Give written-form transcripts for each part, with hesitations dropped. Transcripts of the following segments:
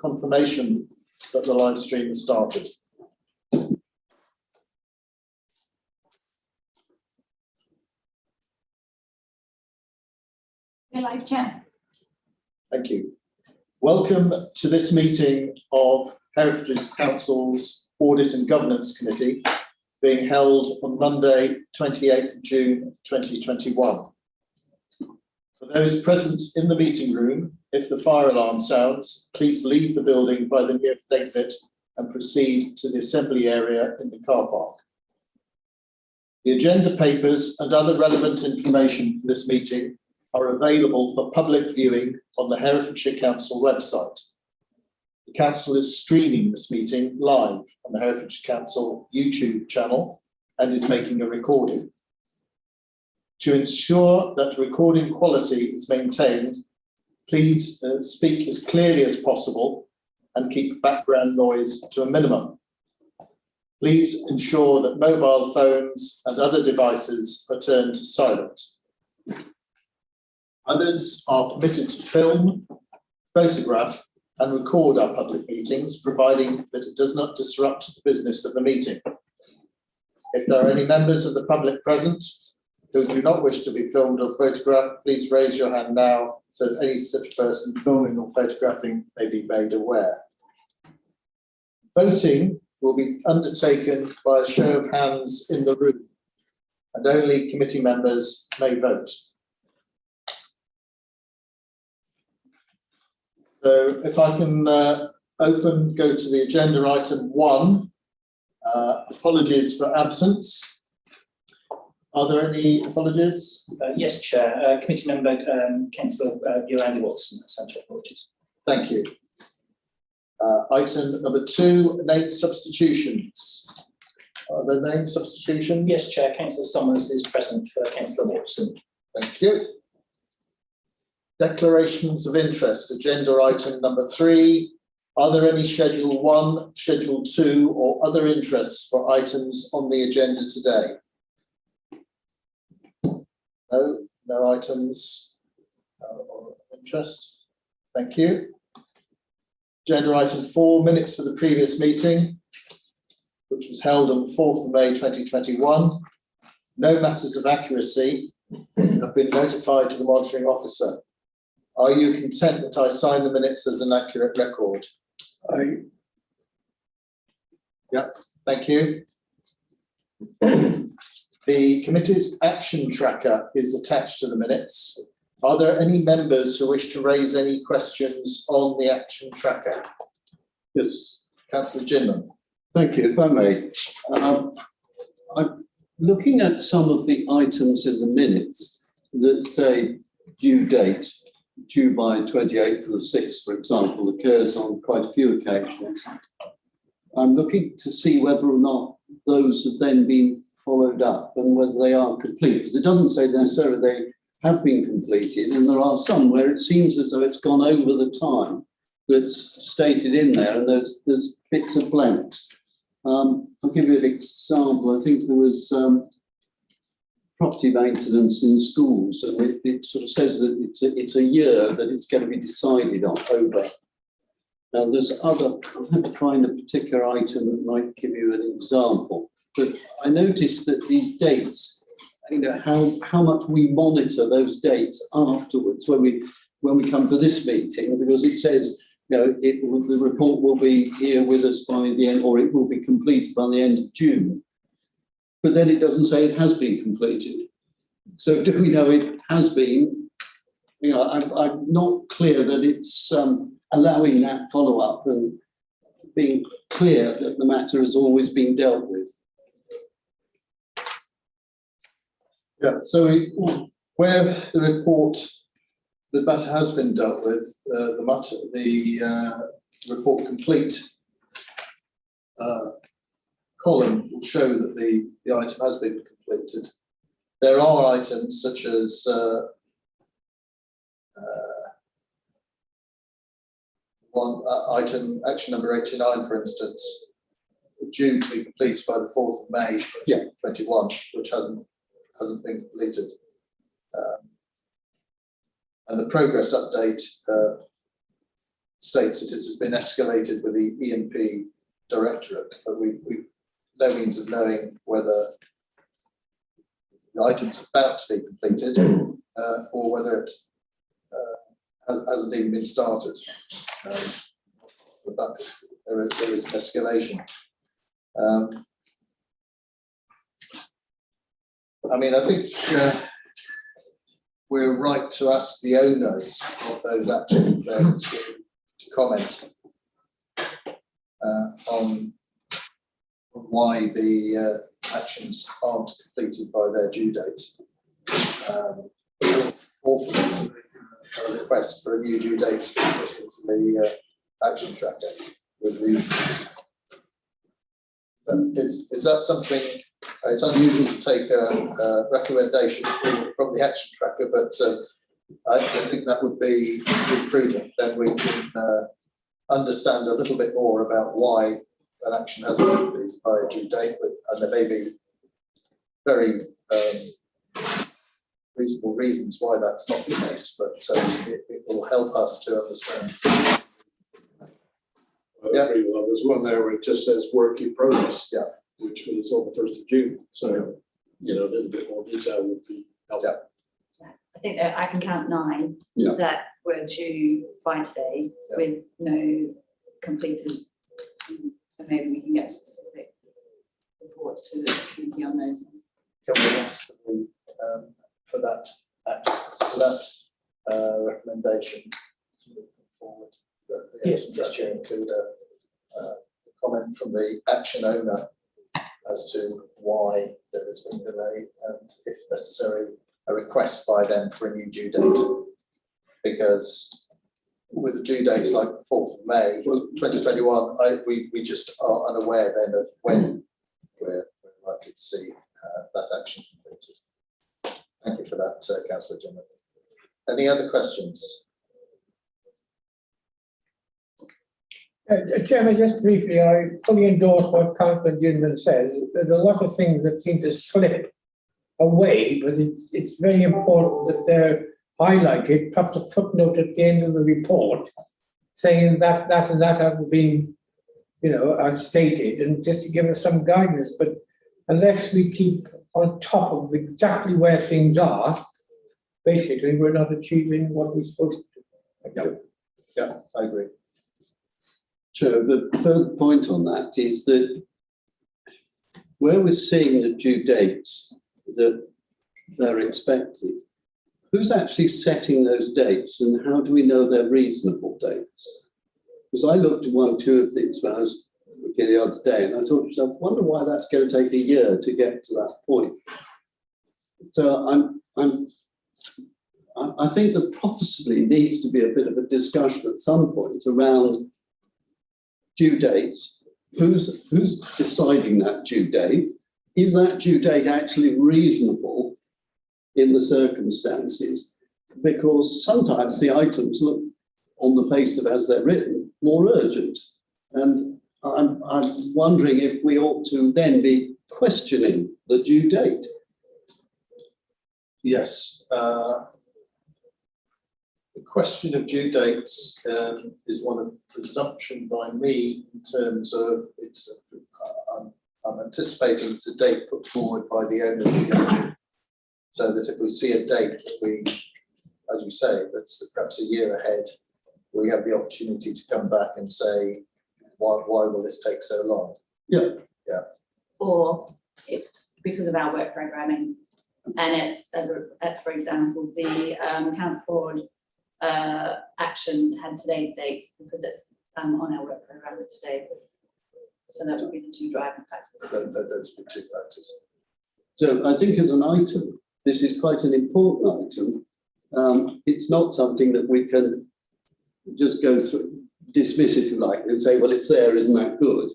confirmation that the live stream has started. You're live, Chair. Thank you. Welcome to this meeting of Herefordshire Council's Audit and Governance Committee, being held on Monday, 28th of June 2021. For those present in the meeting room, if the fire alarm sounds, please leave the building by the nearest exit and proceed to the assembly area in the car park. The agenda papers and other relevant information for this meeting are available for public viewing on the Herefordshire Council website. The Council is streaming this meeting live on the Herefordshire Council YouTube channel and is making a recording. To ensure that recording quality is maintained, please speak as clearly as possible and keep background noise to a minimum. Please ensure that mobile phones and other devices are turned to silent. Others are permitted to film, photograph and record our public meetings, providing that it does not disrupt the business of the meeting. If there are any members of the public present who do not wish to be filmed or photographed, please raise your hand now so that any such person filming or photographing may be made aware. Voting will be undertaken by a show of hands in the room, and only committee members may vote. So if I can go to the agenda item 1, apologies for absence. Are there any apologies? Yes, Chair. Committee member Councillor Yolanda Watson, essential apologies. Thank you. Item number 2, name substitutions. Are there name substitutions? Yes, Chair. Councillor Summers is present for Councillor Watson. Thank you. Declarations of interest, agenda item number 3. Are there any Schedule 1, Schedule 2 or other interests for items on the agenda today? No items of interest. Thank you. Agenda item 4, minutes of the previous meeting, which was held on 4th of May 2021. No matters of accuracy have been notified to the monitoring officer. Are you content that I sign the minutes as an accurate record? Yeah, thank you. The committee's action tracker is attached to the minutes. Are there any members who wish to raise any questions on the action tracker? Yes, Councillor Ginman. Thank you, if I may. I'm looking at some of the items in the minutes that say due date, due by 28th of the 6th, for example, occurs on quite a few occasions. I'm looking to see whether or not those have then been followed up and whether they are complete, because it doesn't say necessarily they have been completed, and there are some where it seems as though it's gone over the time that's stated in there, and there's bits are blanked. I'll give you an example. I think there was property maintenance in schools, and it sort of says that it's a year that it's going to be decided on over. Now there's other, I have to find a particular item that might give you an example, but I noticed that these dates, you know, how much we monitor those dates afterwards when we come to this meeting, because it says, you know, the report will be here with us by the end, or it will be completed by the end of June. But then it doesn't say it has been completed. So do we know it has been? You know, I'm not clear that it's allowing that follow-up and being clear that the matter has always been dealt with. Yeah, so where the report, the matter has been dealt with, the report complete column will show that the item has been completed. There are items such as one item, action number 89, for instance, due to be completed by the 4th of May 2021, which hasn't been completed. And the progress update states that it has been escalated with the E&P Directorate, but we've no means of knowing whether the item's about to be completed or whether it hasn't even been started. But there is an escalation. I mean, I think we're right to ask the owners of those actions then to comment on why the actions aren't completed by their due date. Or for them to make a request for a new due date to be put into the action tracker with reason. Is that something? It's unusual to take a recommendation from the action tracker, but I think that would be prudent. Then we can understand a little bit more about why an action hasn't been completed by a due date, and there may be very reasonable reasons why that's not the case, but it will help us to understand. I agree with that. There's one there where it just says work in progress, yeah, which was on the 1st of June. So, you know, a little bit more detail would be helpful. Yeah. I think that I can count 9 that were due by today with no completed. So maybe we can get a specific report to the committee on those ones. Can we ask for that recommendation to move forward? That the action tracker include a comment from the action owner as to why there has been delay, and if necessary, a request by them for a new due date. Because with the due dates like the 4th of May 2021, we just are unaware then of when we're likely to see that action completed. Thank you for that, Councillor Jim. Any other questions? Chairman, just briefly, I fully endorse what Councillor Ginman says. There's a lot of things that seem to slip away, but it's very important that they're highlighted, perhaps a footnote at the end of the report saying that and that hasn't been, you know, as stated, and just to give us some guidance. But unless we keep on top of exactly where things are, basically we're not achieving what we're supposed to. Yeah, I agree. Sure. The third point on that is that where we're seeing the due dates that they're expected, who's actually setting those dates, and how do we know they're reasonable dates? Because I looked at 1 or 2 of these when I was looking the other day, and I thought, I wonder why that's going to take a year to get to that point. So I think there possibly needs to be a bit of a discussion at some point around due dates. Who's deciding that due date? Is that due date actually reasonable in the circumstances? Because sometimes the items look, on the face of as they're written, more urgent. And I'm wondering if we ought to then be questioning the due date. Yes. The question of due dates is one of presumption by me in terms of it's. I'm anticipating it's a date put forward by the owner of the ownership, so that if we see a date that we, as you say, that's perhaps a year ahead, we have the opportunity to come back and say, why will this take so long? Yeah. Yeah. Or it's because of our work programming, and it's for example, the account fraud actions had today's date because it's on our work program today. So that would be the 2 driving factors. Those would be 2 factors. So I think as an item, this is quite an important item. It's not something that we can just go through, dismiss if you like, and say, well, it's there, isn't that good?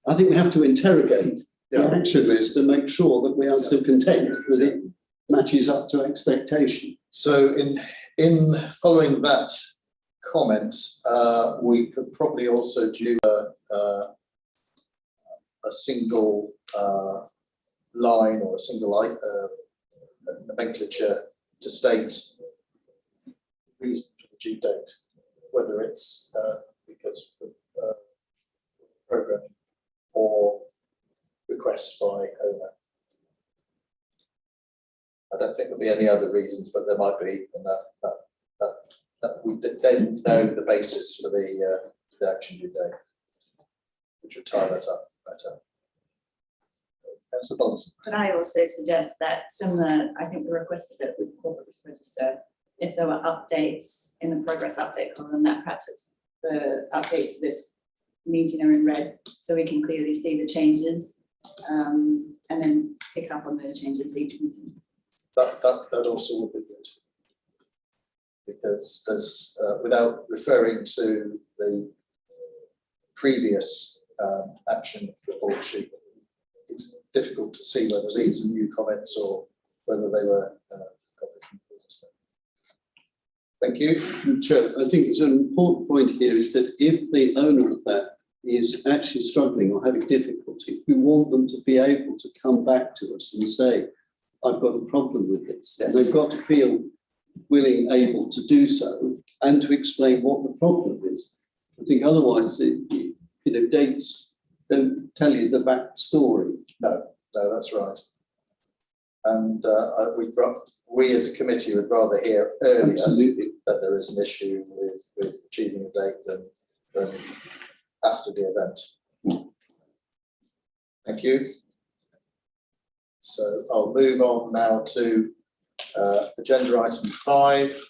I think we have to interrogate the action list and make sure that we are still content that it matches up to expectation. So in following that comment, we could probably also do a single line or a single nomenclature to state reason for the due date. whether it's because of programming or request by owner. I don't think there'll be any other reasons, but there might be, and that we then know the basis for the action due date, which would tie that up better. Councillor Bonson. Could I also suggest that similar, I think we requested it with the corporate risk register, if there were updates in the progress update column, that perhaps it's the updates for this meeting are in red, so we can clearly see the changes, and then pick up on those changes each meeting. That also would be good, because there's without referring to the previous action report sheet, it's difficult to see whether these are new comments or whether they were covered from previously. Thank you. Chair, I think it's an important point here is that if the owner of that is actually struggling or having difficulty, we want them to be able to come back to us and say, I've got a problem with this. Yes. They've got to feel willing, able to do so and to explain what the problem is. I think otherwise, dates don't tell you the back story. No, that's right. And we as a committee would rather hear earlier Absolutely. that there is an issue with achieving a date than after the event. Thank you. So I'll move on now to agenda item 5,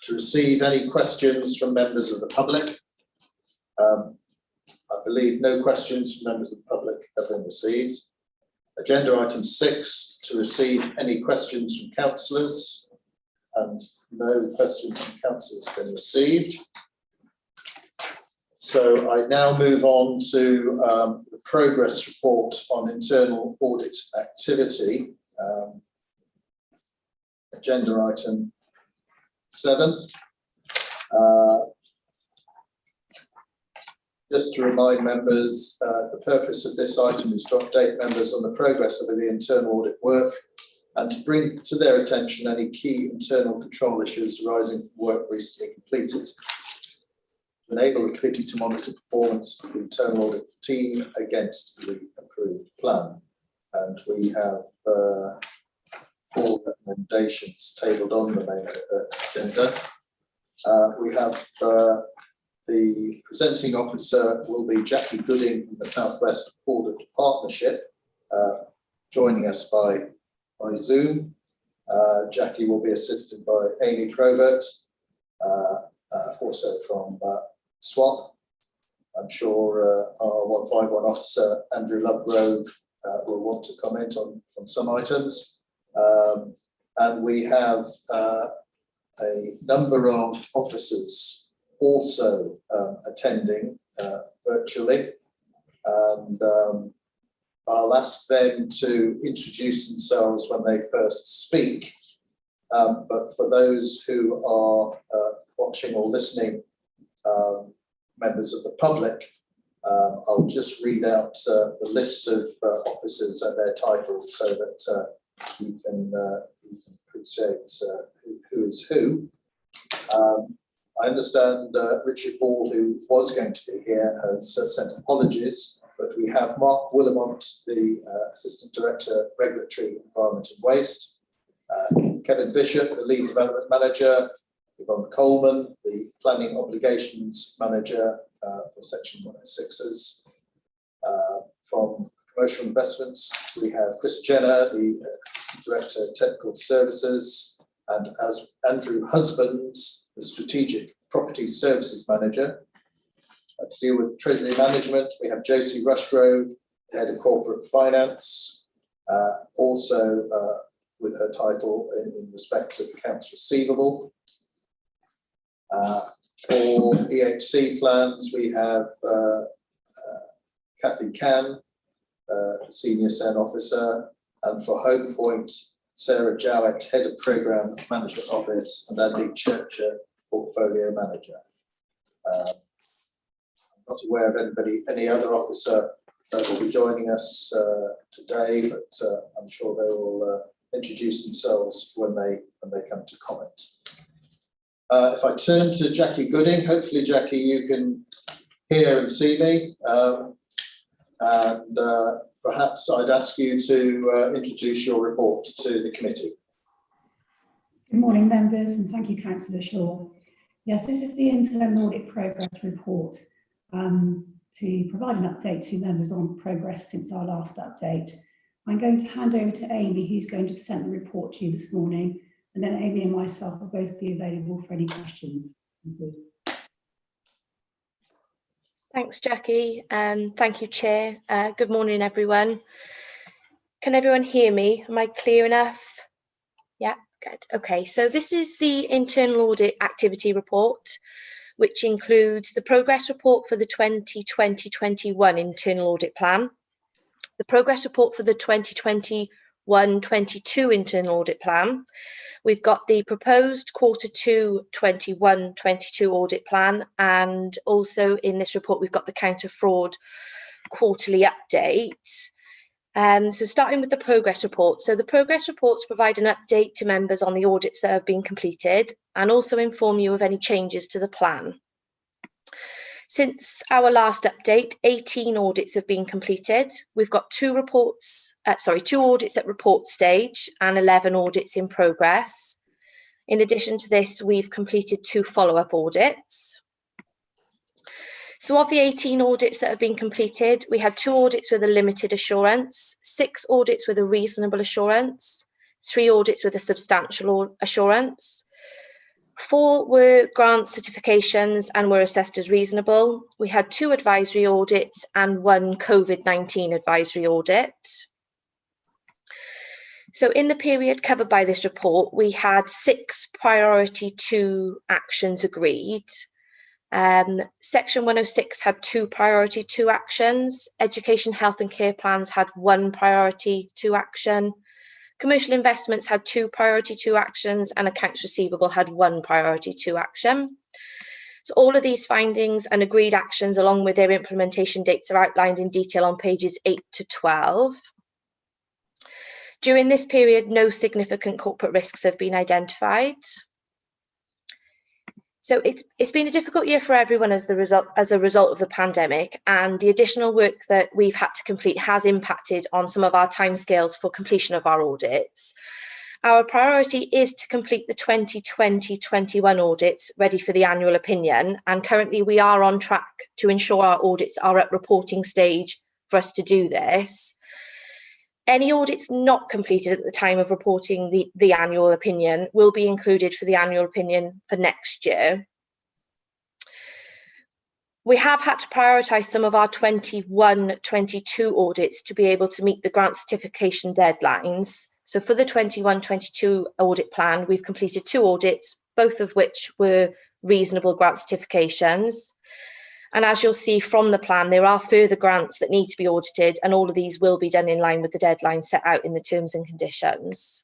to receive any questions from members of the public. I believe no questions from members of the public have been received. Agenda item 6, to receive any questions from councillors, and no questions from councillors have been received. So I now move on to the progress report on internal audit activity. Agenda item 7. Just to remind members, the purpose of this item is to update members on the progress of the internal audit work and to bring to their attention any key internal control issues arising from work recently completed. To enable the committee to monitor performance of the internal audit team against the approved plan. And we have 4 recommendations tabled on the main agenda. We have the presenting officer will be Jackie Gooding from the South West Audit Partnership, joining us by Zoom. Jackie will be assisted by Amy Probert, also from SWAP. I'm sure our 151 officer, Andrew Lovegrove, will want to comment on some items. And we have a number of officers also attending virtually, and I'll ask them to introduce themselves when they first speak, but for those who are watching or listening, members of the public, I'll just read out the list of officers and their titles so that you can appreciate who is who. I understand Richard Ball, who was going to be here, has sent apologies, but we have Mark Willamont, the Assistant Director, Regulatory, Environment and Waste, Kevin Bishop, the Lead Development Manager, Yvonne Coleman, the Planning Obligations Manager for Section 106s. From Commercial Investments, we have Chris Jenner, the Director of Technical Services, and as Andrew Husbands, the Strategic Property Services Manager. To deal with Treasury Management, we have Josie Rushgrove, the Head of Corporate Finance, also with her title in respect of accounts receivable. For EHC plans, we have Kathy Can, the Senior SEN Officer, and for Home Point, Sarah Jowett, Head of Programme Management Office, and Andy Churcher, Portfolio Manager. I'm not aware of any other officer that will be joining us today, but I'm sure they will introduce themselves when they come to comment. If I turn to Jackie Gooding, hopefully Jackie, you can hear and see me. Perhaps I'd ask you to introduce your report to the committee. Good morning, members, and thank you, Councillor Shaw. Yes, this is the interim audit progress report to provide an update to members on progress since our last update. I'm going to hand over to Amy, who's going to present the report to you this morning, and then Amy and myself will both be available for any questions. Thank you. Thanks, Jackie. Thank you, Chair. Good morning, everyone. Can everyone hear me? Am I clear enough? Yeah, good. Okay, so this is the internal audit activity report, which includes the progress report for the 2020-21 internal audit plan, the progress report for the 2021-22 internal audit plan. We've got the proposed Q2 21-22 audit plan, and also in this report we've got the counter fraud quarterly update. So starting with the progress report. So the progress reports provide an update to members on the audits that have been completed and also inform you of any changes to the plan. Since our last update, 18 audits have been completed. We've got two audits at report stage and 11 audits in progress. In addition to this, we've completed 2 follow-up audits. So of the 18 audits that have been completed, we had 2 audits with a limited assurance, 6 audits with a reasonable assurance, 3 audits with a substantial assurance. 4 were grant certifications and were assessed as reasonable. We had 2 advisory audits and 1 COVID-19 advisory audit. So in the period covered by this report, we had 6 priority 2 actions agreed. Section 106 had 2 priority 2 actions. Education, health and care plans had 1 priority 2 action. Commercial investments had 2 priority 2 actions, and accounts receivable had 1 priority 2 action. So all of these findings and agreed actions along with their implementation dates are outlined in detail on pages 8 to 12. During this period, no significant corporate risks have been identified. So it's been a difficult year for everyone as a result of the pandemic, and the additional work that we've had to complete has impacted on some of our timescales for completion of our audits. Our priority is to complete the 2020-21 audits ready for the annual opinion, and currently we are on track to ensure our audits are at reporting stage for us to do this. Any audits not completed at the time of reporting the annual opinion will be included for the annual opinion for next year. We have had to prioritise some of our 21-22 audits to be able to meet the grant certification deadlines. So for the 21-22 audit plan, we've completed 2 audits, both of which were reasonable grant certifications. And as you'll see from the plan, there are further grants that need to be audited, and all of these will be done in line with the deadlines set out in the terms and conditions.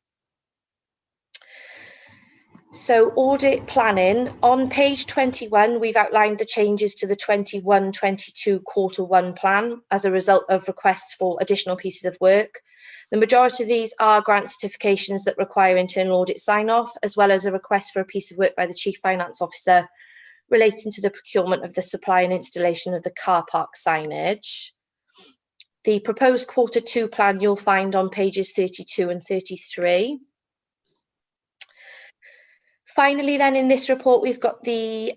So audit planning, on page 21, we've outlined the changes to the 21-22 Q1 plan as a result of requests for additional pieces of work. The majority of these are grant certifications that require internal audit sign-off, as well as a request for a piece of work by the Chief Finance Officer relating to the procurement of the supply and installation of the car park signage. The proposed Q2 plan you'll find on pages 32 and 33. Finally, then, in this report, we've got the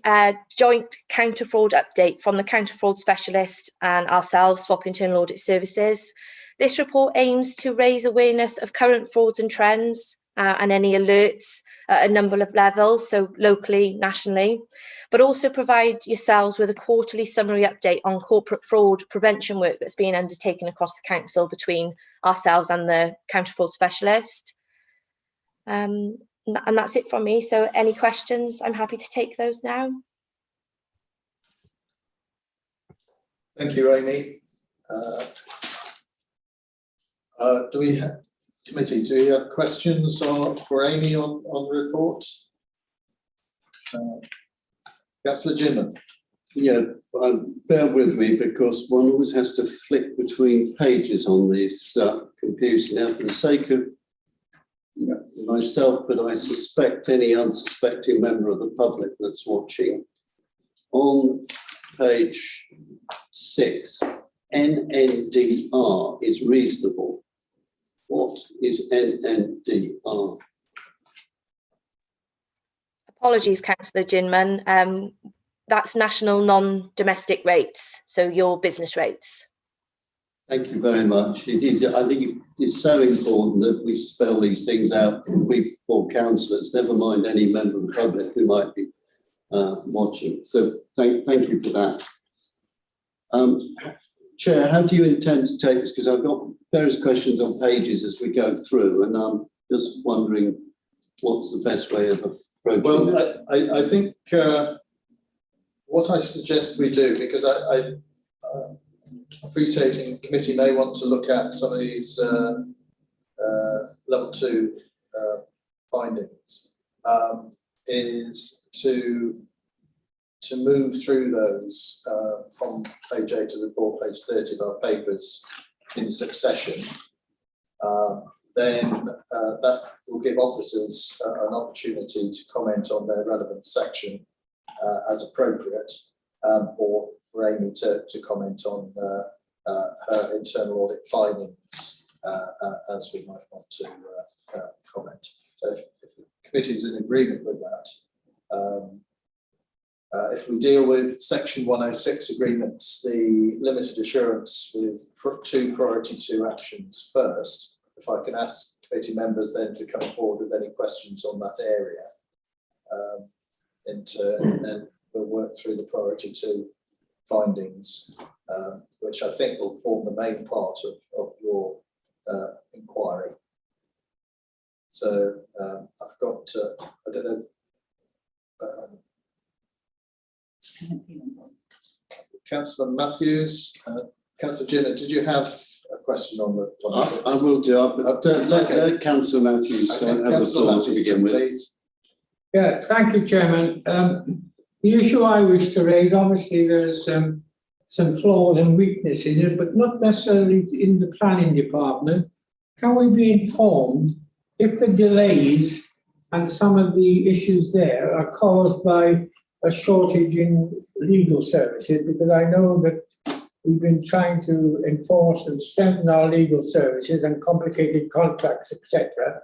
joint counter fraud update from the counter fraud specialist and ourselves, Swap Internal Audit Services. This report aims to raise awareness of current frauds and trends and any alerts at a number of levels, so locally, nationally, but also provide yourselves with a quarterly summary update on corporate fraud prevention work that's being undertaken across the council between ourselves and the counter fraud specialist. And that's it from me. So any questions, I'm happy to take those now. Thank you, Amy. Do we have committee? Do you have questions for Amy on the report? Councillor Jimman. Yeah, bear with me because one always has to flick between pages on this computer. Now, for the sake of myself, but I suspect any unsuspecting member of the public that's watching. On page 6, NNDR is reasonable. What is NNDR? Apologies, Councillor Ginman. That's national non-domestic rates, so your business rates. Thank you very much. It is, I think it's so important that we spell these things out for people, councillors, never mind any member of the public who might be watching. So thank you for that. Chair, how do you intend to take this? Because I've got various questions on pages as we go through, and I'm just wondering what's the best way of approaching this. Well, I think what I suggest we do, because I appreciating committee may want to look at some of these level 2 findings, is to move through those from page 8 of the report, page 30 of our papers in succession. Then that will give officers an opportunity to comment on their relevant section as appropriate, or for Amy to comment on her internal audit findings as we might want to comment. So if the committee is in agreement with that, if we deal with section 106 agreements, the limited assurance with 2 priority 2 actions first, if I can ask committee members then to come forward with any questions on that area, and then we'll work through the priority 2 findings, which I think will form the main part of your inquiry. So I've got, I don't know, Councillor Matthews, Councillor Ginner, did you have a question on the 106? I will do. Let Councillor Matthews have the floor to begin with. Please. Yeah, thank you, Chairman. The issue I wish to raise, obviously there's some flaws and weaknesses in it, but not necessarily in the planning department. Can we be informed if the delays and some of the issues there are caused by a shortage in legal services? Because I know that we've been trying to enforce and strengthen our legal services and complicated contracts, etc.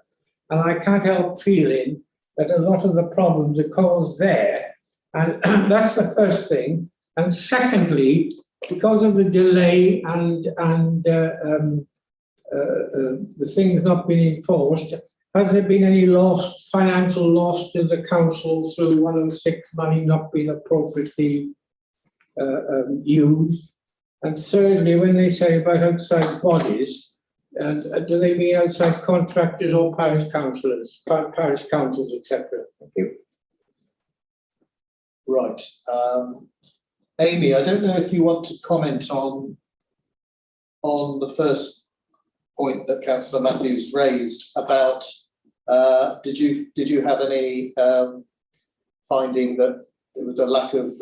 And I can't help feeling that a lot of the problems are caused there. And that's the first thing. And secondly, because of the delay and the things not being enforced, has there been any financial loss to the council through 106 money not being appropriately used? And thirdly, when they say about outside bodies, do they mean outside contractors or parish councillors, parish councils, etc.? Thank you. Right. Amy, I don't know if you want to comment on the first point that Councillor Matthews raised about did you have any finding that there was a lack of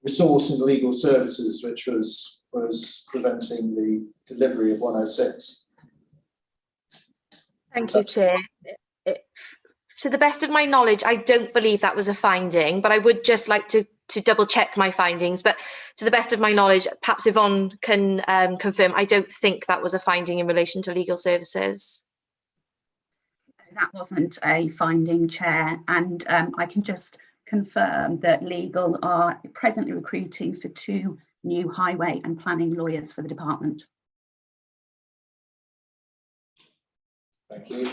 resource in legal services which was preventing the delivery of 106? Thank you, Chair. To the best of my knowledge, I don't believe that was a finding, but I would just like to double check my findings. But to the best of my knowledge, perhaps Yvonne can confirm, I don't think that was a finding in relation to legal services. That wasn't a finding, Chair, and I can just confirm that legal are presently recruiting for 2 new highway and planning lawyers for the department. Thank you.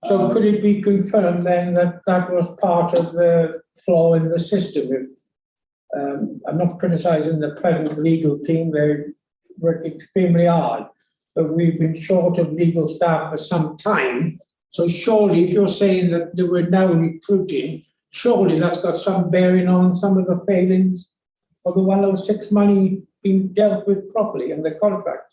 So could it be confirmed then that that was part of the flaw in the system? If, I'm not criticising the present legal team, they work extremely hard, but we've been short of legal staff for some time. So surely if you're saying that they were now recruiting, surely that's got some bearing on some of the failings of the 106 money being dealt with properly and the contracts.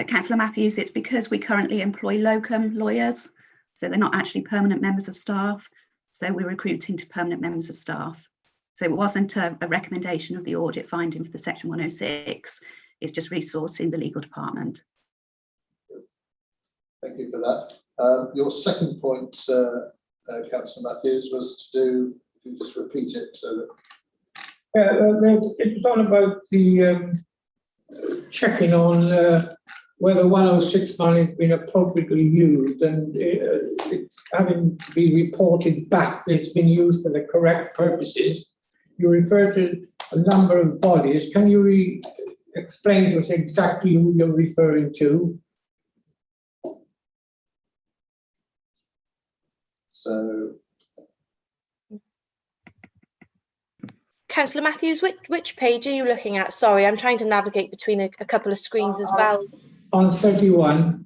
Councillor Matthews, it's because we currently employ locum lawyers, so they're not actually permanent members of staff. So we're recruiting to permanent members of staff. So it wasn't a recommendation of the audit finding for the section 106, it's just resourcing the legal department. Thank you for that. Your second point, Councillor Matthews, was to do, if you just repeat it so that. It was on about the checking on whether 106 money has been appropriately used, and it's having to be reported back that it's been used for the correct purposes. You refer to a number of bodies. Can you explain to us exactly who you're referring to? So, Councillor Matthews, which page are you looking at? Sorry, I'm trying to navigate between a couple of screens as well. On 31.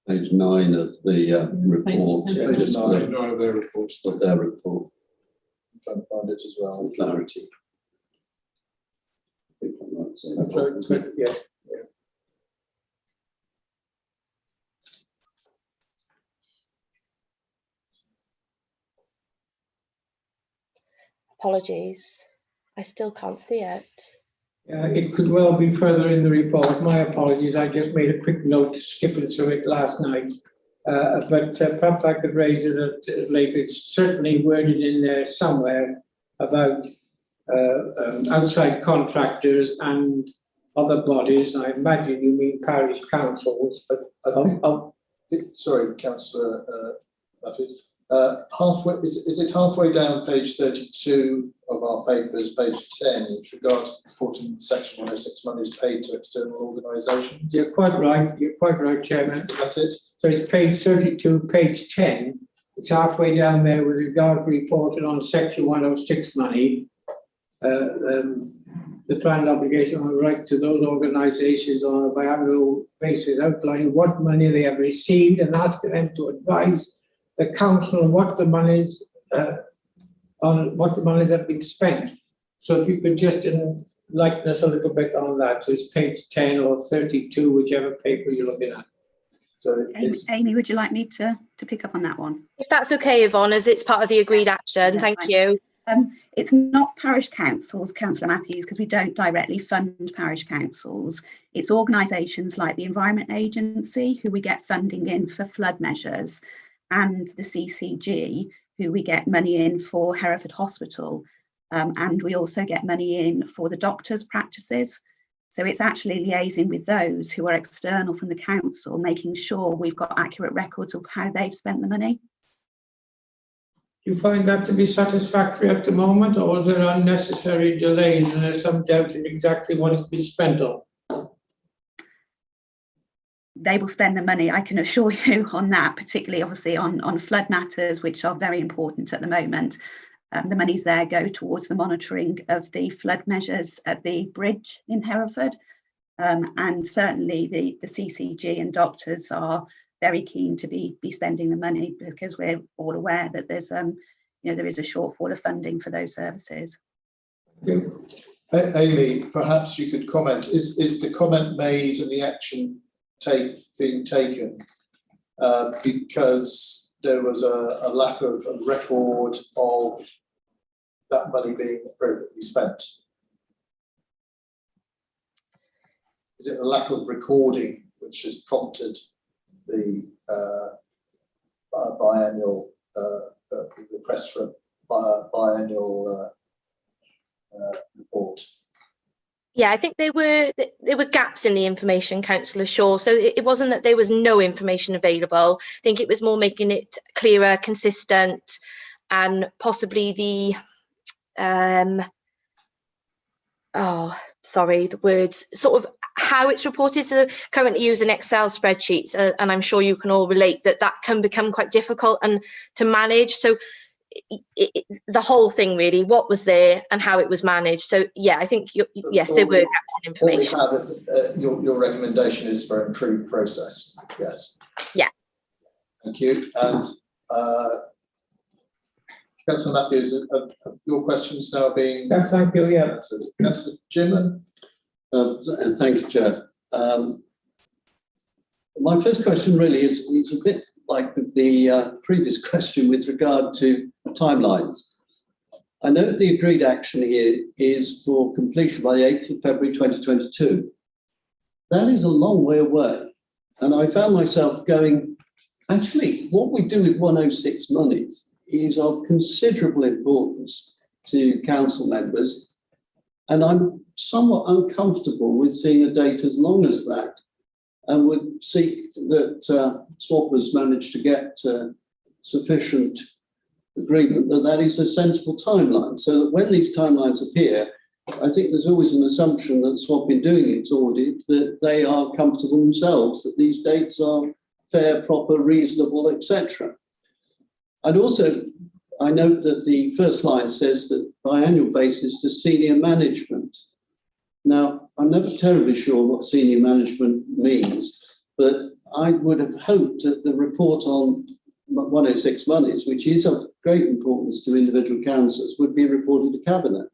Page 9 of the report. Page just for 9 of their report. of their report. I'm trying to find it as well. For clarity. I think I'm right saying That's that, right, isn't it? yeah. Apologies, I still can't see it. It could well be further in the report. My apologies. I just made a quick note skipping through it last night. But perhaps I could raise it later. It's certainly worded in there somewhere about outside contractors and other bodies. I imagine you mean parish councils. I think, sorry, Councillor Matthews. Halfway, is it halfway down page 32 of our papers, page 10, which regards reporting section 106 monies paid to external organisations? You're quite right. You're quite right, Chairman. Is that it? So it's page 32, page 10. It's halfway down there with regard to reporting on section 106 money. The planned obligation on right to those organisations on a biannual basis, outlining what money they have received and asking them to advise the council on what the monies have been spent. So if you could just enlighten us a little bit on that. So it's page 10 or 32, whichever paper you're looking at. So it's, Amy, would you like me to pick up on that one? If that's okay, Yvonne, as it's part of the agreed action, That's thank fine. you. It's not parish councils, Councillor Matthews, because we don't directly fund parish councils. It's organisations like the Environment Agency, who we get funding in for flood measures, and the CCG, who we get money in for Hereford Hospital, and we also get money in for the doctors' practices. So it's actually liaising with those who are external from the council, making sure we've got accurate records of how they've spent the money. Do you find that to be satisfactory at the moment, or is there unnecessary delays and there's some doubt in exactly what it's been spent on? They will spend the money, I can assure you on that, particularly obviously on flood matters, which are very important at the moment. The monies there go towards the monitoring of the flood measures at the bridge in Hereford. And certainly the CCG and doctors are very keen to be spending the money, because we're all aware that there's there is a shortfall of funding for those services. Amy, perhaps you could comment. Is the comment made and the action being taken because there was a lack of a record of that money being appropriately spent? Is it a lack of recording which has prompted the biannual request for biannual report? Yeah, I think there were gaps in the information, Councillor Shaw. So it wasn't that there was no information available. I think it was more making it clearer, consistent, and possibly the the words, sort of how it's reported. So currently using Excel spreadsheets, and I'm sure you can all relate that can become quite difficult and to manage. So the whole thing really, what was there and how it was managed. So yeah, I think yes, there were gaps in information. All we have is, your recommendation is for improved process. Yes. Yeah. Thank you. And Councillor Matthews, your questions now being Yes, thank you. Yeah. answered. Councillor Jim. Thank you, Chair. My first question really is a bit like the previous question with regard to timelines. I note the agreed action here is for completion by the 8th of February 2022. That is a long way away. And I found myself going, actually, what we do with 106 monies is of considerable importance to council members. And I'm somewhat uncomfortable with seeing a date as long as that, and would seek that swappers manage to get sufficient agreement that is a sensible timeline, so that when these timelines appear, I think there's always an assumption that SWAP in doing its audit, that they are comfortable themselves, that these dates are fair, proper, reasonable, etc. And also, I note that the first line says that biannual basis to senior management. Now, I'm never terribly sure what senior management means, but I would have hoped that the report on 106 monies, which is of great importance to individual councillors, would be reported to Cabinet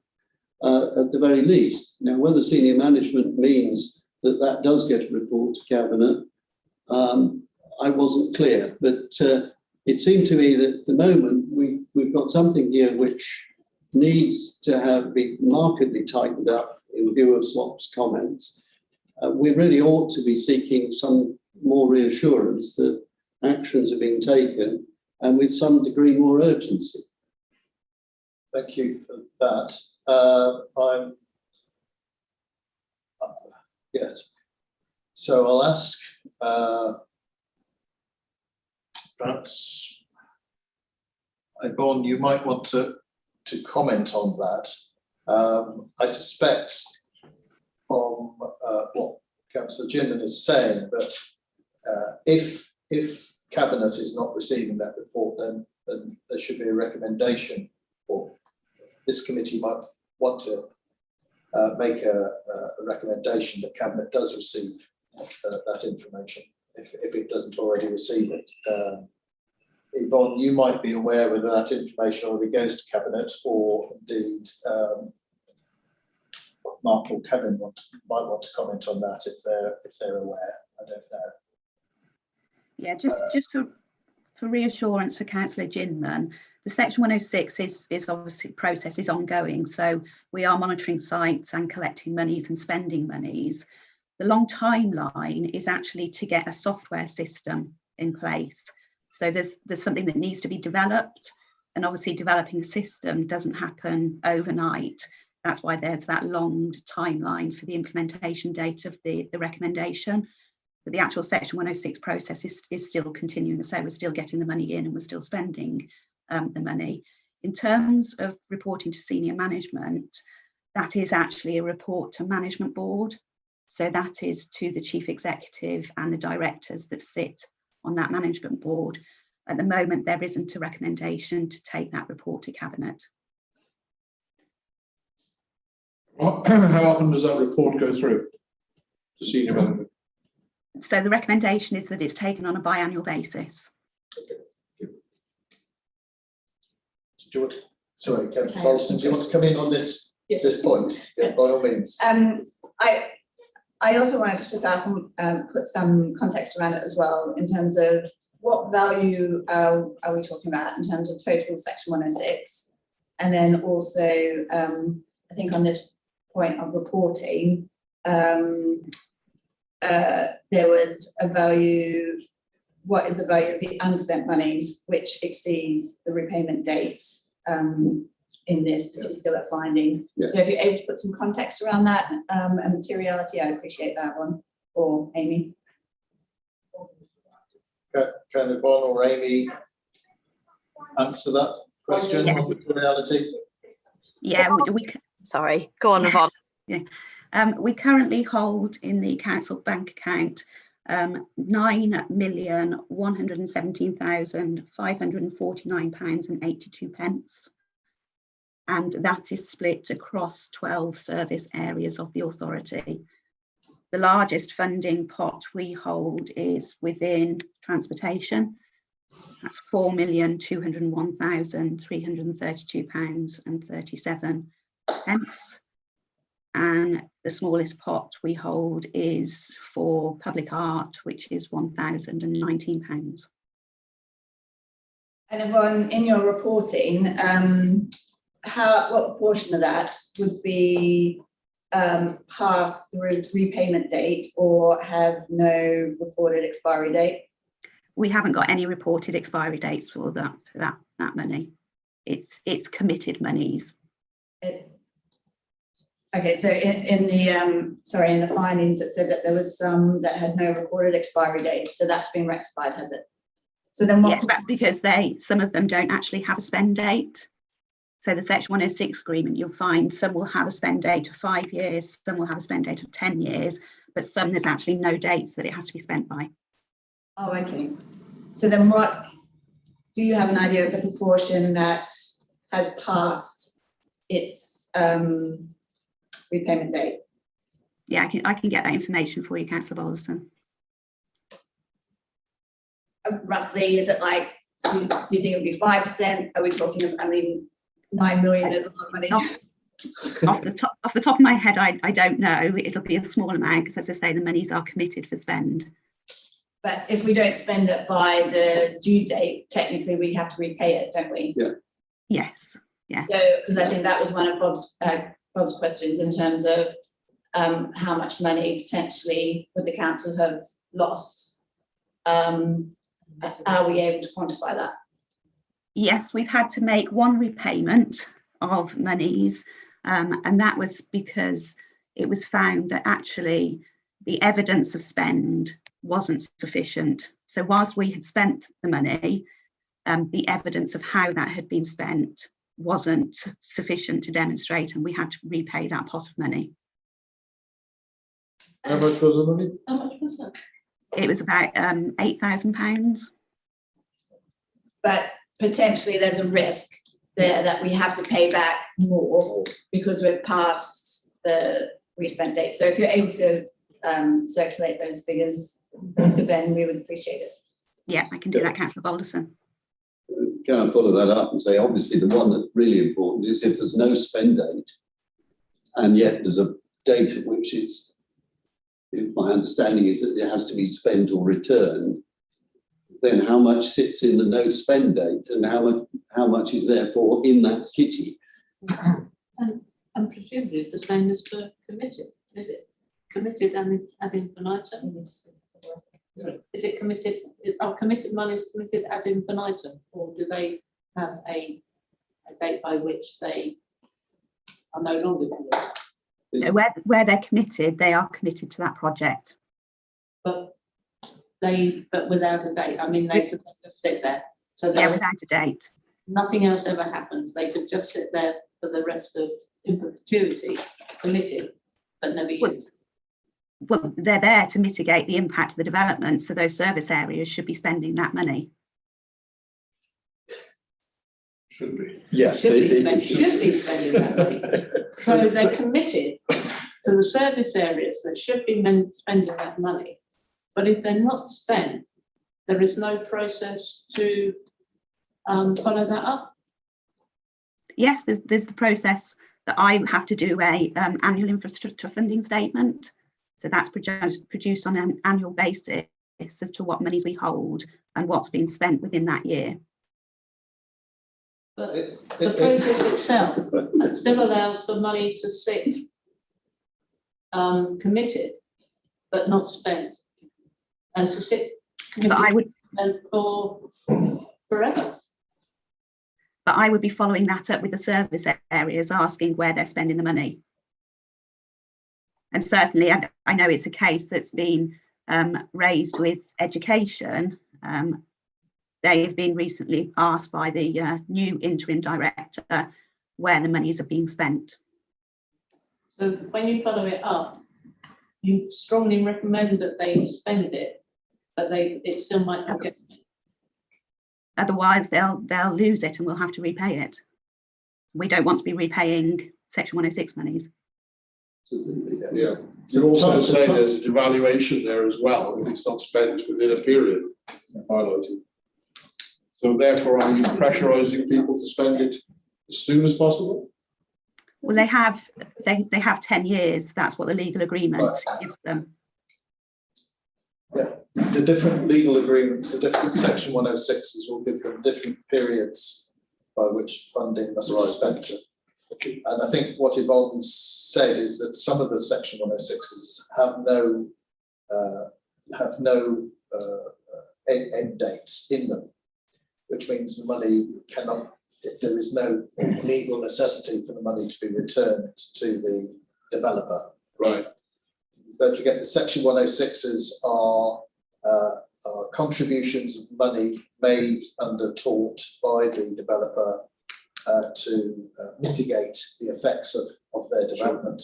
at the very least. Now, whether senior management means that that does get a report to Cabinet, I wasn't clear, but it seemed to me that at the moment we've got something here which needs to be markedly tightened up in view of SWAP's comments. We really ought to be seeking some more reassurance that actions are being taken and with some degree more urgency. Thank you for that. Yes. So I'll ask perhaps Yvonne, you might want to comment on that. I suspect from what Councillor Ginman is saying that if Cabinet is not receiving that report, then there should be a recommendation, or this committee might want to make a recommendation that Cabinet does receive that information if it doesn't already receive it. Yvonne, you might be aware whether that information already goes to Cabinet, or indeed Mark or Kevin might want to comment on that if they're aware. I don't know. Yeah, just for reassurance for Councillor Ginman, the Section 106 is obviously process is ongoing, so we are monitoring sites and collecting monies and spending monies. The long timeline is actually to get a software system in place. So there's something that needs to be developed, and obviously developing a system doesn't happen overnight. That's why there's that long timeline for the implementation date of the recommendation. But the actual Section 106 process is still continuing. So we're still getting the money in and we're still spending the money. In terms of reporting to senior management, that is actually a report to management board. So that is to the chief executive and the directors that sit on that management board. At the moment, there isn't a recommendation to take that report to Cabinet. How often does that report go through to senior management? So the recommendation is that it's taken on a biannual basis. Okay. Do you want, sorry, Councillor Bolston, do you want to come in on this point? Yeah, by all means. I also wanted to just ask some, put some context around it as well, in terms of what value are we talking about in terms of total Section 106, and then also I think on this point of reporting, there was a value. What is the value of the unspent monies which exceeds the repayment date in this particular finding? Yeah. So if you're able to put some context around that and materiality, I'd appreciate that one. Or Amy. Can Yvonne or Amy answer that question on materiality? Yeah, Sorry, go on, Yvonne. Yeah. We currently hold in the council bank account £9,117,549.82, and that is split across 12 service areas of the authority. The largest funding pot we hold is within transportation. That's £4,201,332.37. And the smallest pot we hold is for public art, which is £1,019. And Yvonne, in your reporting, what proportion of that would be passed through repayment date or have no reported expiry date? We haven't got any reported expiry dates for that money. It's committed monies. Okay, so in the findings, it said that there was some that had no recorded expiry date, so that's been rectified, has it? So then what? Yes, that's because some of them don't actually have a spend date. So the Section 106 agreement, you'll find some will have a spend date of 5 years, some will have a spend date of 10 years, but some there's actually no dates that it has to be spent by. Oh, okay. So then what, do you have an idea of the proportion that has passed its repayment date? Yeah, I can get that information for you, Councillor Balderson. Roughly, is it like, do you think it would be 5%? Are we talking, 9 million is a lot of money. Off the top of my head, I don't know. It'll be a small amount because, as I say, the monies are committed for spend. But if we don't spend it by the due date, technically we have to repay it, don't we? Yeah. Yes. Yeah. So, because I think that was one of Bob's questions in terms of how much money potentially would the council have lost. Are we able to quantify that? Yes, we've had to make one repayment of monies, and that was because it was found that actually the evidence of spend wasn't sufficient. So whilst we had spent the money, the evidence of how that had been spent wasn't sufficient to demonstrate, and we had to repay that pot of money. How much was the money? How much was it? It was about £8,000. But potentially there's a risk there that we have to pay back more because we're past the respent date. So if you're able to circulate those figures to Ben, we would appreciate it. Yeah, I can do that, Councillor Balderson. Can I follow that up and say, obviously, the one that's really important is if there's no spend date, and yet there's a date at which it's, if my understanding is that it has to be spent or returned, then how much sits in the no spend date and how much is therefore in that kitty? And presumably the same as for committed, is it? Committed and ad infinitum? Is it committed, are committed monies committed ad infinitum, or do they have a date by which they are no longer committed? Where they're committed, they are committed to that project. But without a date. I mean, they could just sit there. So Yeah, without a date. nothing else ever happens. They could just sit there for the rest of in perpetuity, committed, but never used. Well, they're there to mitigate the impact of the development, so those service areas should be spending that money. Should be. Yeah. Should be spending that money. So they're committed to the service areas that should be spending that money. But if they're not spent, there is no process to follow that up. Yes, there's the process that I have to do a annual infrastructure funding statement. So that's produced on an annual basis as to what monies we hold and what's been spent within that year. But the process itself still allows for money to sit committed, but not spent, and to sit committed But I would, and for forever. but I would be following that up with the service areas, asking where they're spending the money. And certainly, I know it's a case that's been raised with education. They have been recently asked by the new interim director where the monies are being spent. So when you follow it up, you strongly recommend that they spend it, but it still might not get spent. Otherwise, they'll lose it and we'll have to repay it. We don't want to be repaying Section 106 monies. Yeah. You also say there's a devaluation there as well if it's not spent within a period highlighted. So therefore, are you pressurising people to spend it as soon as possible? Well, they have 10 years. That's what the legal agreement gives them. Yeah, the different legal agreements, the different Section 106s will give them different periods by which funding must be spent. And I think what Yvonne said is that some of the Section 106s have no end dates in them, which means the money cannot, there is no legal necessity for the money to be returned to the developer. Right. Don't forget the Section 106s are contributions of money made under tort by the developer to mitigate the effects of their development.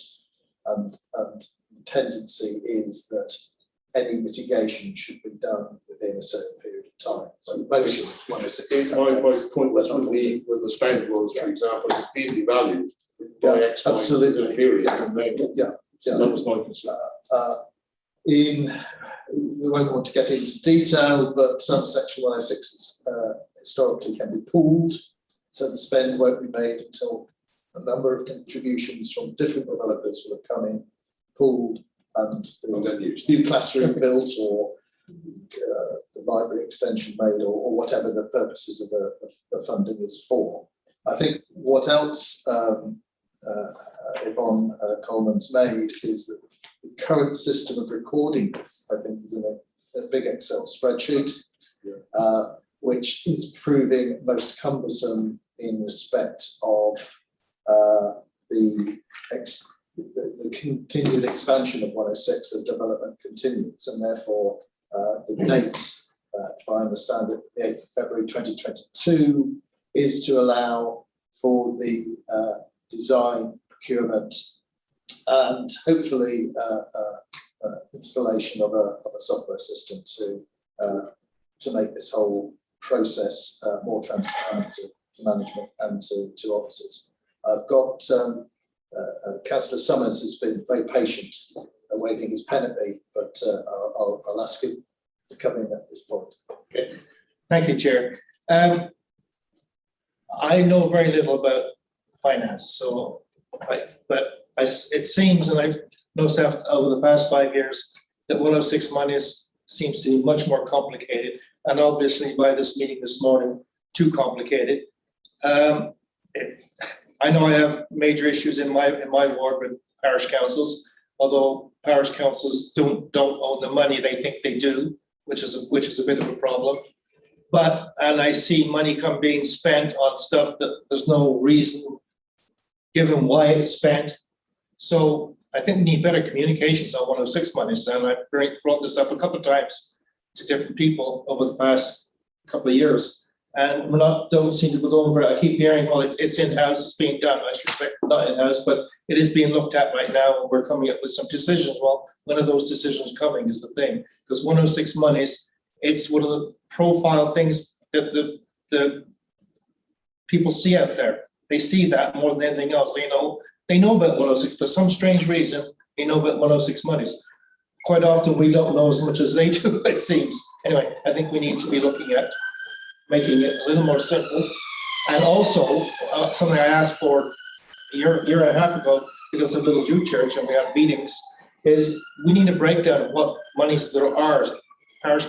And the tendency is that any mitigation should be done within a certain period of time. So most 106s. My point was with the spend was, for example, it's been devalued by X absolutely. Period. Yeah. So that was my concern. We won't want to get into detail, but some Section 106s historically can be pooled, so the spend won't be made until a number of contributions from different developers will have come in, pooled, and the new classroom built, or the library extension made, or whatever the purposes of the funding is for. I think what else Yvonne Coleman's made is that the current system of recording this, I think, is in a big Excel spreadsheet, which is proving most cumbersome in respect of the continued expansion of 106 as development continues, and therefore the date, if I understand it, the 8th of February 2022, is to allow for the design, procurement, and hopefully installation of a software system to make this whole process more transparent to management and to officers. I've got Councillor Summers has been very patient, waving his pen at me, but I'll ask him to come in at this point. Okay. Thank you, Chair. I know very little about finance, so it seems, and I've noticed after over the past 5 years, that 106 money seems to be much more complicated, and obviously by this meeting this morning, too complicated. I know I have major issues in my ward with parish councils, although parish councils don't own the money they think they do, which is a bit of a problem. And I see money being spent on stuff that there's no reason given why it's spent. So I think we need better communications on 106 monies, and I've brought this up a couple of times to different people over the past couple of years, and we don't seem to be going for it. I keep hearing, well, it's in-house, it's being done. I should say not in-house, but it is being looked at right now, and we're coming up with some decisions. Well, when are those decisions coming is the thing, because 106 monies, it's one of the profile things that the people see out there. They see that more than anything else. They know about 106 for some strange reason. They know about 106 monies. Quite often we don't know as much as they do, it seems. Anyway, I think we need to be looking at making it a little more simple. And also, something I asked for a year and a half ago, because of Little Jude Church and we have meetings, is we need a breakdown of what monies there are. Parish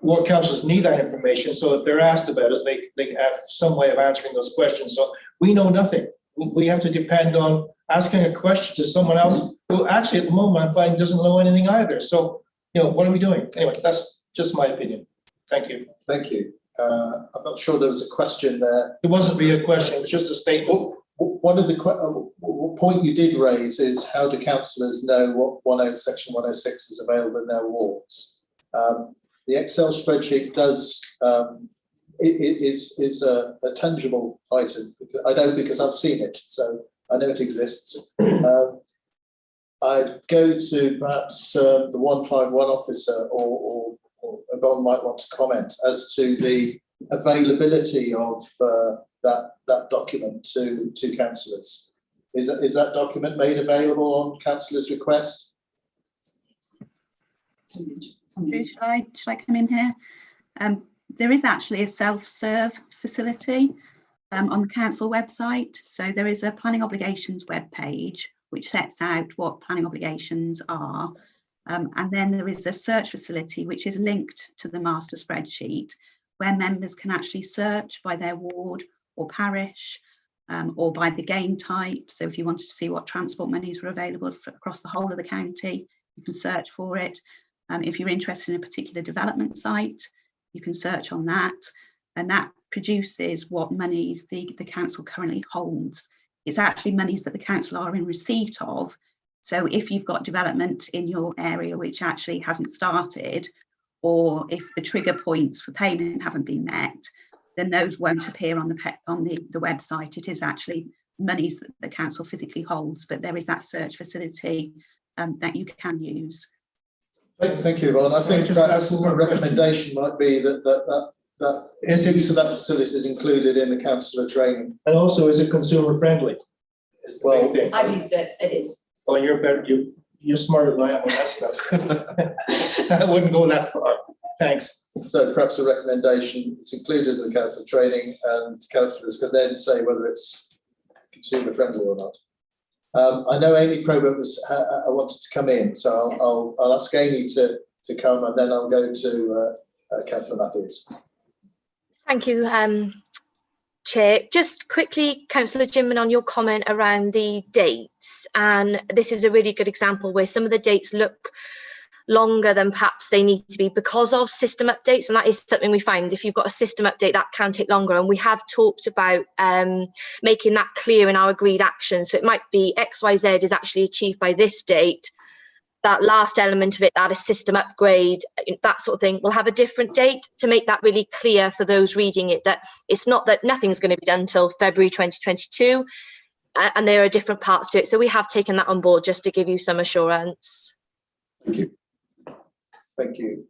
ward councils need that information, so if they're asked about it, they have some way of answering those questions. So we know nothing. We have to depend on asking a question to someone else who actually at the moment I'm finding doesn't know anything either. So, what are we doing? Anyway, that's just my opinion. Thank you. Thank you. I'm not sure there was a question there. It wasn't really a question, it was just a statement. One of the point you did raise is how do councillors know what Section 106 is available in their wards? The Excel spreadsheet does is a tangible item. I know because I've seen it, so I know it exists. I'd go to perhaps the 151 officer or Yvonne might want to comment as to the availability of that document to councillors. Is that document made available on councillors' request? Should I come in here? There is actually a self-serve facility on the council website. So there is a planning obligations web page which sets out what planning obligations are. And then there is a search facility which is linked to the master spreadsheet where members can actually search by their ward or parish or by the gain type. So if you wanted to see what transport monies were available across the whole of the county, you can search for it. If you're interested in a particular development site, you can search on that, and that produces what monies the council currently holds. It's actually monies that the council are in receipt of. So if you've got development in your area which actually hasn't started, or if the trigger points for payment haven't been met, then those won't appear on the website. It is actually monies that the council physically holds, but there is that search facility that you can use. Thank you, Yvonne. I think perhaps a recommendation might be that use of that facility is included in the councillor training. And also, is it consumer friendly? Is the big thing. I've used it, it is. Well, you're better, you're smarter than I am on that stuff. I wouldn't go that far. Thanks. So perhaps a recommendation, it's included in the council training, and councillors can then say whether it's consumer friendly or not. I know Amy Probert wanted to come in, so I'll ask Amy to come, and then I'll go to Councillor Matthews. Thank you, Chair. Just quickly, Councillor Jimman, on your comment around the dates, and this is a really good example where some of the dates look longer than perhaps they need to be because of system updates, and that is something we find. If you've got a system update, that can take longer, and we have talked about making that clear in our agreed action. So it might be XYZ is actually achieved by this date. That last element of it, that is system upgrade, that sort of thing, will have a different date to make that really clear for those reading it, that it's not that nothing's going to be done until February 2022, and there are different parts to it. So we have taken that on board just to give you some assurance. Thank you. Thank you.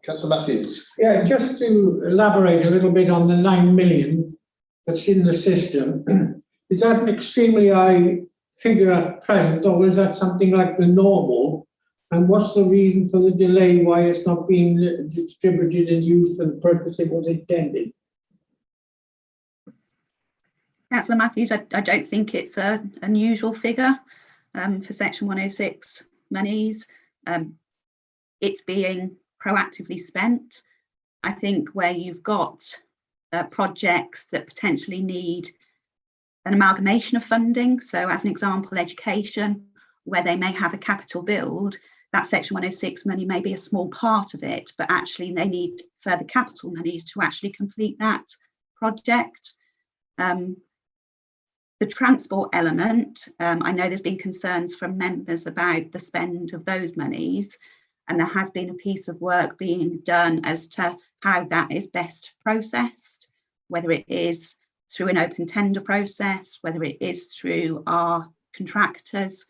Councillor Matthews. Yeah, just to elaborate a little bit on the 9 million that's in the system, is that an extremely high figure at present, or is that something like the normal? And what's the reason for the delay, why it's not being distributed and used for the purpose it was intended? Councillor Matthews, I don't think it's an unusual figure for Section 106 monies. It's being proactively spent. I think where you've got projects that potentially need an amalgamation of funding, so as an example, education, where they may have a capital build, that Section 106 money may be a small part of it, but actually they need further capital monies to actually complete that project. The transport element, I know there's been concerns from members about the spend of those monies, and there has been a piece of work being done as to how that is best processed, whether it is through an open tender process, whether it is through our contractors.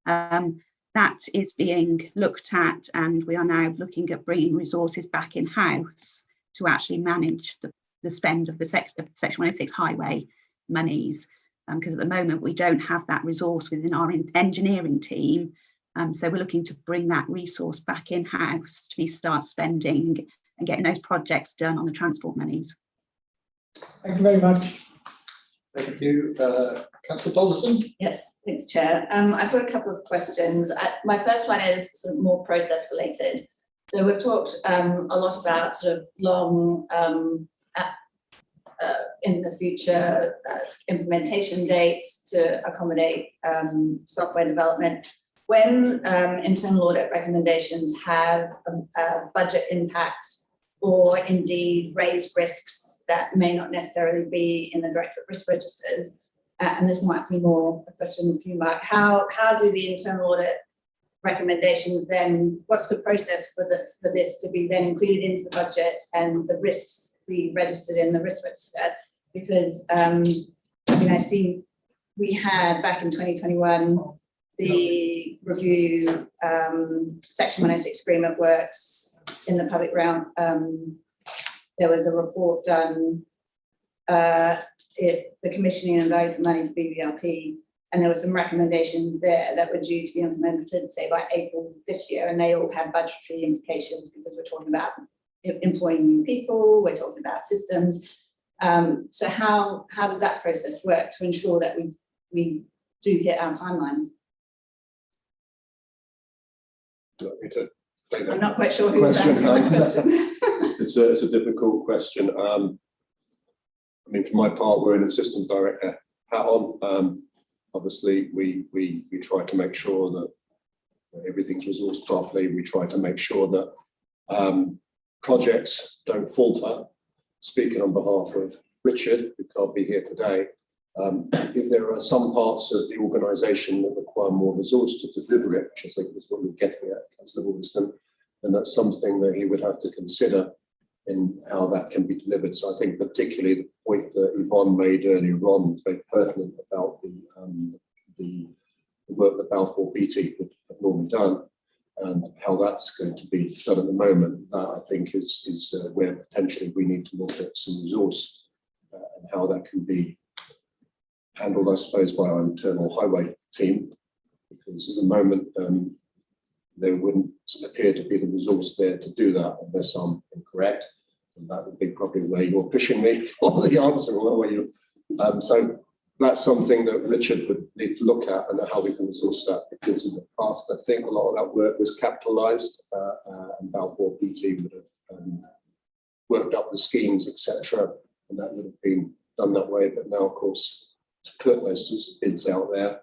That is being looked at, and we are now looking at bringing resources back in-house to actually manage the spend of the Section 106 highway monies, because at the moment we don't have that resource within our engineering team. So we're looking to bring that resource back in-house to start spending and getting those projects done on the transport monies. Thank you very much. Thank you. Councillor Dodson. Yes, thanks, Chair. I've got a couple of questions. My first one is sort of more process related. So we've talked a lot about sort of long in the future implementation dates to accommodate software development. When internal audit recommendations have a budget impact or indeed raise risks that may not necessarily be in the Directorate Risk Registers, and this might be more a question for you, Mark, how do the internal audit recommendations then, what's the process for this to be then included into the budget and the risks be registered in the risk register? Because I mean, I see we had back in 2021 the review Section 106 agreement works in the public realm. There was a report done, the commissioning and value for money for BBRP, and there were some recommendations there that were due to be implemented, say by April this year, and they all had budgetary implications because we're talking about employing new people, we're talking about systems. So how does that process work to ensure that we do hit our timelines? I'm not quite sure who's answering the question. It's a difficult question. I mean, for my part, we're in a systems director hat on. Obviously, we try to make sure that everything's resourced properly. We try to make sure that projects don't falter. Speaking on behalf of Richard, who can't be here today, if there are some parts of the organisation that require more resource to deliver it, which I think is what we're getting at, Councillor Alderson, then that's something that he would have to consider in how that can be delivered. So I think particularly the point that Yvonne made earlier on is very pertinent about the work that Balfour BT would have normally done and how that's going to be done at the moment. That I think is where potentially we need to look at some resource and how that can be handled, I suppose, by our internal highway team, because at the moment there wouldn't appear to be the resource there to do that, unless I'm incorrect. And that would be probably where you're pushing me for the answer. So that's something that Richard would need to look at and how we can resource that, because in the past, I think a lot of that work was capitalised and Balfour BT would have worked up the schemes, etc. And that would have been done that way. But now, of course, to put those bids out there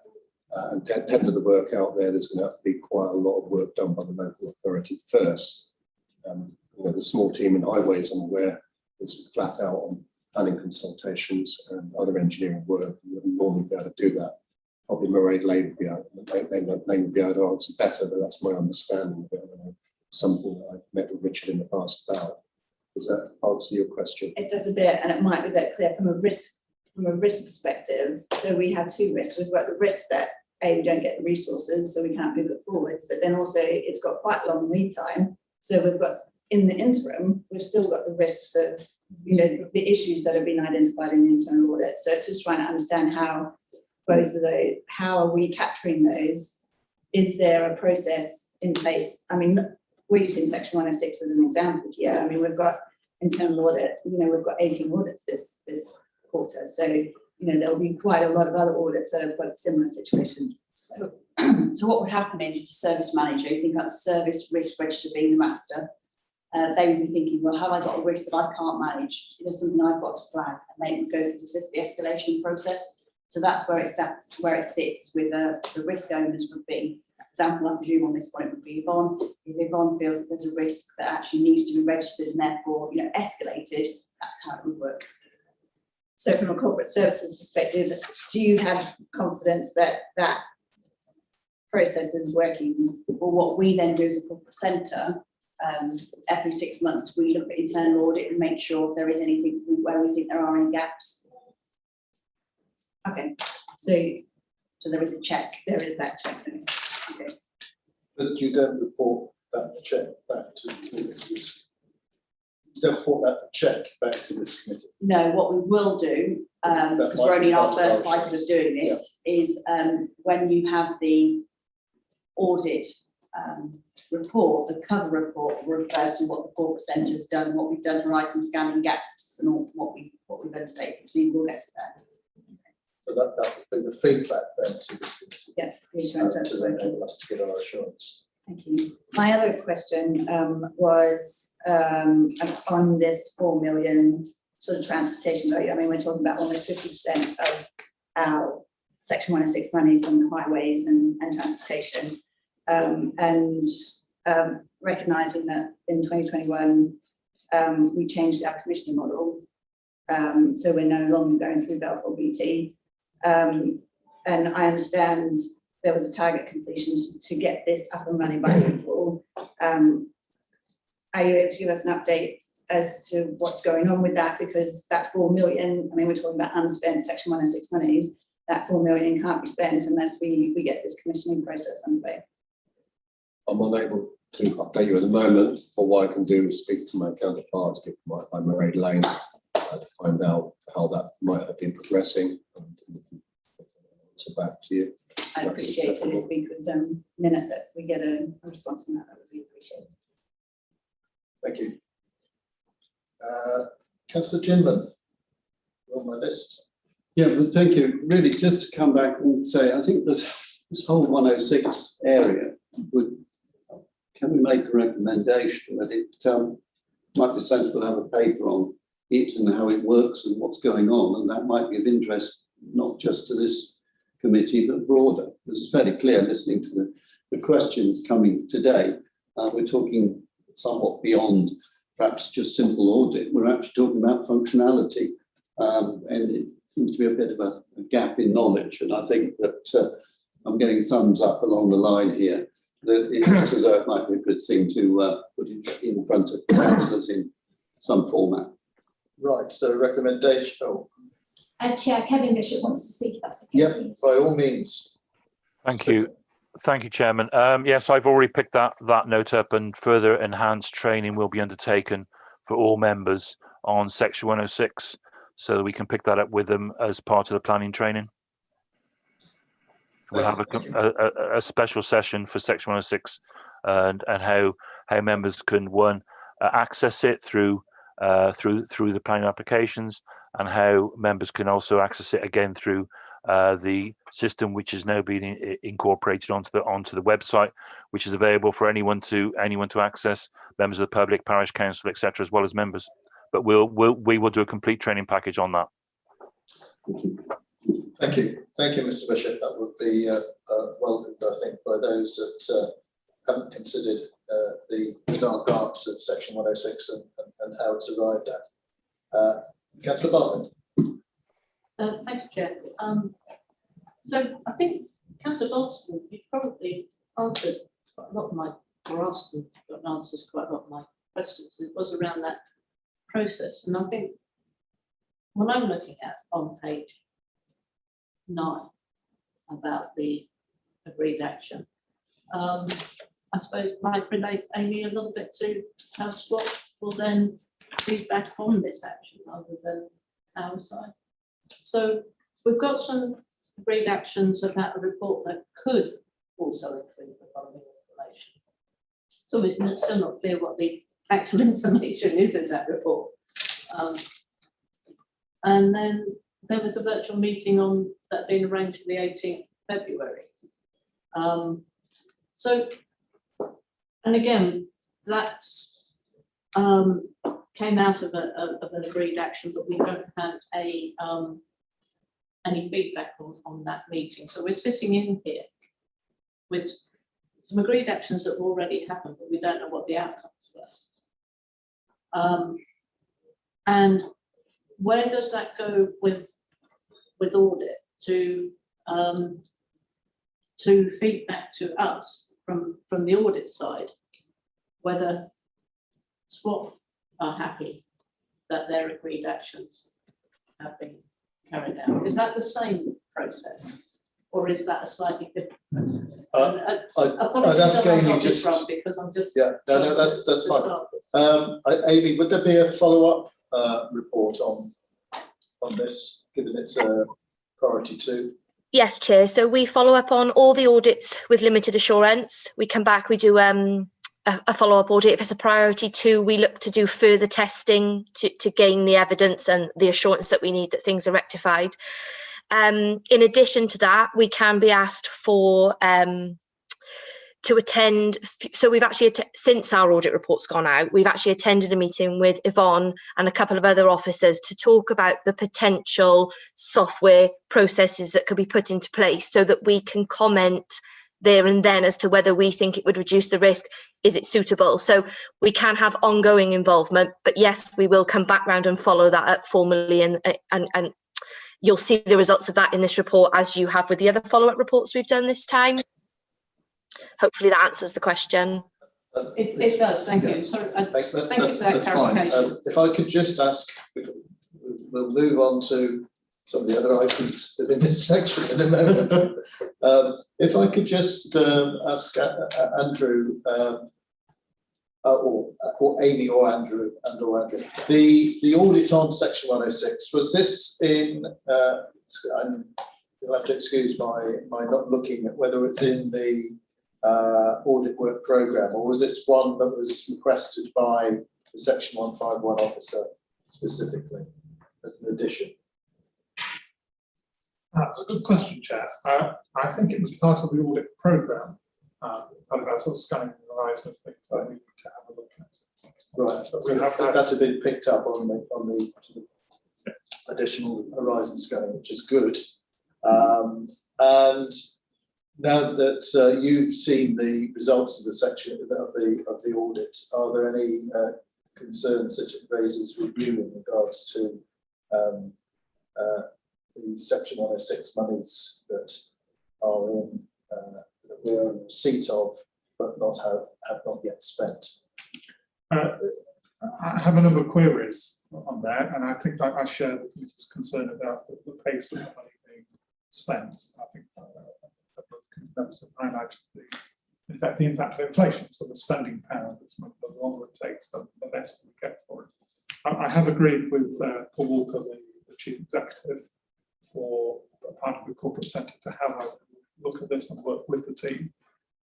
and tender the work out there, there's going to have to be quite a lot of work done by the local authority first. The small team in highways, I'm aware, is flat out on planning consultations and other engineering work. You wouldn't normally be able to do that. Probably Murray Lane would be able to answer better, but that's my understanding of it. Something that I've met with Richard in the past about. Does that answer your question? It does a bit, and it might be that clear from a risk perspective. So we have two risks. We've got the risk that we don't get the resources, so we can't move it forwards. But then also it's got quite a long lead time. So we've got, in the interim, we've still got the risks of, the issues that have been identified in the internal audit. So it's just trying to understand how both of those, how are we capturing those? Is there a process in place? I mean, we're using Section 106 as an example here. I mean, we've got internal audit, we've got 18 audits this quarter. So, there'll be quite a lot of other audits that have got similar situations. So what would happen is, as a service manager, you think about the service risk register being the master. They would be thinking, well, have I got a risk that I can't manage? Is there something I've got to flag? And they would go through the escalation process. So that's where it sits with the risk owners would be. Example, I presume on this point would be Yvonne. If Yvonne feels that there's a risk that actually needs to be registered and therefore, escalated, that's how it would work. So from a corporate services perspective, do you have confidence that that process is working? Well, what we then do as a corporate centre, every 6 months, we look at internal audit and make sure if there is anything where we think there are any gaps. Okay, so there is a check. There is that check. Okay. But you don't report that check back to this. You don't report that check back to this committee. No, what we will do, because we're only in our first cycle of doing this, is when you have the audit report, the cover report will refer to what the corporate centre has done, what we've done, horizon scanning gaps, and all what we've undertaken. So we'll get to that. So that would be the feedback then to this committee. Yeah, reassurance that's to working. enable us to get our assurance. Thank you. My other question was on this 4 million sort of transportation value. I mean, we're talking about almost 50% of our Section 106 monies on highways and transportation. Recognising that in 2021 we changed our commissioning model, so we're no longer going through Balfour BT, and I understand there was a target completion to get this up and running by April. Are you able to give us an update as to what's going on with that? Because that 4 million, I mean, we're talking about unspent Section 106 monies, that 4 million can't be spent unless we get this commissioning process underway. I'm unable to update you at the moment, but what I can do is speak to my counterparts, give my Murray Lane to find out how that might have been progressing. So back to you. I'd appreciate it if we could minute that we get a response on that. That would be appreciated. Thank you. Councillor Ginman, you're on my list. Yeah, but thank you. Really, just to come back and say, I think this whole 106 area can we make a recommendation that it might be sensible to have a paper on it and how it works and what's going on, and that might be of interest not just to this committee, but broader. This is fairly clear listening to the questions coming today. We're talking somewhat beyond perhaps just simple audit. We're actually talking about functionality. And it seems to be a bit of a gap in knowledge. And I think that I'm getting thumbs up along the line here, that it looks as though it might be a good thing to put it in front of councillors in some format. Right, so recommendation, Chair, Kevin Bishop wants to speak, if that's okay. yep, please. by all means. Thank you. Thank you, Chairman. Yes, I've already picked that note up, and further enhanced training will be undertaken for all members on Section 106, so that we can pick that up with them as part of the planning training. We'll have a special session for Section 106 and how members can, one, access it through the planning applications, and how members can also access it again through the system which is now being incorporated onto the website, which is available for anyone to access, members of the public, parish council, etc., as well as members. But we will do a complete training package on that. Thank you, Mr. Bishop. That would be welcomed, I think, by those that haven't considered the dark arts of Section 106 and how it's arrived at. Councillor Bartlett. Thank you, Chair. So I think, Councillor Boston, you've probably answered quite a lot of my, or asked and got answers to quite a lot of my questions. It was around that process. And I think what I'm looking at on page 9 about the agreed action, I suppose might relate, Amy, a little bit to how SWAT will then feedback on this action rather than our side. So we've got some agreed actions about a report that could also include the following information. So it's still not clear what the actual information is in that report. And then there was a virtual meeting on that being arranged for the 18th February. So, and again, that came out of an agreed action, but we don't have any feedback on that meeting. So we're sitting in here with some agreed actions that have already happened, but we don't know what the outcomes were. And where does that go with audit to feedback to us from the audit side, whether SWAT are happy that their agreed actions have been carried out? Is that the same process, or is that a slightly different process? I'd ask Amy just because I'm just no, that's fine. Amy, would there be a follow-up report on this, given it's a priority 2? Yes, Chair. So we follow up on all the audits with limited assurance. We come back, we do a follow-up audit. If it's a priority 2, we look to do further testing to gain the evidence and the assurance that we need that things are rectified. In addition to that, we can be asked for to attend. So we've actually, since our audit report's gone out, we've actually attended a meeting with Yvonne and a couple of other officers to talk about the potential software processes that could be put into place so that we can comment there and then as to whether we think it would reduce the risk. Is it suitable? So we can have ongoing involvement, but yes, we will come back round and follow that up formally, and you'll see the results of that in this report, as you have with the other follow-up reports we've done this time. Hopefully that answers the question. It does, thank you. Sorry, thank you for that clarification. If I could just ask, we'll move on to some of the other items within this section in a moment. If I could just ask Andrew, or Amy or Andrew, the audit on Section 106, was this in, you'll have to excuse my not looking at whether it's in the audit work programme, or was this one that was requested by the Section 151 officer specifically as an addition? That's a good question, Chair. I think it was part of the audit programme, part of our sort of scanning the horizon of things that we need to have a look at. Right, so that had been picked up on the additional horizon scanning, which is good. And now that you've seen the results of the section of the audit, are there any concerns that it raises with you in regards to the Section 106 monies that are in that we're in receipt of, but have not yet spent? I have a number of queries on that, and I think I share the committee's concern about the pace of the money being spent. I think members have highlighted the impact of inflation, so the spending power. The longer it takes, the less we get for it. I have agreed with Paul Walker, the chief executive, for part of the corporate centre to have a look at this and work with the team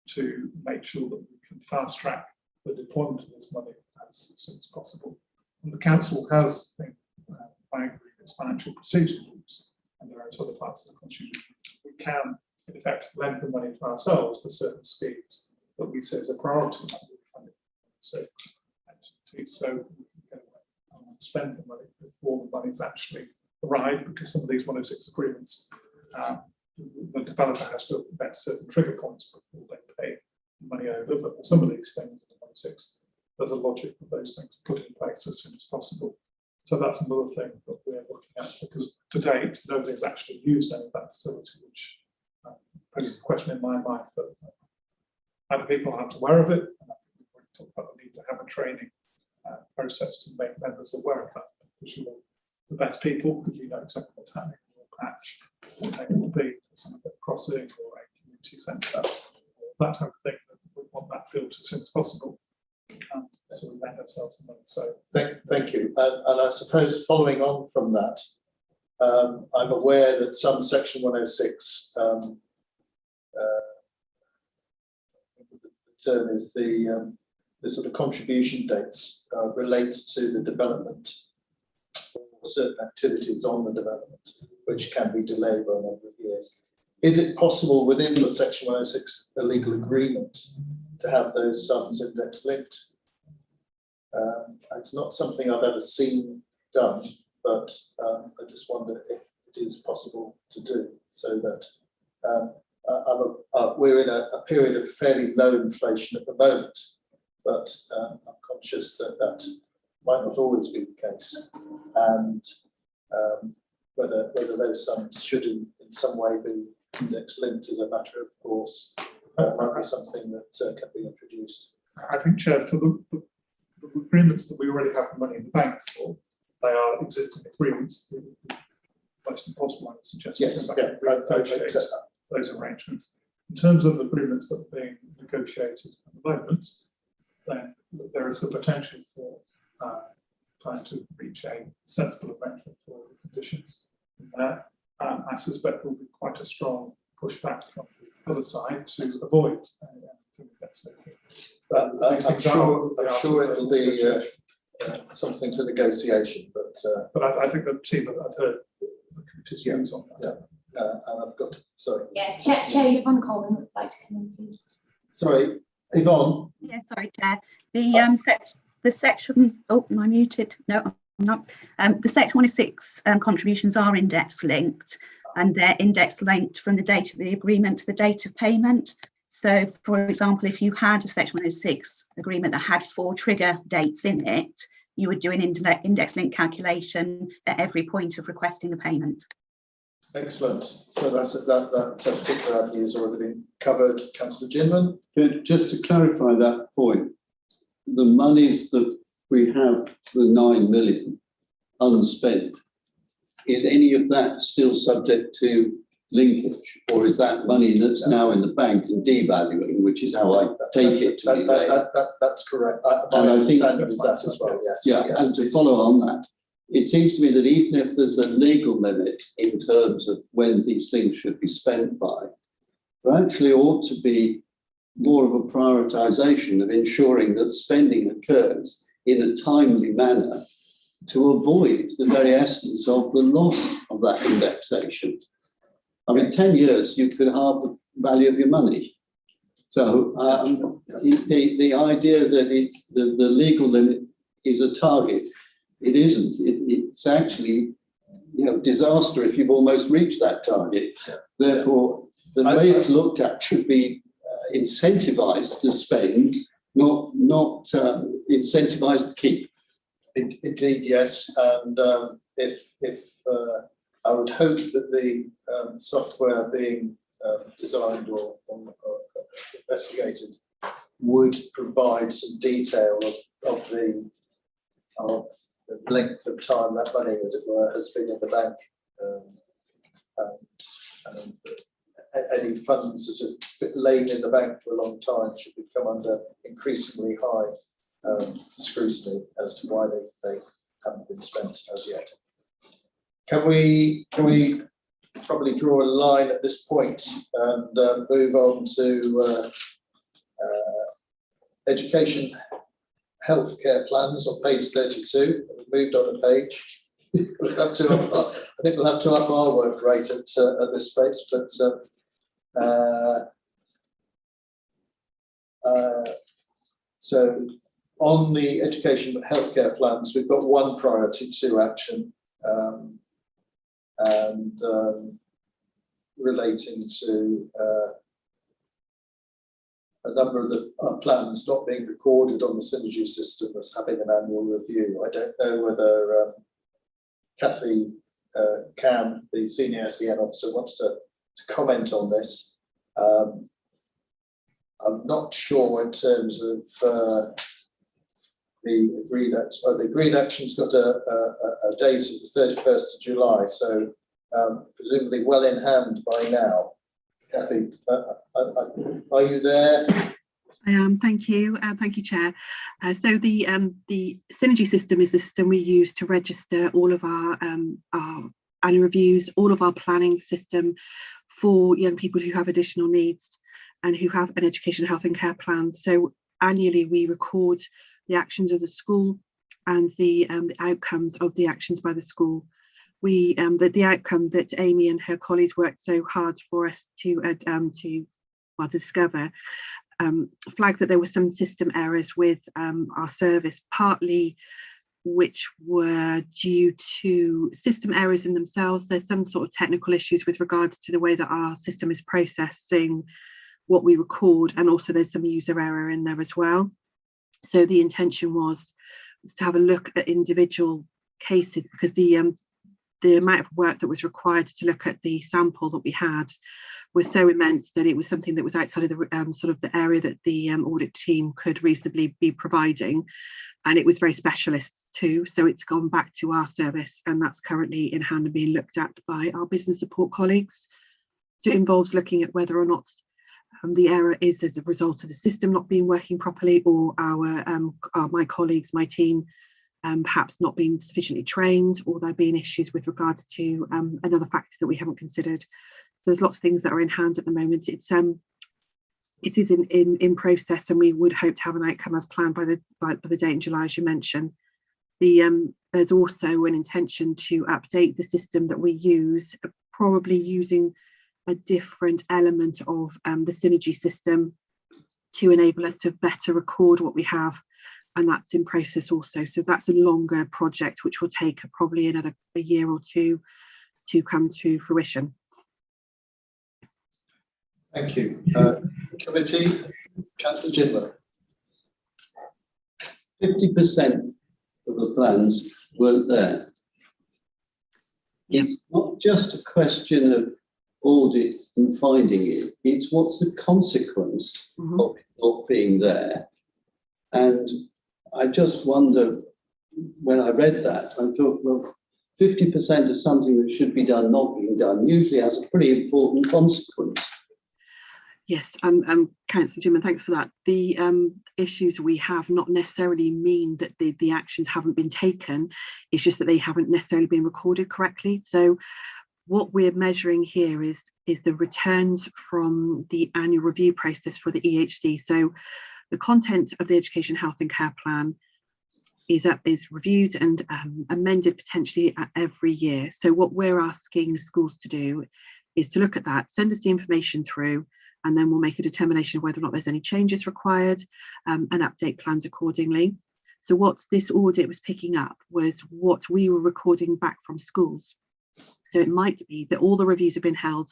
to make sure that we can fast track the deployment of this money as soon as possible. And the council has, by agreeing its financial procedure rules, and there are other parts of the constitution, we can in effect lend the money to ourselves for certain schemes that we see as a priority. So we can get away and spend the money before the money's actually arrived, because some of these 106 agreements, the developer has to bet certain trigger points before they pay the money over. But for some of these things in the 106, there's a logic for those things put in place as soon as possible. So that's another thing that we're looking at, because to date, nobody's actually used any of that facility, which poses a question in my mind that other people aren't aware of it. And I think we've already talked about the need to have a training process to make members aware of that, because you're the best people, because you know exactly what's happening in your patch, what they will be for some of the crossing or a community centre, or that type of thing. That we want that built as soon as possible. So we lend ourselves the money. So thank you. And I suppose following on from that, I'm aware that some Section 106, the term is the sort of contribution dates relate to the development or certain activities on the development, which can be delayed by a number of years. Is it possible within the Section 106 a legal agreement to have those sums index linked? It's not something I've ever seen done, but I just wonder if it is possible to do, so that we're in a period of fairly low inflation at the moment, but I'm conscious that that might not always be the case, and whether those sums should in some way be index linked as a matter of course might be something that can be introduced. I think, Chair, for the agreements that we already have the money in the bank for, they are existing agreements. Most impossible, I would suggest. Yes, those arrangements. In terms of agreements that are being negotiated at the moment, then there is the potential for trying to reach a sensible arrangement for the conditions in there. I suspect there will be quite a strong pushback from the other side to avoid I'm sure it will be something for negotiation, but I think the team have heard the committee's views on that. And I've got sorry. Yeah, Chair Yvonne Coleman would like to come in, please. Sorry, Yvonne. Yeah, sorry, Chair. The section. Oh, am I muted? No, I'm not. The Section 106 contributions are index linked, and they're index linked from the date of the agreement to the date of payment. So, for example, if you had a Section 106 agreement that had 4 trigger dates in it, you would do an index link calculation at every point of requesting the payment. Excellent. So that particular avenue has already been covered. Councillor Ginman. Just to clarify that point, the monies that we have, the 9 million unspent, is any of that still subject to linkage, or is that money that's now in the bank and devaluing, which is how I take it to be? That's correct. My understanding is that as well, yes. Yeah, yes, and to follow on that, it seems to me that even if there's a legal limit in terms of when these things should be spent by, there actually ought to be more of a prioritisation of ensuring that spending occurs in a timely manner to avoid the very essence of the loss of that indexation. I mean, 10 years, you could halve the value of your money. So the idea that the legal limit is a target, it isn't. It's actually disaster if you've almost reached that target. Therefore, the way it's looked at should be incentivized to spend, not incentivized to keep. Indeed, yes, and if I would hope that the software being designed or investigated would provide some detail of the length of time that money, as it were, has been in the bank, and any funds that have lain in the bank for a long time should become under increasingly high scrutiny as to why they haven't been spent as yet. Can we probably draw a line at this point and move on to education healthcare plans on page 32? We've moved on a page. We'll have to I think we'll have to up our work rate at this space, but so on the education and healthcare plans, we've got one priority 2 action, and relating to a number of the plans not being recorded on the synergy system as having an annual review. I don't know whether Kathy Cam, the senior SEN officer, wants to comment on this. I'm not sure in terms of the agreed action's got a date of the 31st of July, so presumably well in hand by now. Kathy, are you there? I am, thank you. Thank you, Chair. So the Synergy system is the system we use to register all of our annual reviews, all of our planning system for young people who have additional needs and who have an education, health and care plan. So annually we record the actions of the school and the outcomes of the actions by the school. The outcome that Amy and her colleagues worked so hard for us to discover flagged that there were some system errors with our service, partly which were due to system errors in themselves. There's some sort of technical issues with regards to the way that our system is processing what we record, and also there's some user error in there as well. So the intention was to have a look at individual cases, because the amount of work that was required to look at the sample that we had was so immense that it was something that was outside of the sort of the area that the audit team could reasonably be providing, and it was very specialist too. So it's gone back to our service, and that's currently in hand and being looked at by our business support colleagues. So it involves looking at whether or not the error is as a result of the system not being working properly, or my colleagues, my team, perhaps not being sufficiently trained, or there being issues with regards to another factor that we haven't considered. So there's lots of things that are in hand at the moment. It is in process, and we would hope to have an outcome as planned by the date in July, as you mentioned. There's also an intention to update the system that we use, probably using a different element of the Synergy system to enable us to better record what we have, and that's in process also. So that's a longer project which will take probably another year or two to come to fruition. Thank you. Committee, Councillor Gindler. 50% of the plans weren't there. Yeah. It's not just a question of audit and finding it, it's what's the consequence of it not being there. And I just wonder, when I read that, I thought, well, 50% of something that should be done not being done usually has a pretty important consequence. Yes, Councillor Jim, and thanks for that. The issues we have not necessarily mean that the actions haven't been taken, it's just that they haven't necessarily been recorded correctly. So what we're measuring here is the returns from the annual review process for the EHC. So the content of the Education, Health and Care Plan is reviewed and amended potentially every year. So what we're asking the schools to do is to look at that, send us the information through, and then we'll make a determination of whether or not there's any changes required, and update plans accordingly. So what this audit was picking up was what we were recording back from schools. So it might be that all the reviews have been held,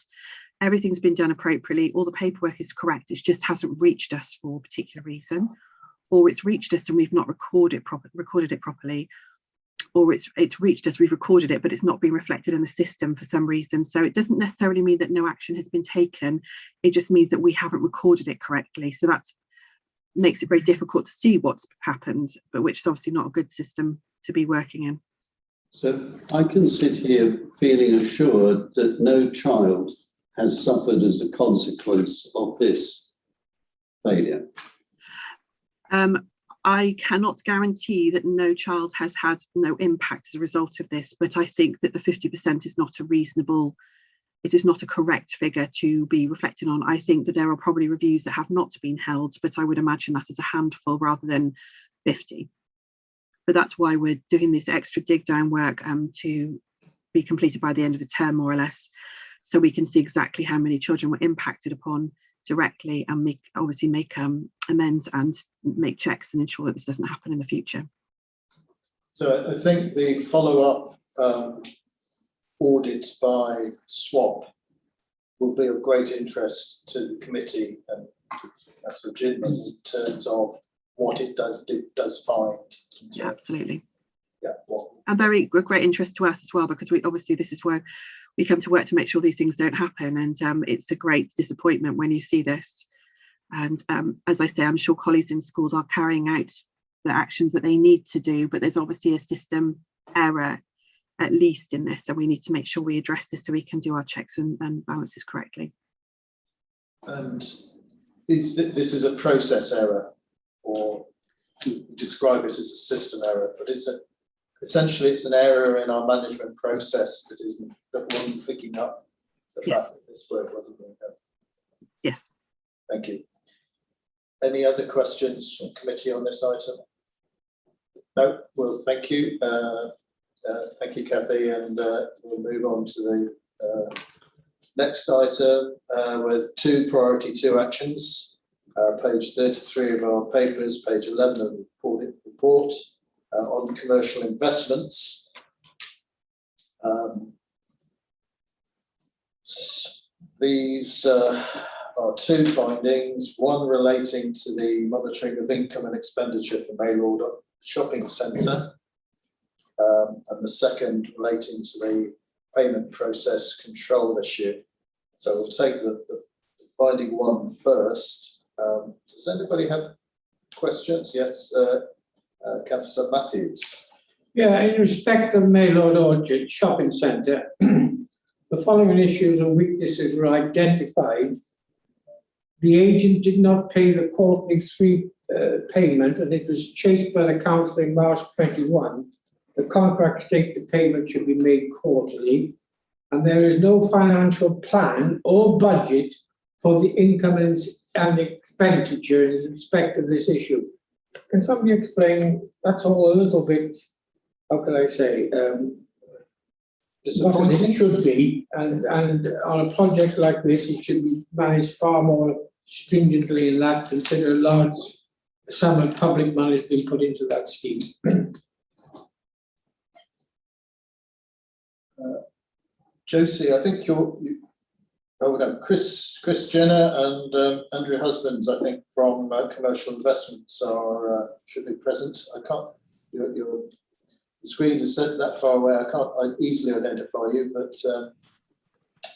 everything's been done appropriately, all the paperwork is correct, it just hasn't reached us for a particular reason, or it's reached us and we've not recorded it properly, or it's reached us, we've recorded it, but it's not been reflected in the system for some reason. So it doesn't necessarily mean that no action has been taken, it just means that we haven't recorded it correctly. So that makes it very difficult to see what's happened, but which is obviously not a good system to be working in. So I can sit here feeling assured that no child has suffered as a consequence of this failure. I cannot guarantee that no child has had no impact as a result of this, but I think that the 50% is not a reasonable, it is not a correct figure to be reflecting on. I think that there are probably reviews that have not been held, but I would imagine that is a handful rather than 50. But that's why we're doing this extra dig down work to be completed by the end of the term, more or less, so we can see exactly how many children were impacted upon directly and make amends and make checks and ensure that this doesn't happen in the future. So I think the follow-up audit by SWAP will be of great interest to the committee, and that's legitimate in terms of what it does find. Yeah, absolutely. Yeah. And great interest to us as well, because we obviously this is where we come to work to make sure these things don't happen, and it's a great disappointment when you see this. And as I say, I'm sure colleagues in schools are carrying out the actions that they need to do, but there's obviously a system error at least in this, and we need to make sure we address this so we can do our checks and balances correctly. And this is a process error, or you describe it as a system error, but essentially it's an error in our management process that wasn't picking up the fact that this work wasn't being done. Yes. Thank you. Any other questions from committee on this item? No. Well, thank you. Thank you, Kathy, and we'll move on to the next item with priority two actions. Page 33 of our papers, page 11 of the report on commercial investments. These are two findings, one relating to the monitoring of income and expenditure for Mainland shopping centre, and the second relating to the payment process control issue. So we'll take the finding one first. Does anybody have questions? Yes, Councillor Matthews. Yeah, in respect of Mainland Orchard Shopping Centre, the following issues and weaknesses were identified. The agent did not pay the quarterly payment, and it was chased by the council in March 21. The contract states the payment should be made quarterly, and there is no financial plan or budget for the income and expenditure in respect of this issue. Can somebody explain? That's all a little bit, how can I say, what it should be, and on a project like this, it should be managed far more stringently in that, consider a large sum of public money has been put into that scheme. Josie, I think Chris Jenner and Andrew Husbands, I think, from Commercial Investments should be present. I can't, your screen is set that far away, I can't easily identify you, but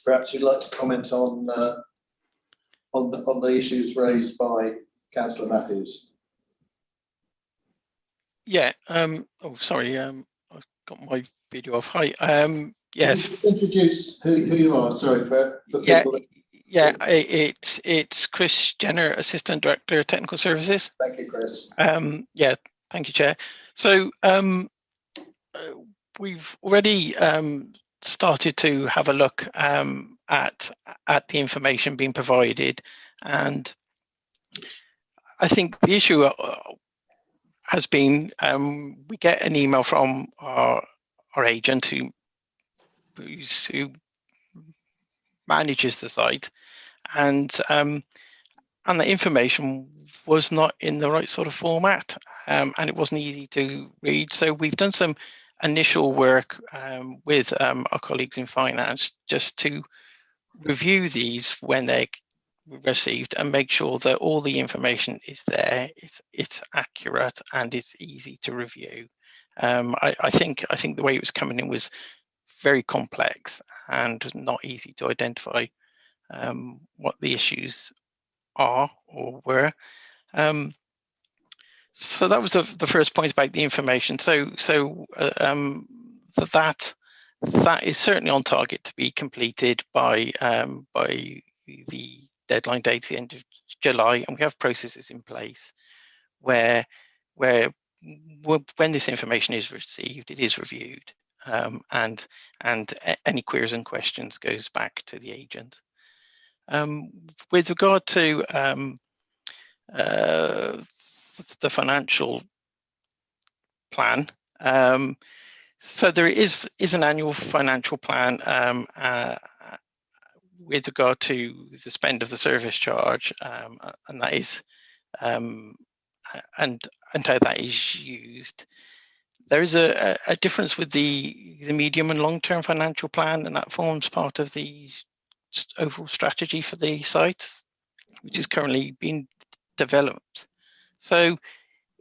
perhaps you'd like to comment on the issues raised by Councillor Matthews. Yeah, oh, sorry, I've got my video off. Hi, yes. Introduce who you are, sorry, for people. Yeah, it's Chris Jenner, Assistant Director, Technical Services. Thank you, Chris. Yeah, thank you, Chair. So we've already started to have a look at the information being provided, and I think the issue has been we get an email from our agent who manages the site, and the information was not in the right sort of format, and it wasn't easy to read. So we've done some initial work with our colleagues in finance just to review these when they received and make sure that all the information is there, it's accurate and it's easy to review. I think the way it was coming in was very complex and not easy to identify what the issues are or were. So that was the first point about the information. That is certainly on target to be completed by the deadline date, the end of July, and we have processes in place where when this information is received, it is reviewed, and any queries and questions goes back to the agent. With regard to the financial plan, so there is an annual financial plan with regard to the spend of the service charge, and that is and how that is used. There is a difference with the medium and long-term financial plan, and that forms part of the overall strategy for the site, which is currently being developed. So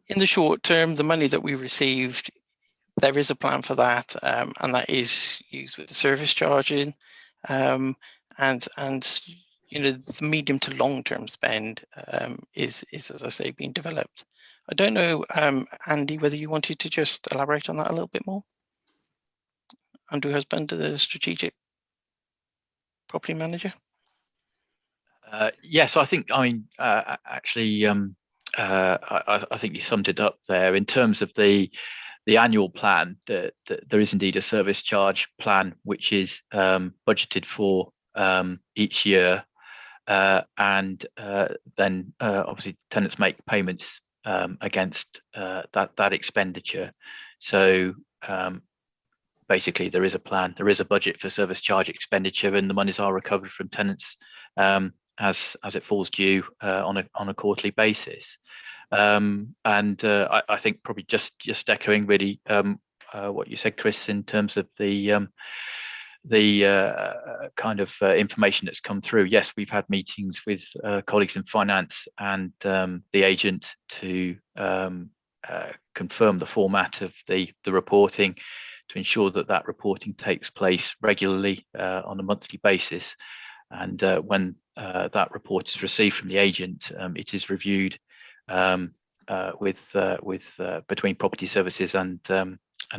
in the short term, the money that we received, there is a plan for that, and that is used with the service charging, and the medium to long-term spend is, as I say, being developed. I don't know, Andy, whether you wanted to just elaborate on that a little bit more. Andrew Husband, the strategic property manager. Yes, I think, actually, I think you summed it up there in terms of the annual plan. That there is indeed a service charge plan which is budgeted for each year, and then obviously tenants make payments against that expenditure. So basically, there is a plan, there is a budget for service charge expenditure, and the monies are recovered from tenants as it falls due on a quarterly basis. I think probably just echoing really what you said, Chris, in terms of the kind of information that's come through. Yes, we've had meetings with colleagues in finance and the agent to confirm the format of the reporting, to ensure that reporting takes place regularly on a monthly basis. And when that report is received from the agent, it is reviewed with between property services and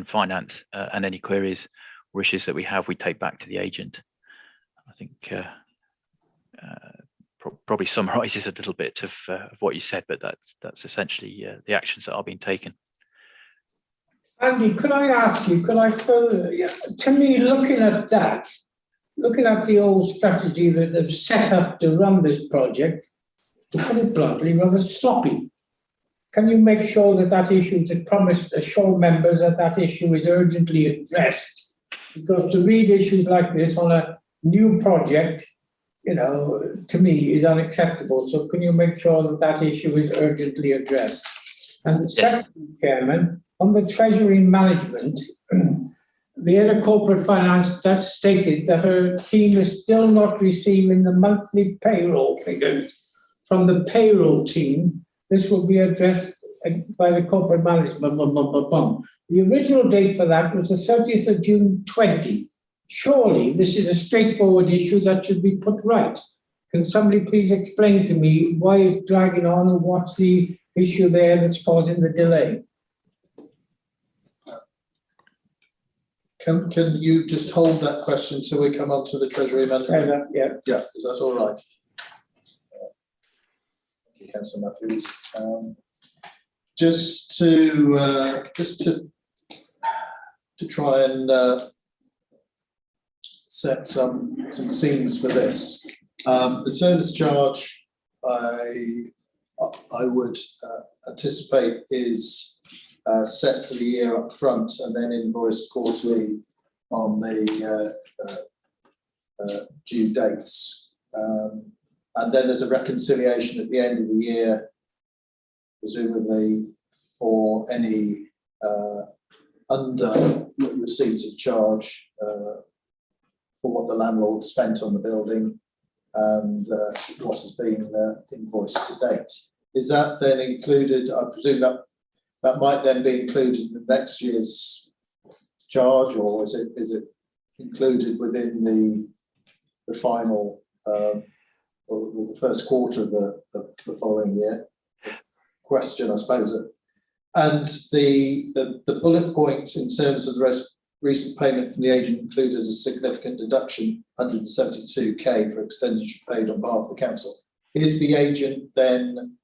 finance, and any queries or issues that we have, we take back to the agent. I think probably summarises a little bit of what you said, but that's essentially the actions that are being taken. Andy, could I ask you, could I further, to me, looking at the old strategy that they've set up to run this project, to put it bluntly, rather sloppy. Can you make sure that issue, to promise assure members that issue is urgently addressed? Because to read issues like this on a new project, to me is unacceptable. So can you make sure that issue is urgently addressed? And secondly, Chairman, on the Treasury management, the head of corporate finance that stated that her team is still not receiving the monthly payroll figures from the payroll team. This will be addressed by the corporate management. The original date for that was the 30th of June 20. Surely this is a straightforward issue that should be put right. Can somebody please explain to me why it's dragging on and what's the issue there that's causing the delay? Can you just hold that question till we come on to the Treasury Amendment? Yeah. Yeah, is that all right? Thank you, Councillor Matthews. Just to try and set some scenes for this. The service charge I would anticipate is set for the year up front and then invoiced quarterly on the due dates. And then there's a reconciliation at the end of the year, presumably for any under receipt of charge for what the landlord spent on the building and what has been invoiced to date. Is that then included? I presume that might then be included in the next year's charge, or is it included within the final or the first quarter of the following year? Question, I suppose. And the bullet points in terms of the recent payment from the agent included a significant deduction, 172k for expenditure paid on behalf of the council. Is the agent then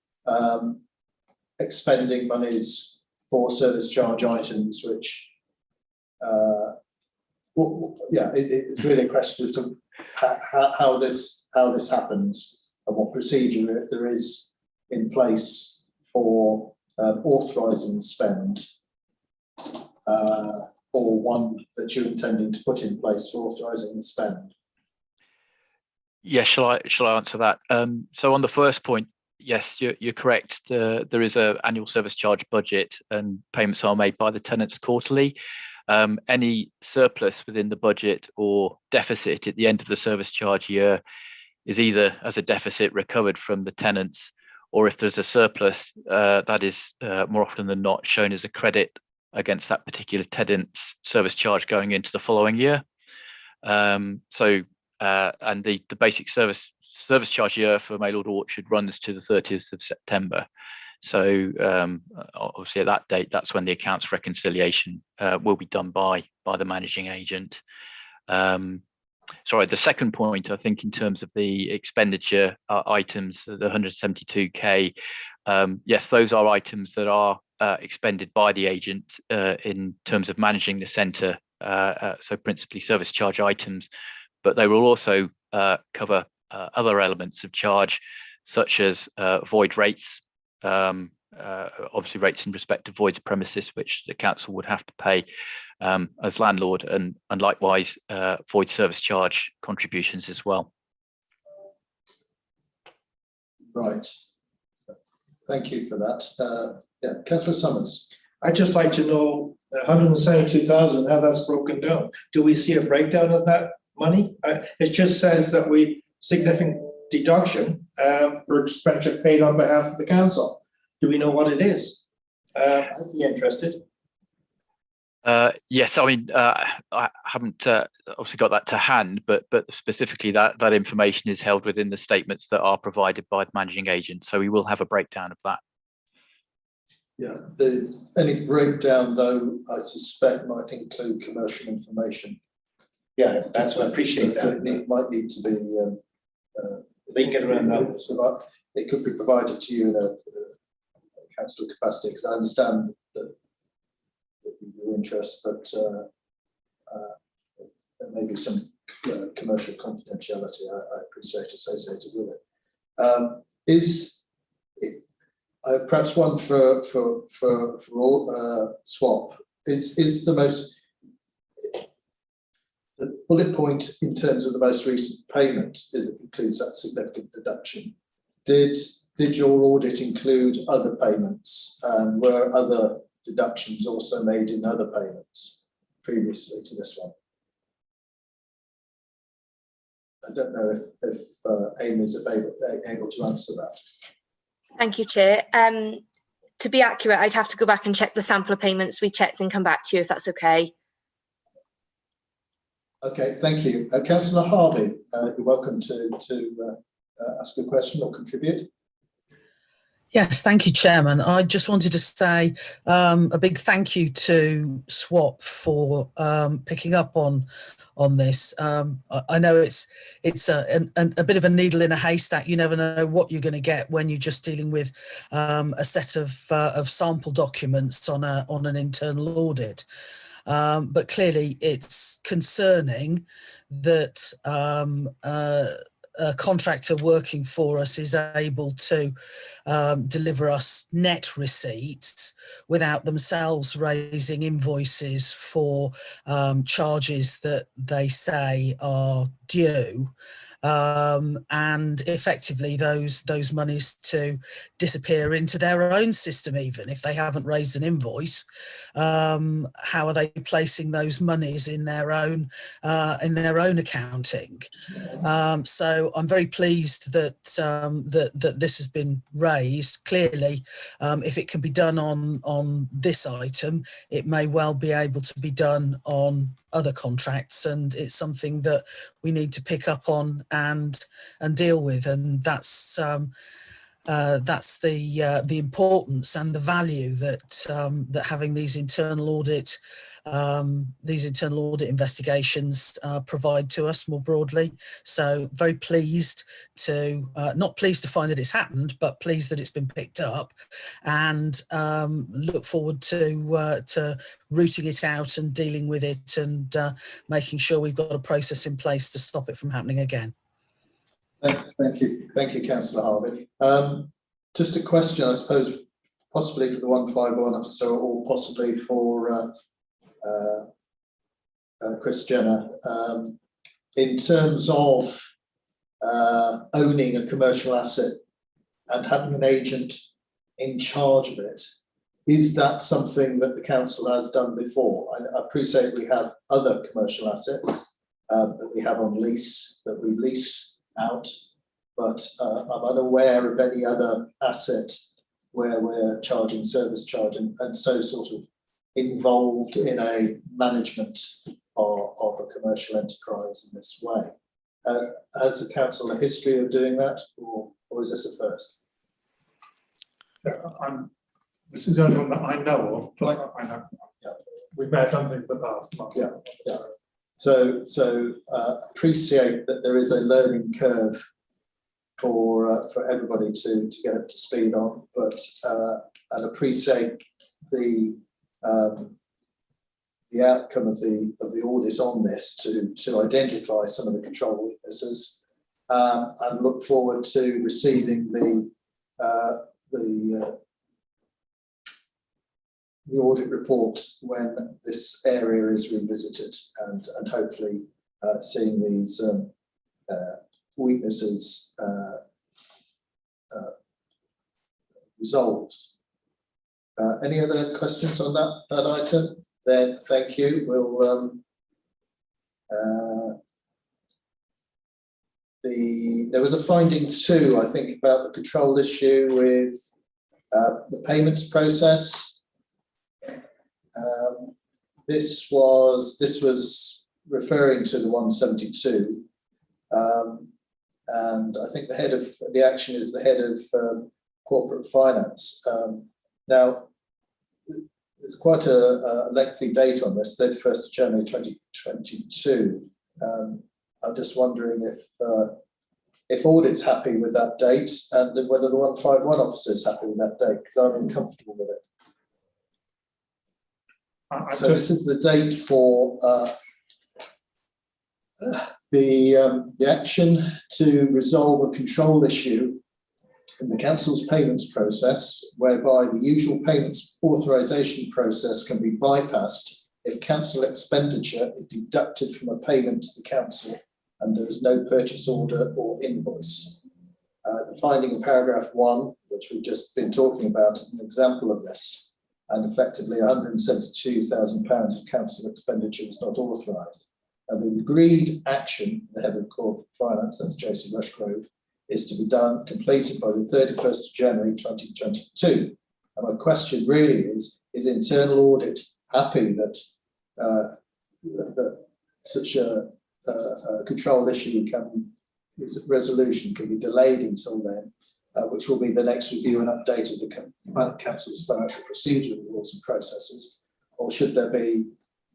expending monies for service charge items, which, it's really a question as to how this happens and what procedure, if there is, in place for authorising spend, or one that you're intending to put in place for authorising the spend. Yeah, shall I answer that? So on the first point, yes, you're correct. There is an annual service charge budget, and payments are made by the tenants quarterly. Any surplus within the budget or deficit at the end of the service charge year is either as a deficit recovered from the tenants, or if there's a surplus, that is more often than not shown as a credit against that particular tenant's service charge going into the following year. And the basic service charge year for Mainland Orchard runs to the 30th of September. So obviously at that date, that's when the accounts reconciliation will be done by the managing agent. Sorry, the second point, I think, in terms of the expenditure items, the 172k, yes, those are items that are expended by the agent in terms of managing the centre, so principally service charge items, but they will also cover other elements of charge, such as void rates, obviously rates in respect of void premises, which the council would have to pay as landlord, and likewise void service charge contributions as well. Right. Thank you for that. Yeah, Councillor Summers. I'd just like to know 172,000, how that's broken down. Do we see a breakdown of that money? It just says that we significant deduction for expenditure paid on behalf of the council. Do we know what it is? I'd be interested. Yes, I mean, I haven't obviously got that to hand, but specifically that information is held within the statements that are provided by the managing agent. So we will have a breakdown of that. Yeah, any breakdown, though, I suspect might include commercial information. Yeah, that's what I appreciate that. It might need to be. They can get around that. So it could be provided to you in a council capacity, because I understand that your interest, but there may be some commercial confidentiality I appreciate associated with it. Perhaps one for all swap is the bullet point in terms of the most recent payment includes that significant deduction. Did your audit include other payments, and were other deductions also made in other payments previously to this one? I don't know if Amy is able to answer that. Thank you, Chair. To be accurate, I'd have to go back and check the sample of payments we checked and come back to you, if that's okay. Okay, thank you. Councillor Harvey, you're welcome to ask a question or contribute. Yes, thank you, Chairman. I just wanted to say a big thank you to SWAP for picking up on this. I know it's a bit of a needle in a haystack. You never know what you're going to get when you're just dealing with a set of sample documents on an internal audit. But clearly, it's concerning that a contractor working for us is able to deliver us net receipts without themselves raising invoices for charges that they say are due. and effectively those monies to disappear into their own system. Even if they haven't raised an invoice, how are they placing those monies in their own accounting? So I'm very pleased that that this has been raised. Clearly, if it can be done on this item, it may well be able to be done on other contracts, and it's something that we need to pick up on and deal with, and that's the importance and the value that that having these internal audit investigations provide to us more broadly. So very pleased to not pleased to find that it's happened, but pleased that it's been picked up, and look forward to rooting it out and dealing with it, and making sure we've got a process in place to stop it from happening again. Thank you, Councillor Harvey. Just a question, I suppose, possibly for the 151 officer, or possibly for Chris Jenner. In terms of owning a commercial asset and having an agent in charge of it, is that something that the council has done before? I appreciate we have other commercial assets that we have on lease, that we lease out, but I'm unaware of any other asset where we're charging service charge and so sort of involved in a management of a commercial enterprise in this way. Has the council a history of doing that, or is this a first? This is the only one that I know of, but I know we may have done things in the past month. Yeah. So appreciate that there is a learning curve for everybody to get up to speed on, but and appreciate the outcome of the audit on this to identify some of the control weaknesses, and look forward to receiving the audit report when this area is revisited, and hopefully seeing these weaknesses resolved. Any other questions on that item? Then thank you. We'll there was a finding too, I think, about the control issue with the payments process. This was referring to the 172, and I think the head of the action is the head of corporate finance. Now, there's quite a lengthy date on this, 31st of January 2022. I'm just wondering if audit's happy with that date, and whether the 151 officer is happy with that date, because I'm uncomfortable with it. So this is the date for the action to resolve a control issue in the council's payments process, whereby the usual payments authorisation process can be bypassed if council expenditure is deducted from a payment to the council and there is no purchase order or invoice. The finding in paragraph 1, which we've just been talking about, is an example of this, and effectively £172,000 of council expenditure was not authorised. And the agreed action, the head of corporate finance, that's Josie Rushgrove, is to be completed by the 31st of January 2022. And my question really is internal audit happy that that such a control issue resolution can be delayed until then, which will be the next review and update of the council's financial procedure rules and processes, or should there be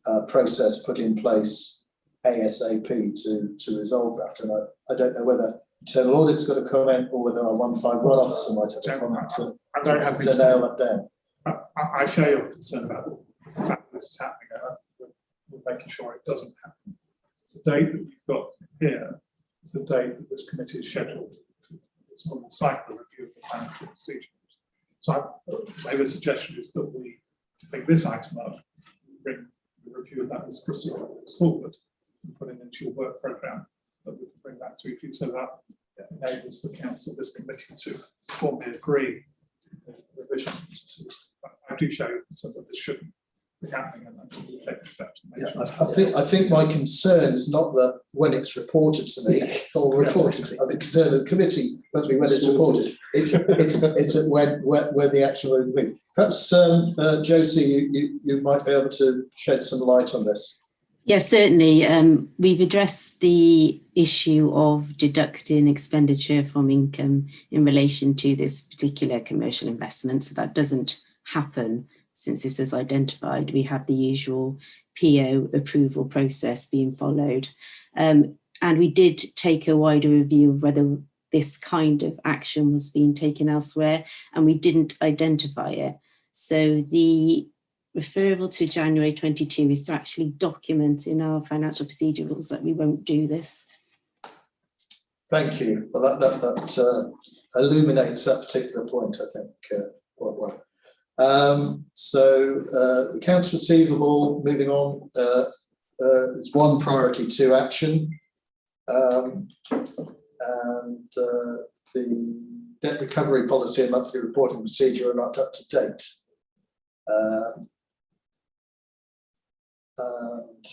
a process put in place ASAP to resolve that? And I don't know whether internal audit's got a comment, or whether our 151 officer might have a comment to nail that down. I share your concern about the fact that this is happening. We're making sure it doesn't happen. The date that we've got here is the date that this committee is scheduled. It's on the cycle review of the financial procedures. So maybe a suggestion is that we take this item up, bring the review of that as forward, and put it into your work programme that we can bring that through, so that enables the council, this committee, to formally agree the revisions. I do show so that this shouldn't be happening, and we'll take the steps to make sure. I think my concern is not that when it's reported to me or reported to, I think concern of the committee must be when it's reported. It's when the action will be. Perhaps Josie, you might be able to shed some light on this. Yes, certainly. We've addressed the issue of deducting expenditure from income in relation to this particular commercial investment. So that doesn't happen since this is identified. We have the usual PO approval process being followed. And we did take a wider review of whether this kind of action was being taken elsewhere, and we didn't identify it. So the referral to January 22 is to actually document in our financial procedure rules that we won't do this. Thank you. Well, that illuminates that particular point, I think, quite well. So the accounts receivable, moving on, is one priority 2 action. And the debt recovery policy and monthly reporting procedure are not up to date. And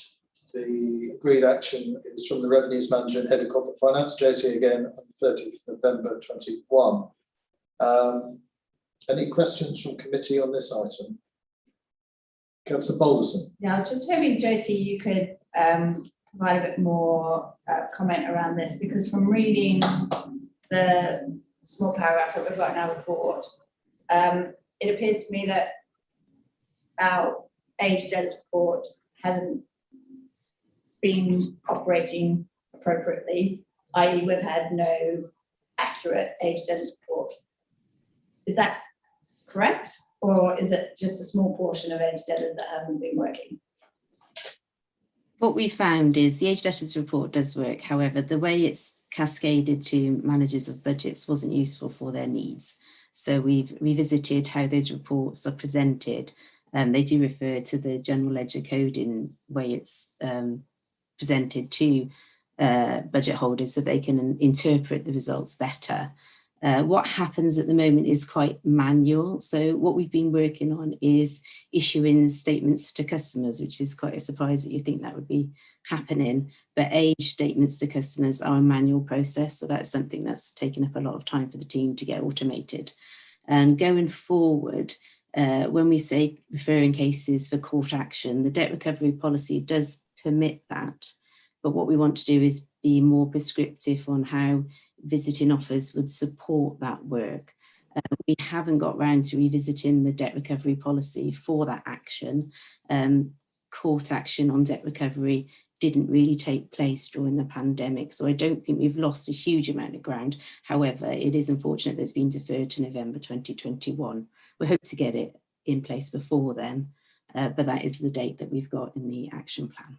the agreed action is from the Revenues Manager and Head of Corporate Finance, Josie, again on 30th November 21. Any questions from committee on this item? Councillor Balderson. Yeah, I was just hoping, Josie, you could provide a bit more comment around this, because from reading the small paragraph that we've got in our report, it appears to me that our age debtors report hasn't been operating appropriately, i.e. we've had no accurate age debtors report. Is that correct? Or is it just a small portion of age debtors that hasn't been working? What we found is the age debtors report does work. However, the way it's cascaded to managers of budgets wasn't useful for their needs. So we've revisited how those reports are presented. They do refer to the general ledger code in way it's presented to budget holders so they can interpret the results better. What happens at the moment is quite manual. So what we've been working on is issuing statements to customers, which is quite a surprise that you think that would be happening. But age statements to customers are a manual process. So that's something that's taken up a lot of time for the team to get automated. And going forward, when we say referring cases for court action, the debt recovery policy does permit that. But what we want to do is be more prescriptive on how visiting offers would support that work. We haven't got round to revisiting the debt recovery policy for that action. Court action on debt recovery didn't really take place during the pandemic, so I don't think we've lost a huge amount of ground. However, it is unfortunate that it's been deferred to November 2021. We hope to get it in place before then, but that is the date that we've got in the action plan.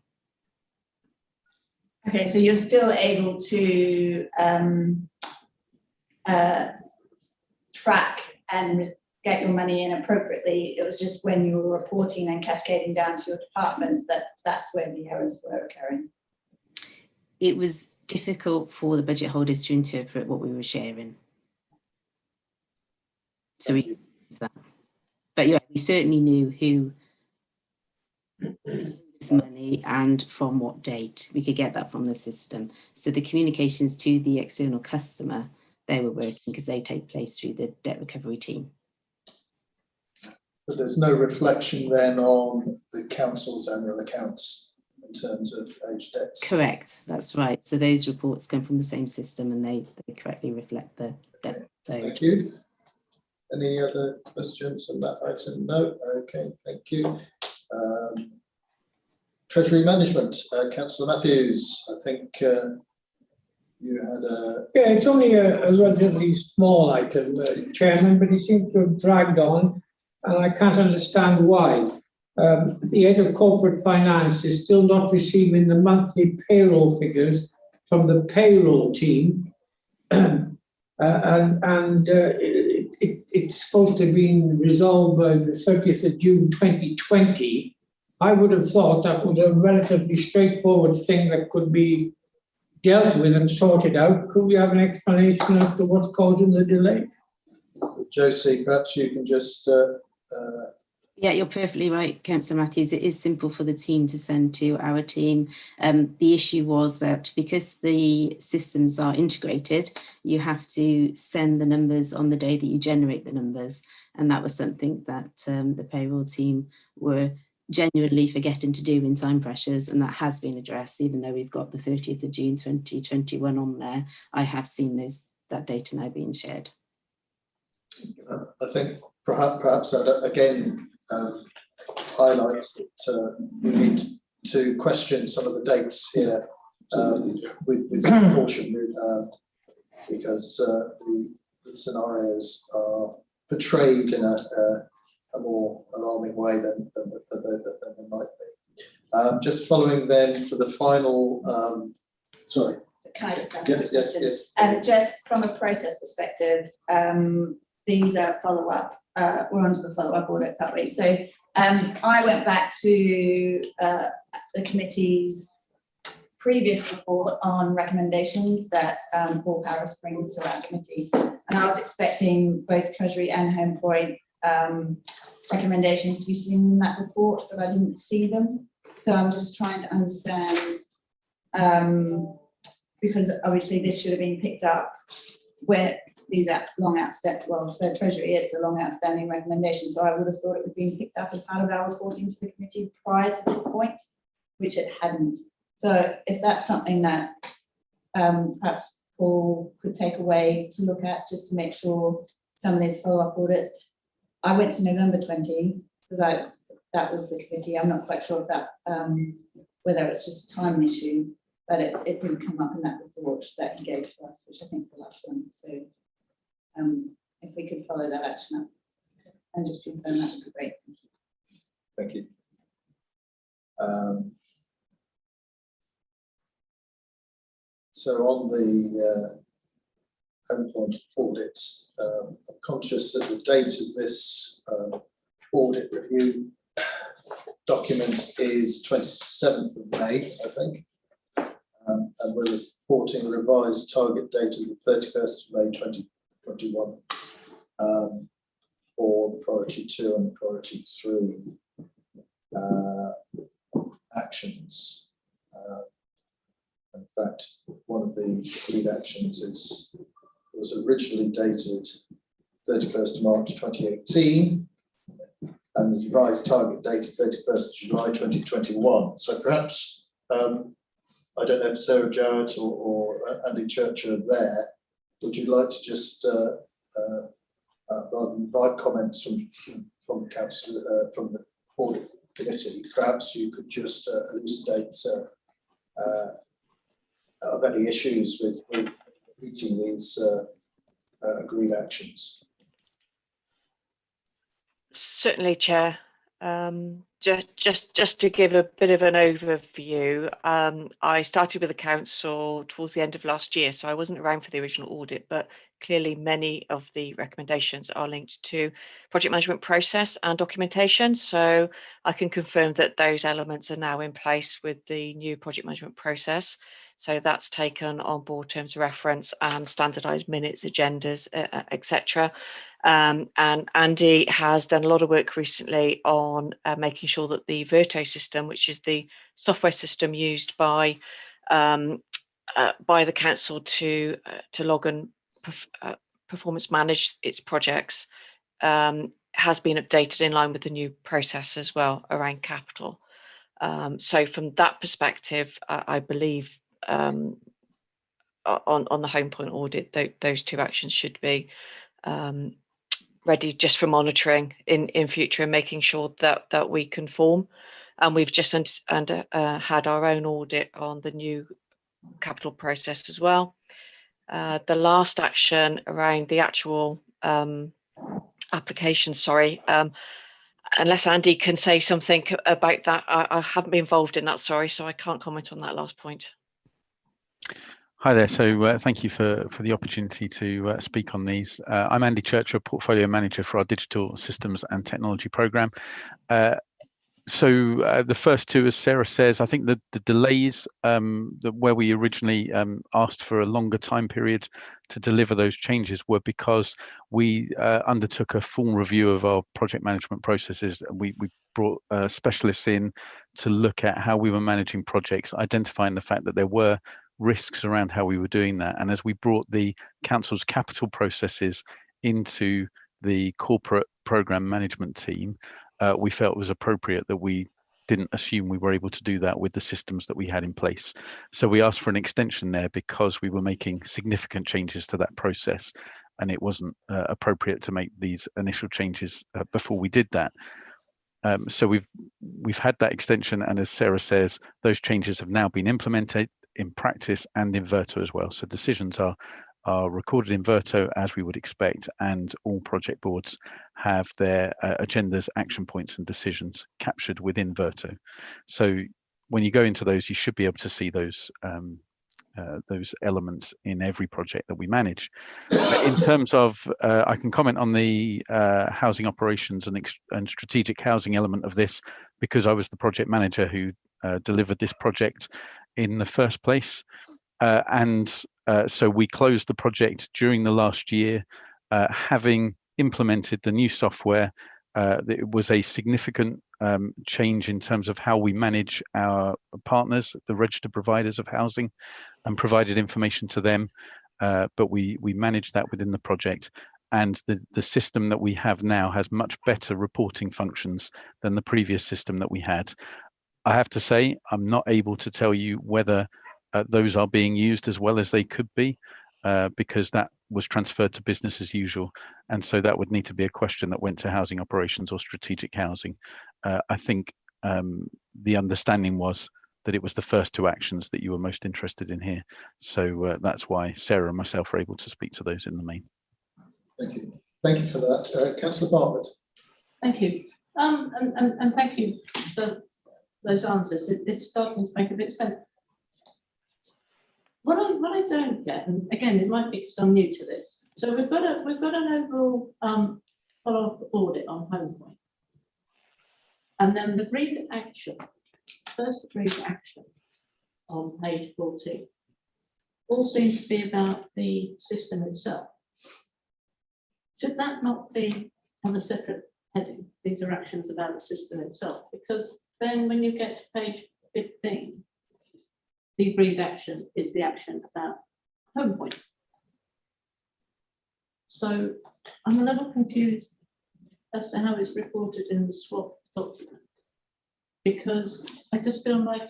Okay, so you're still able to track and get your money in appropriately. It was just when you were reporting and cascading down to your departments that's where the errors were occurring. It was difficult for the budget holders to interpret what we were sharing. So we that. But yeah, we certainly knew who money and from what date. We could get that from the system. So the communications to the external customer, they were working because they take place through the debt recovery team. But there's no reflection then on the council's annual accounts in terms of age debts. Correct, that's right. So those reports come from the same system and they correctly reflect the debt. So thank you. Any other questions on that item? No. Okay, thank you. Treasury Management, Councillor Matthews, I think you had a... Yeah, it's only a relatively small item, Chairman, but it seems to have dragged on and I can't understand why. The Head of Corporate Finance is still not receiving the monthly payroll figures from the payroll team it's supposed to be resolved by the 30th of June 2020. I would have thought that was a relatively straightforward thing that could be dealt with and sorted out. Could we have an explanation as to what's causing the delay? Josie, perhaps you can just Yeah, you're perfectly right, Councillor Matthews. It is simple for the team to send to our team. The issue was that because the systems are integrated, you have to send the numbers on the day that you generate the numbers. And that was something that the payroll team were genuinely forgetting to do in time pressures, and that has been addressed. Even though we've got the 30th of June 2021 on there, I have seen that data now being shared. I think perhaps that again highlights that we need to question some of the dates here with some caution, because the scenarios are portrayed in a more alarming way than they might be. Just following then for the final, sorry. Can I just ask Yes, a question? yes. Just from a process perspective, these are follow-up. We're onto the follow-up audits, aren't we? So I went back to the committee's previous report on recommendations that Paul Harris brings to our committee, and I was expecting both Treasury and Home Point recommendations to be seen in that report, but I didn't see them. So I'm just trying to understand, because obviously this should have been picked up where these are long outstanding, well, for Treasury, it's a long outstanding recommendation. So I would have thought it would have been picked up as part of our reporting to the committee prior to this point, which it hadn't. So if that's something that perhaps Paul could take away to look at, just to make sure some of these follow-up audits. I went to November 20 because that was the committee. I'm not quite sure if that whether it's just a timing issue, but it didn't come up in that report that he gave to us, which I think is the last one. So if we could follow that action up and just confirm, that would be great. Thank you. So on the Home Point audit, I'm conscious that the date of this audit review document is 27th of May, I think, and we're reporting a revised target date of the 31st of May 2021 for priority 2 and priority 3 actions. In fact, one of the lead actions was originally dated 31st of March 2018, and the revised target date of 31st of July 2021. So perhaps, I don't know if Sarah Jarrett or Andy Church are there. Would you like to just, rather than invite comments from council, from the audit committee, perhaps you could just elucidate of any issues with meeting these agreed actions? Certainly, Chair. Just to give a bit of an overview, I started with the council towards the end of last year, so I wasn't around for the original audit, but clearly many of the recommendations are linked to project management process and documentation. So I can confirm that those elements are now in place with the new project management process. So that's taken on board terms of reference and standardised minutes, agendas, etc. And Andy has done a lot of work recently on making sure that the Virto system, which is the software system used by the council to log and performance manage its projects, has been updated in line with the new process as well around capital. So from that perspective, I believe on the Home Point audit, those two actions should be ready just for monitoring in future and making sure that we conform. And we've just had our own audit on the new capital process as well. The last action around the actual application, unless Andy can say something about that, I haven't been involved in that, sorry, so I can't comment on that last point. Hi there. So thank you for the opportunity to speak on these. I'm Andy Church, a portfolio manager for our digital systems and technology program. The first two, as Sarah says, I think the delays where we originally asked for a longer time period to deliver those changes were because we undertook a full review of our project management processes. We brought specialists in to look at how we were managing projects, identifying the fact that there were risks around how we were doing that. And as we brought the council's capital processes into the corporate program management team, we felt it was appropriate that we didn't assume we were able to do that with the systems that we had in place. So we asked for an extension there because we were making significant changes to that process, and it wasn't appropriate to make these initial changes before we did that. So we've had that extension, and as Sarah says, those changes have now been implemented in practice and in Verto as well. So decisions are recorded in Verto as we would expect, and all project boards have their agendas, action points and decisions captured within Verto. So when you go into those, you should be able to see those elements in every project that we manage. In terms of, I can comment on the housing operations and strategic housing element of this, because I was the project manager who delivered this project in the first place. So we closed the project during the last year, having implemented the new software. It was a significant change in terms of how we manage our partners, the registered providers of housing, and provided information to them. But we managed that within the project. And the system that we have now has much better reporting functions than the previous system that we had. I have to say, I'm not able to tell you whether those are being used as well as they could be, because that was transferred to business as usual. And so that would need to be a question that went to housing operations or strategic housing. I think the understanding was that it was the first two actions that you were most interested in here. So that's why Sarah and myself are able to speak to those in the main. Thank you. Thank you for that. Councillor Bartlett. Thank you. And thank you for those answers. It's starting to make a bit of sense. What I don't get, and again, it might be because I'm new to this. So we've got an overall follow-up audit on Home Point, and then the brief action, first brief action on page 14, all seems to be about the system itself. Should that not be on a separate heading? These are actions about the system itself, because then when you get to page 15, the brief action is the action about Home Point. So I'm a little confused as to how it's reported in the swap document, because I just feel like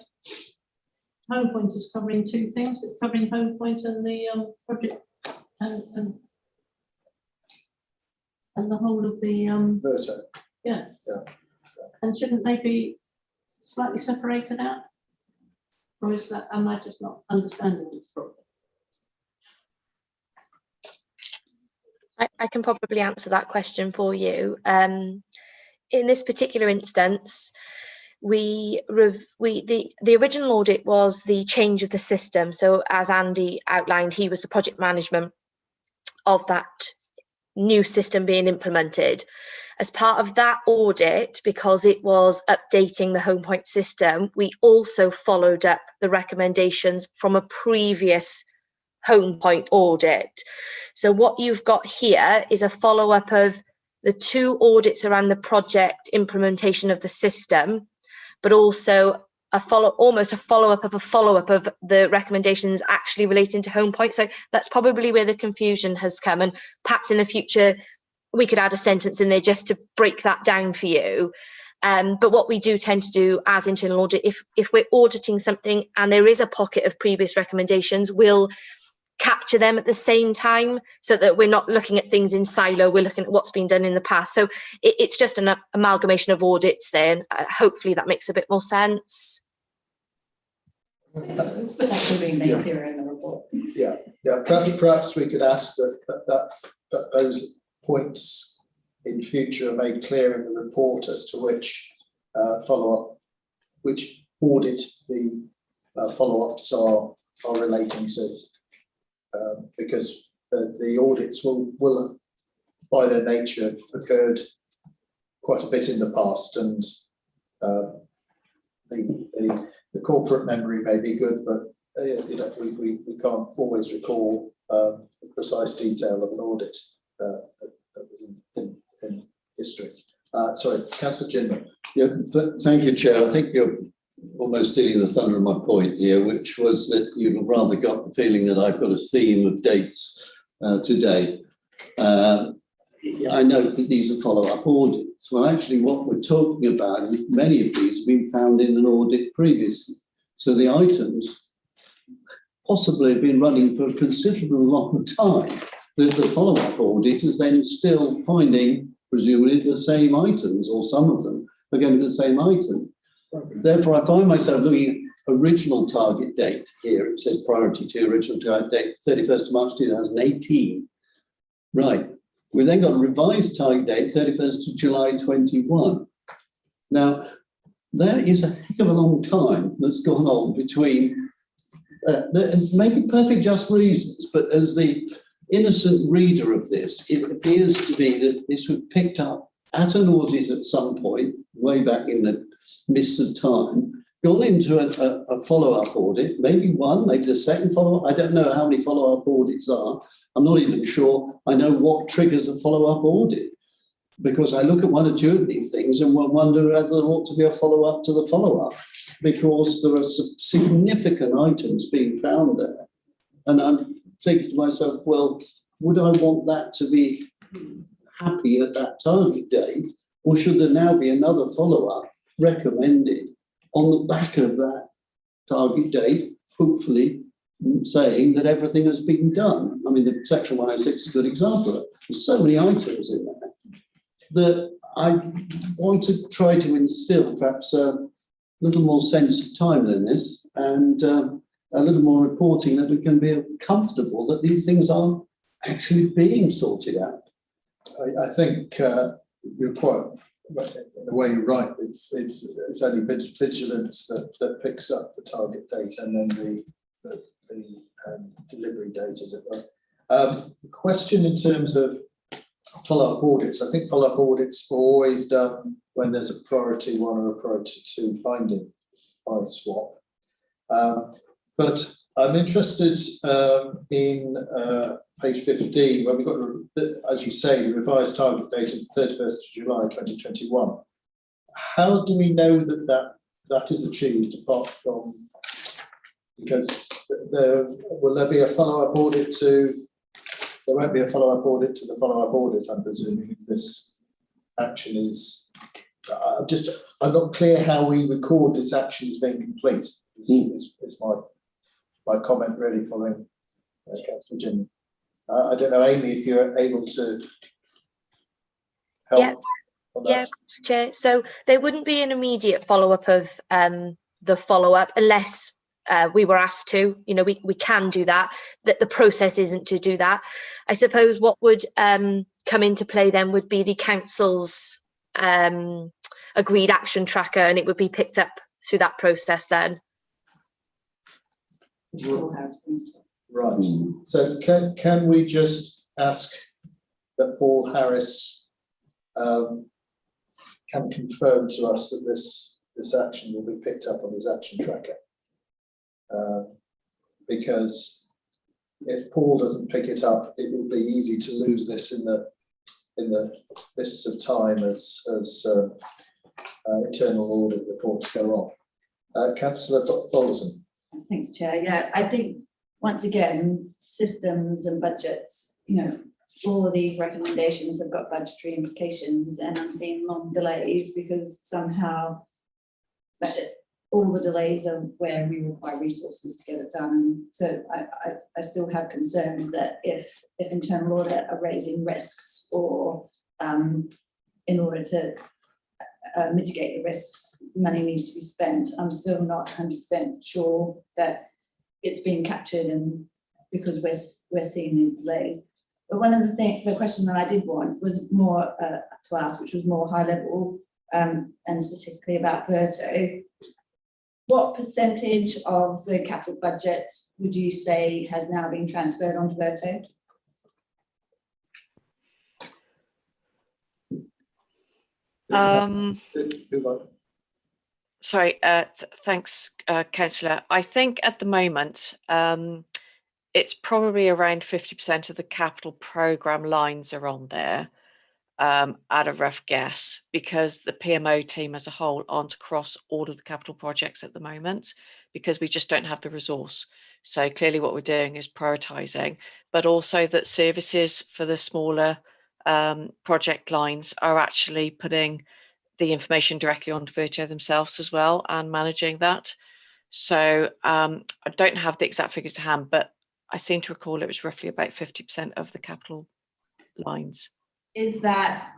Home Point is covering two things. It's covering Home Point and the project and the whole of the Verto. Yeah. And shouldn't they be slightly separated out? Or is that, am I just not understanding this properly? I can probably answer that question for you. In this particular instance, the original audit was the change of the system. So as Andy outlined, he was the project management of that new system being implemented. As part of that audit, because it was updating the Home Point system, we also followed up the recommendations from a previous Home Point audit. So what you've got here is a follow-up of the two audits around the project implementation of the system, but also almost a follow-up of a follow-up of the recommendations actually relating to Home Point. So that's probably where the confusion has come, and perhaps in the future we could add a sentence in there just to break that down for you. But what we do tend to do as internal audit, if we're auditing something and there is a pocket of previous recommendations, we'll capture them at the same time so that we're not looking at things in silo, we're looking at what's been done in the past. So it's just an amalgamation of audits there. Hopefully that makes a bit more sense. But that will be made clearer in the report. Yeah. Perhaps we could ask that those points in future are made clear in the report as to which follow-up, which audit the follow-ups are relating to, because the audits will by their nature have occurred quite a bit in the past, and The corporate memory may be good, but we can't always recall the precise detail of an audit that was in history. Sorry, Councillor Ginman. Yeah, thank you, Chair. I think you're almost stealing the thunder of my point here, which was that you've rather got the feeling that I've got a theme of dates today. I know that these are follow-up audits. Well, actually, what we're talking about is many of these have been found in an audit previously. So the items possibly have been running for a considerable long time. The follow-up audit is then still finding, presumably, the same items, or some of them are going to be the same item. Therefore, I find myself looking at original target date here. It says priority to original target date, 31st of March 2018. Right. We then got a revised target date, 31st of July 21. Now, that is a heck of a long time that's gone on between, maybe perfect just reasons, but as the innocent reader of this, it appears to be that this was picked up at an audit at some point, way back in the mists of time, gone into a follow-up audit, maybe one, maybe the second follow-up. I don't know how many follow-up audits are. I'm not even sure I know what triggers a follow-up audit, because I look at one or two of these things and wonder whether there ought to be a follow-up to the follow-up, because there are some significant items being found there. And I'm thinking to myself, well, would I want that to be happy at that target date, or should there now be another follow-up recommended on the back of that target date, hopefully saying that everything has been done? I mean, the Section 106 is a good example. There's so many items in there that I want to try to instill perhaps a little more sense of timeliness and a little more reporting, that we can be comfortable that these things are actually being sorted out. I think you're quite, in a way you're right. It's only vigilance that picks up the target date and then the delivery date, as it were. The question in terms of follow-up audits, I think follow-up audits are always done when there's a priority 1 or a priority 2 finding by SWOP. But I'm interested in page 15, where we've got, as you say, the revised target date of 31st of July 2021. How do we know that is achieved, apart from, because will there be a follow-up audit to, there won't be a follow-up audit to the follow-up audit, I'm presuming, if this action is, I'm not clear how we record this action as being complete, is my comment really following Councillor Jim. I don't know, Amy, if you're able to help. Yeah, yeah, of course, Chair. So there wouldn't be an immediate follow-up of the follow-up unless we were asked to. You know, we can do that. That the process isn't to do that. I suppose what would come into play then would be the council's agreed action tracker, and it would be picked up through that process then. Right. So can we just ask that Paul Harris can confirm to us that this action will be picked up on his action tracker? Because if Paul doesn't pick it up, it will be easy to lose this in the mists of time as internal audit reports go on. Councillor Bolton. Thanks, Chair. Yeah, I think once again, systems and budgets, you know, all of these recommendations have got budgetary implications, and I'm seeing long delays because somehow all the delays are where we require resources to get it done. So I still have concerns that if internal audit are raising risks, or in order to mitigate the risks, money needs to be spent. I'm still not 100% sure that it's being captured, and because we're seeing these delays. But one of the question that I did want was more to ask, which was more high level, and specifically about Verto. What percentage of the capital budget would you say has now been transferred onto Verto? Sorry, thanks, Councillor. I think at the moment, it's probably around 50% of the capital programme lines are on there, at a rough guess, because the PMO team as a whole aren't across all of the capital projects at the moment, because we just don't have the resource. So clearly what we're doing is prioritising, but also that services for the smaller project lines are actually putting the information directly onto Virto themselves as well and managing that. So I don't have the exact figures to hand, but I seem to recall it was roughly about 50% of the capital lines. Is that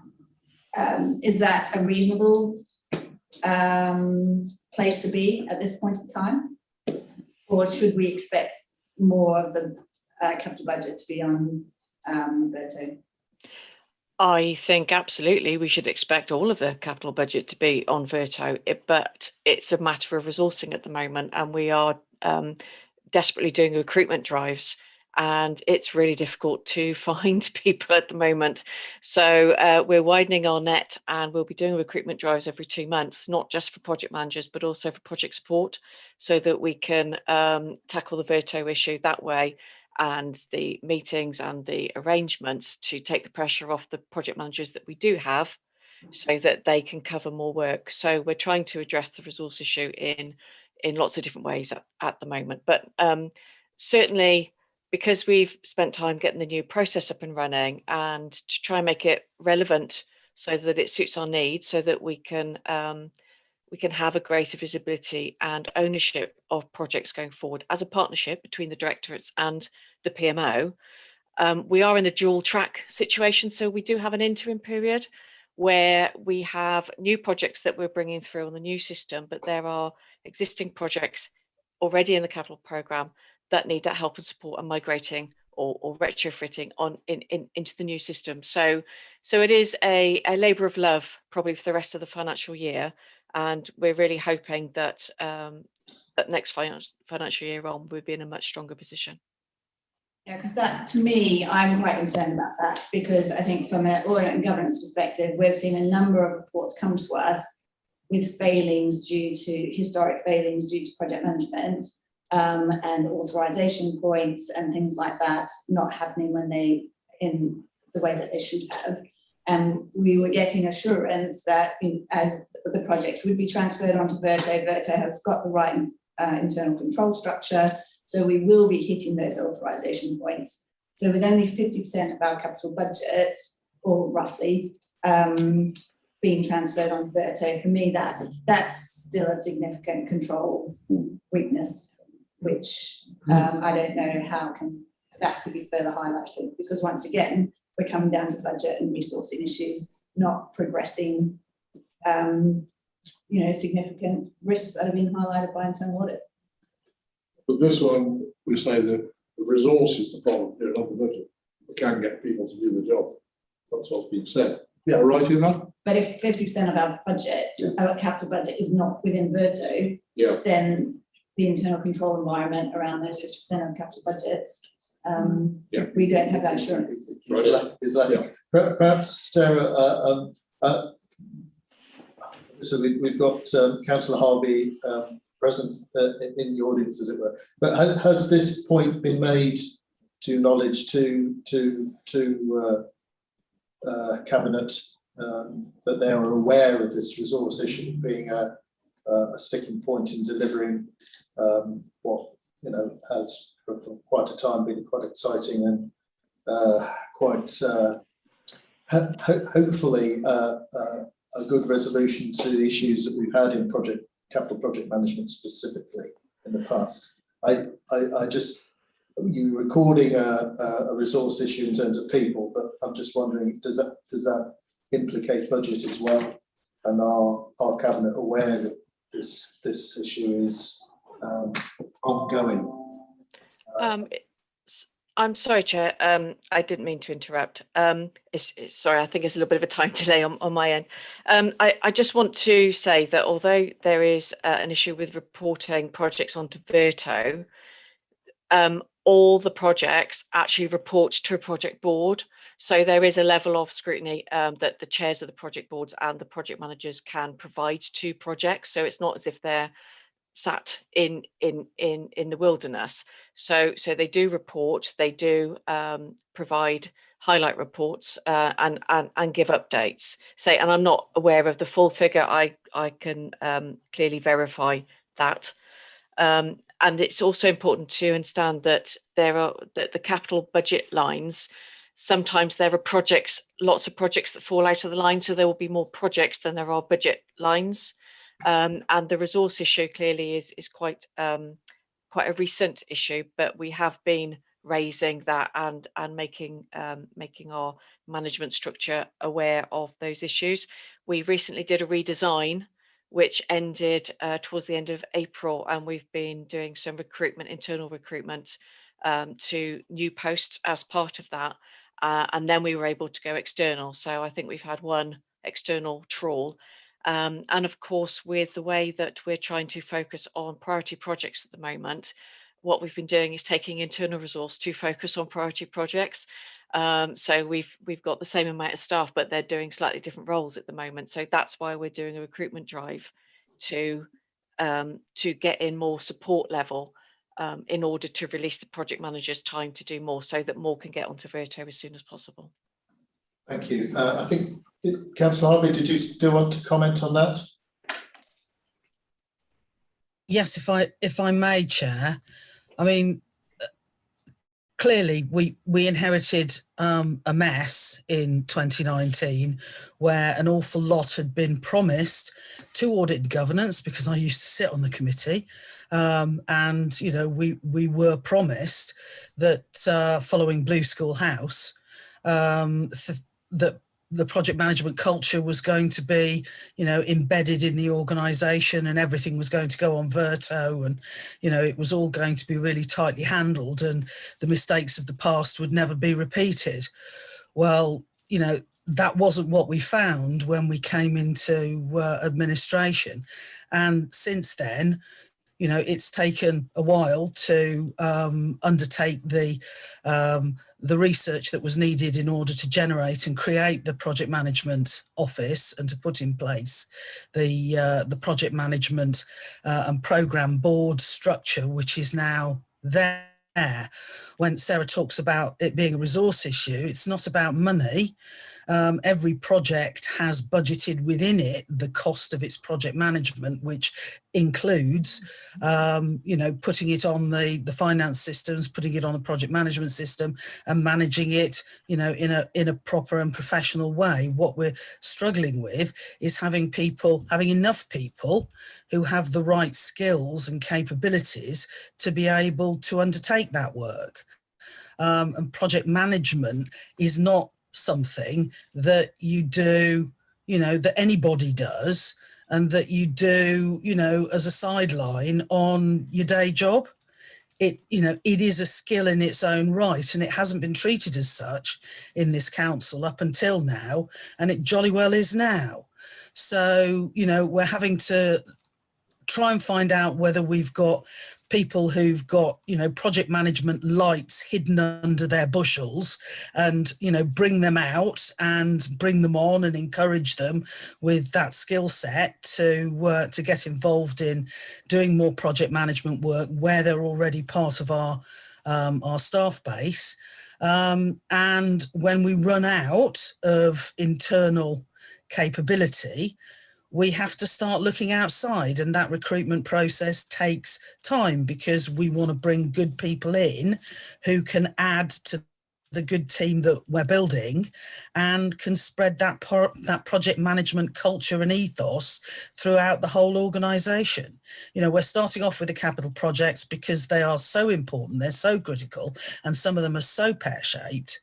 a reasonable place to be at this point in time? Or should we expect more of the capital budget to be on Virto? I think absolutely we should expect all of the capital budget to be on Virto, but it's a matter of resourcing at the moment, and we are desperately doing recruitment drives, and it's really difficult to find people at the moment. So we're widening our net, and we'll be doing recruitment drives every 2 months, not just for project managers, but also for project support, so that we can tackle the Virto issue that way, and the meetings and the arrangements to take the pressure off the project managers that we do have, so that they can cover more work. So we're trying to address the resource issue in lots of different ways at the moment. But certainly, because we've spent time getting the new process up and running, and to try and make it relevant so that it suits our needs, so that we can have a greater visibility and ownership of projects going forward as a partnership between the directorates and the PMO. We are in a dual track situation, so we do have an interim period where we have new projects that we're bringing through on the new system, but there are existing projects already in the capital programme that need that help and support and migrating or retrofitting into the new system. So it is a labour of love probably for the rest of the financial year, and we're really hoping that that next financial year on we'll be in a much stronger position. Yeah, because that, to me, I'm quite concerned about that, because I think from an audit and governance perspective, we've seen a number of reports come to us with failings due to historic failings due to project management, and authorization points and things like that not happening in the way that they should have. And we were getting assurance that as the project would be transferred onto Virto, Virto has got the right internal control structure, so we will be hitting those authorization points. So with only 50% of our capital budget, or roughly, being transferred on Virto, for me that's still a significant control weakness, which I don't know how that could be further highlighted, because once again we're coming down to budget and resourcing issues, not progressing significant risks that have been highlighted by internal audit. But this one, we say that the resource is the problem here, not the budget. We can get people to do the job. That's what's being said. Yeah, right in that. But if 50% of our budget, our capital budget, is not within Virto, then the internal control environment around those 50% of capital budgets, we don't have that assurance. Perhaps Sarah, so we've got Councillor Harvey present in the audience, as it were. But has this point been made to knowledge to Cabinet, that they are aware of this resource issue being a sticking point in delivering what has for quite a time been quite exciting and quite hopefully a good resolution to the issues that we've had in capital project management specifically in the past. I just, you're recording a resource issue in terms of people, but I'm just wondering, does that implicate budget as well? And are Cabinet aware that this issue is ongoing? I'm sorry, Chair. I didn't mean to interrupt. Sorry, I think it's a little bit of a time delay on my end. I just want to say that although there is an issue with reporting projects onto Virto, all the projects actually report to a project board. So there is a level of scrutiny that the chairs of the project boards and the project managers can provide to projects. So it's not as if they're sat in the wilderness. So they do report, they do provide highlight reports and give updates. And I'm not aware of the full figure. I can clearly verify that. And it's also important to understand that the capital budget lines, sometimes there are projects, lots of projects that fall out of the line. So there will be more projects than there are budget lines. And the resource issue clearly is quite a recent issue, but we have been raising that and making our management structure aware of those issues. We recently did a redesign which ended towards the end of April, and we've been doing some internal recruitment to new posts as part of that, and then we were able to go external. So I think we've had one external trawl. And of course, with the way that we're trying to focus on priority projects at the moment, what we've been doing is taking internal resource to focus on priority projects. So we've got the same amount of staff, but they're doing slightly different roles at the moment. So that's why we're doing a recruitment drive to get in more support level in order to release the project managers time to do more, so that more can get onto Virto as soon as possible. Thank you. I think, Councillor Harvey, did you still want to comment on that? Yes, if I may, Chair. I mean, clearly we inherited a mess in 2019 where an awful lot had been promised to audit and governance, because I used to sit on the committee, and you know, we were promised that following Blue School House, that the project management culture was going to be, you know, embedded in the organisation, and everything was going to go on Virto, and, you know, it was all going to be really tightly handled, and the mistakes of the past would never be repeated. Well, you know, that wasn't what we found when we came into administration. And since then, you know, it's taken a while to undertake the research that was needed in order to generate and create the project management office, and to put in place the project management and programme board structure, which is now there. When Sarah talks about it being a resource issue, it's not about money. Every project has budgeted within it the cost of its project management, which includes, you know, putting it on the finance systems, putting it on a project management system, and managing it, you know, in a proper and professional way. What we're struggling with is having enough people who have the right skills and capabilities to be able to undertake that work. And project management is not something that you do, you know, that anybody does, and that you do, you know, as a sideline on your day job. It, you know, it is a skill in its own right, and it hasn't been treated as such in this council up until now, and it jolly well is now. So, you know, we're having to try and find out whether we've got people who've got, you know, project management lights hidden under their bushels, and, you know, bring them out and bring them on and encourage them with that skill set to get involved in doing more project management work where they're already part of our staff base. And when we run out of internal capability, we have to start looking outside, and that recruitment process takes time, because we want to bring good people in who can add to the good team that we're building, and can spread that project management culture and ethos throughout the whole organisation. You know, we're starting off with the capital projects because they are so important, they're so critical, and some of them are so pear-shaped.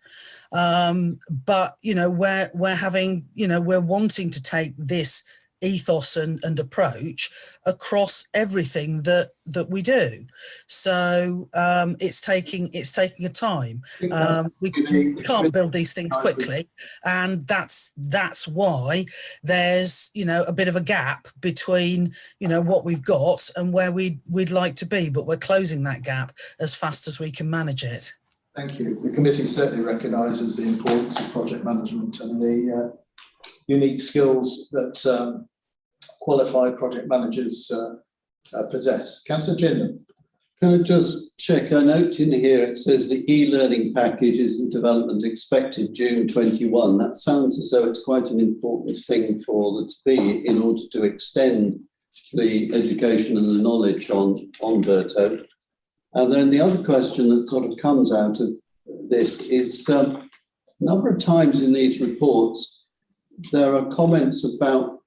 But, you know, we're having, you know, we're wanting to take this ethos and approach across everything that we do. So it's taking a time. We can't build these things quickly, and that's why there's, you know, a bit of a gap between, you know, what we've got and where we'd like to be, but we're closing that gap as fast as we can manage it. Thank you. The committee certainly recognises the importance of project management and the unique skills that qualified project managers possess. Councillor Ginman. Can I just check? I note in here it says the e-learning package is in development expected June 21. That sounds as though it's quite an important thing for there to be in order to extend the education and the knowledge on Verto. And then the other question that sort of comes out of this is a number of times in these reports, there are comments about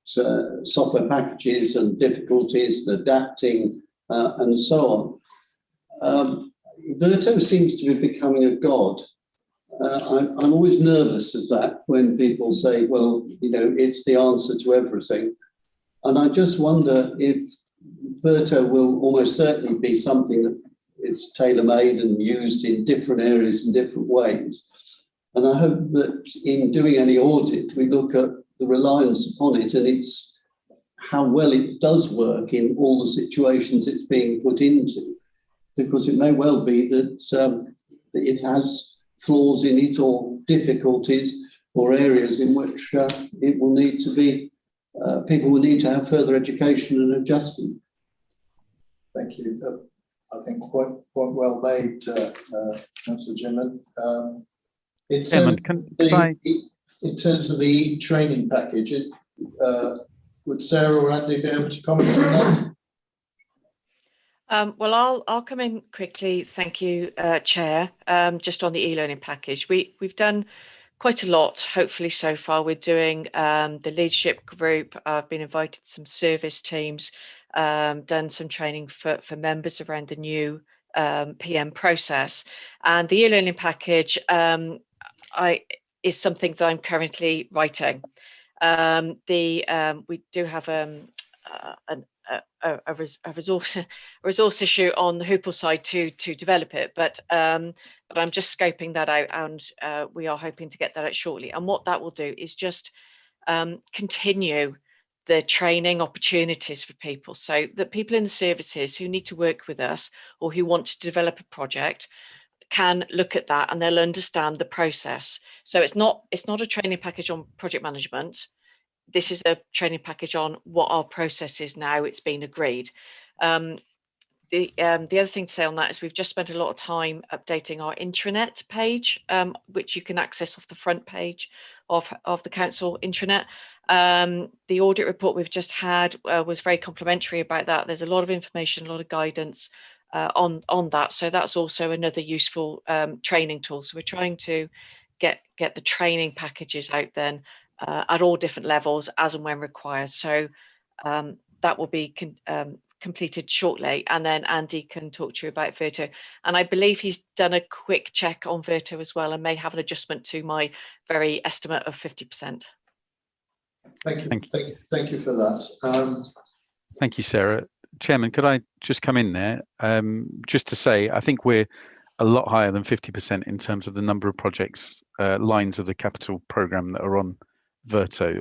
software packages and difficulties and adapting and so on. Verto seems to be becoming a god. I'm always nervous of that when people say, well, you know, it's the answer to everything. And I just wonder if Verto will almost certainly be something that it's tailor-made and used in different areas in different ways. And I hope that in doing any audit, we look at the reliance upon it and it's how well it does work in all the situations it's being put into. Because it may well be that it has flaws in it or difficulties or areas in which it will need to be, people will need to have further education and adjustment. Thank you. I think point well made, Councillor Ginman. In terms of the training package, would Sarah or Andy be able to comment on that? Well, I'll come in quickly. Thank you, Chair. Just on the e-learning package, we've done quite a lot, hopefully, so far. We're doing the leadership group. I've been invited to some service teams, done some training for members around the new PM process. And the e-learning package is something that I'm currently writing. We do have a resource issue on the Hoople side to develop it, but I'm just scoping that out, and we are hoping to get that out shortly. And what that will do is just continue the training opportunities for people, so that people in the services who need to work with us or who want to develop a project can look at that and they'll understand the process. So it's not a training package on project management. This is a training package on what our process is now it's been agreed. The other thing to say on that is we've just spent a lot of time updating our intranet page, which you can access off the front page of the council intranet. The audit report we've just had was very complimentary about that. There's a lot of information, a lot of guidance on that. So that's also another useful training tool. So we're trying to get the training packages out then at all different levels as and when required. So that will be completed shortly, and then Andy can talk to you about Verto. And I believe he's done a quick check on Verto as well and may have an adjustment to my very estimate of 50%. Thank you for that. Thank you, Sarah. Chairman, could I just come in there? Just to say, I think we're a lot higher than 50% in terms of the number of projects, lines of the capital programme that are on Verto.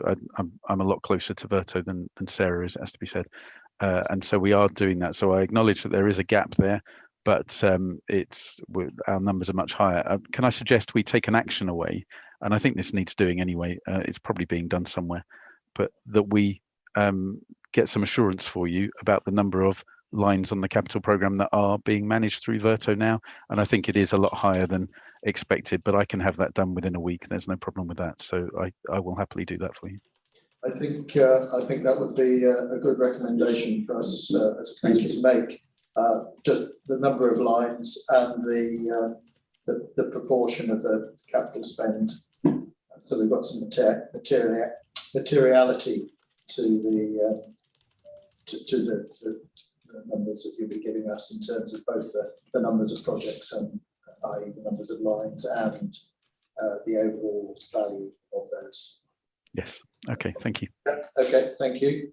I'm a lot closer to Verto than Sarah is, it has to be said. And so we are doing that. So I acknowledge that there is a gap there, but our numbers are much higher. Can I suggest we take an action away? And I think this needs doing anyway. It's probably being done somewhere, but that we get some assurance for you about the number of lines on the capital programme that are being managed through Verto now. And I think it is a lot higher than expected, but I can have that done within a week. There's no problem with that. So I will happily do that for you. I think that would be a good recommendation for us as a committee to make. Just the number of lines and the proportion of the capital spend. So we've got some materiality to the numbers that you'll be giving us in terms of both the numbers of projects and i.e. the numbers of lines and the overall value of those. Yes. Okay. Thank you. Okay. Thank you.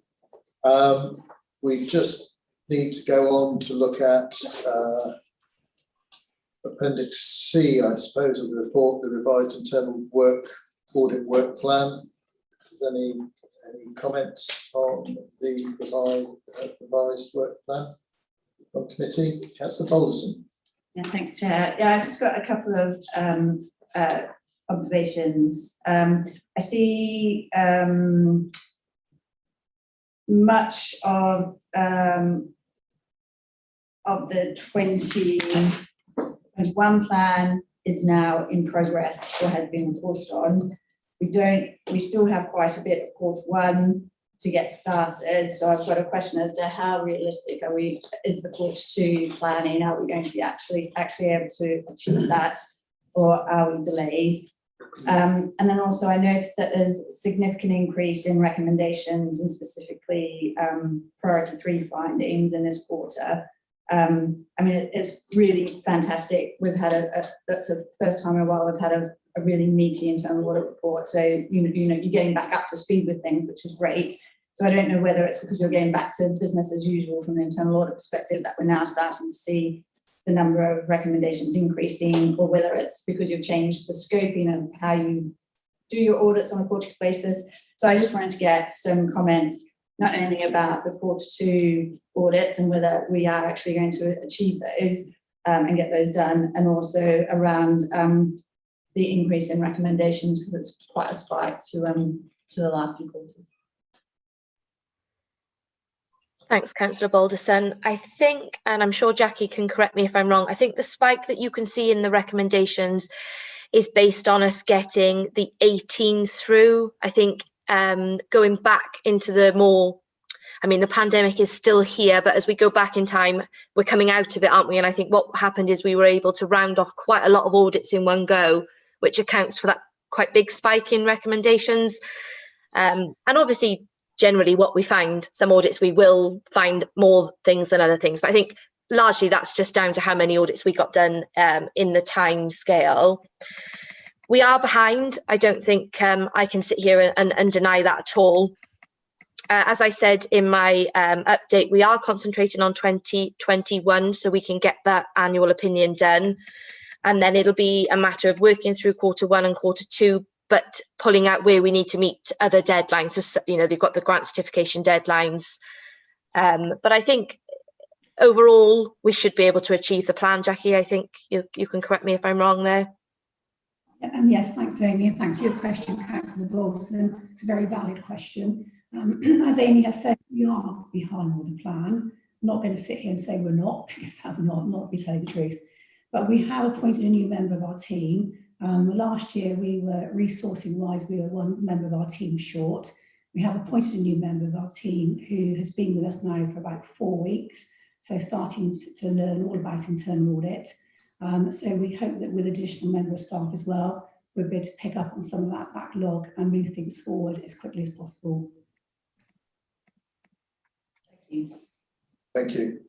We just need to go on to look at Appendix C, I suppose, of the report, the revised internal audit work plan. Is there any comments on the revised work plan from committee? Councillor Balderson. Yeah, thanks, Chair. Yeah, I've just got a couple of observations. I see much of the 2021 plan is now in progress or has been reported on. We still have quite a bit of Q1 to get started. So I've got a question as to how realistic is the Q2 planning? Are we going to be actually able to achieve that, or are we delayed? And then also I noticed that there's a significant increase in recommendations and specifically priority 3 findings in this quarter. I mean, it's really fantastic. We've had that's the first time in a while we've had a really meaty internal audit report. So, you know, you're getting back up to speed with things, which is great. So I don't know whether it's because you're getting back to business as usual from the internal audit perspective that we're now starting to see the number of recommendations increasing, or whether it's because you've changed the scoping of how you do your audits on a quarterly basis. So I just wanted to get some comments, not only about the Q2 audits and whether we are actually going to achieve those and get those done, and also around the increase in recommendations, because it's quite a spike to the last few quarters. Thanks, Councillor Balderson. I think, and I'm sure Jackie can correct me if I'm wrong, I think the spike that you can see in the recommendations is based on us getting the 18 through. I think going back into the more, I mean, the pandemic is still here, but as we go back in time, we're coming out of it, aren't we? And I think what happened is we were able to round off quite a lot of audits in one go, which accounts for that quite big spike in recommendations. And obviously, generally what we find, some audits we will find more things than other things, but I think largely that's just down to how many audits we got done in the time scale. We are behind. I don't think I can sit here and deny that at all. As I said in my update, we are concentrating on 2021 so we can get that annual opinion done. And then it'll be a matter of working through Q1 and Q2, but pulling out where we need to meet other deadlines. So, you know, they've got the grant certification deadlines. But I think overall, we should be able to achieve the plan. Jackie, I think you can correct me if I'm wrong there. Yes, thanks, Amy, and thanks for your question, Councillor Balderson. It's a very valid question. As Amy has said, we are behind with the plan. I'm not going to sit here and say we're not, because I'm not be telling the truth. But we have appointed a new member of our team. Last year, we were resourcing-wise, we were one member of our team short. We have appointed a new member of our team who has been with us now for about 4 weeks, so starting to learn all about internal audit. So we hope that with additional member of staff as well, we'll be able to pick up on some of that backlog and move things forward as quickly as possible. Thank you.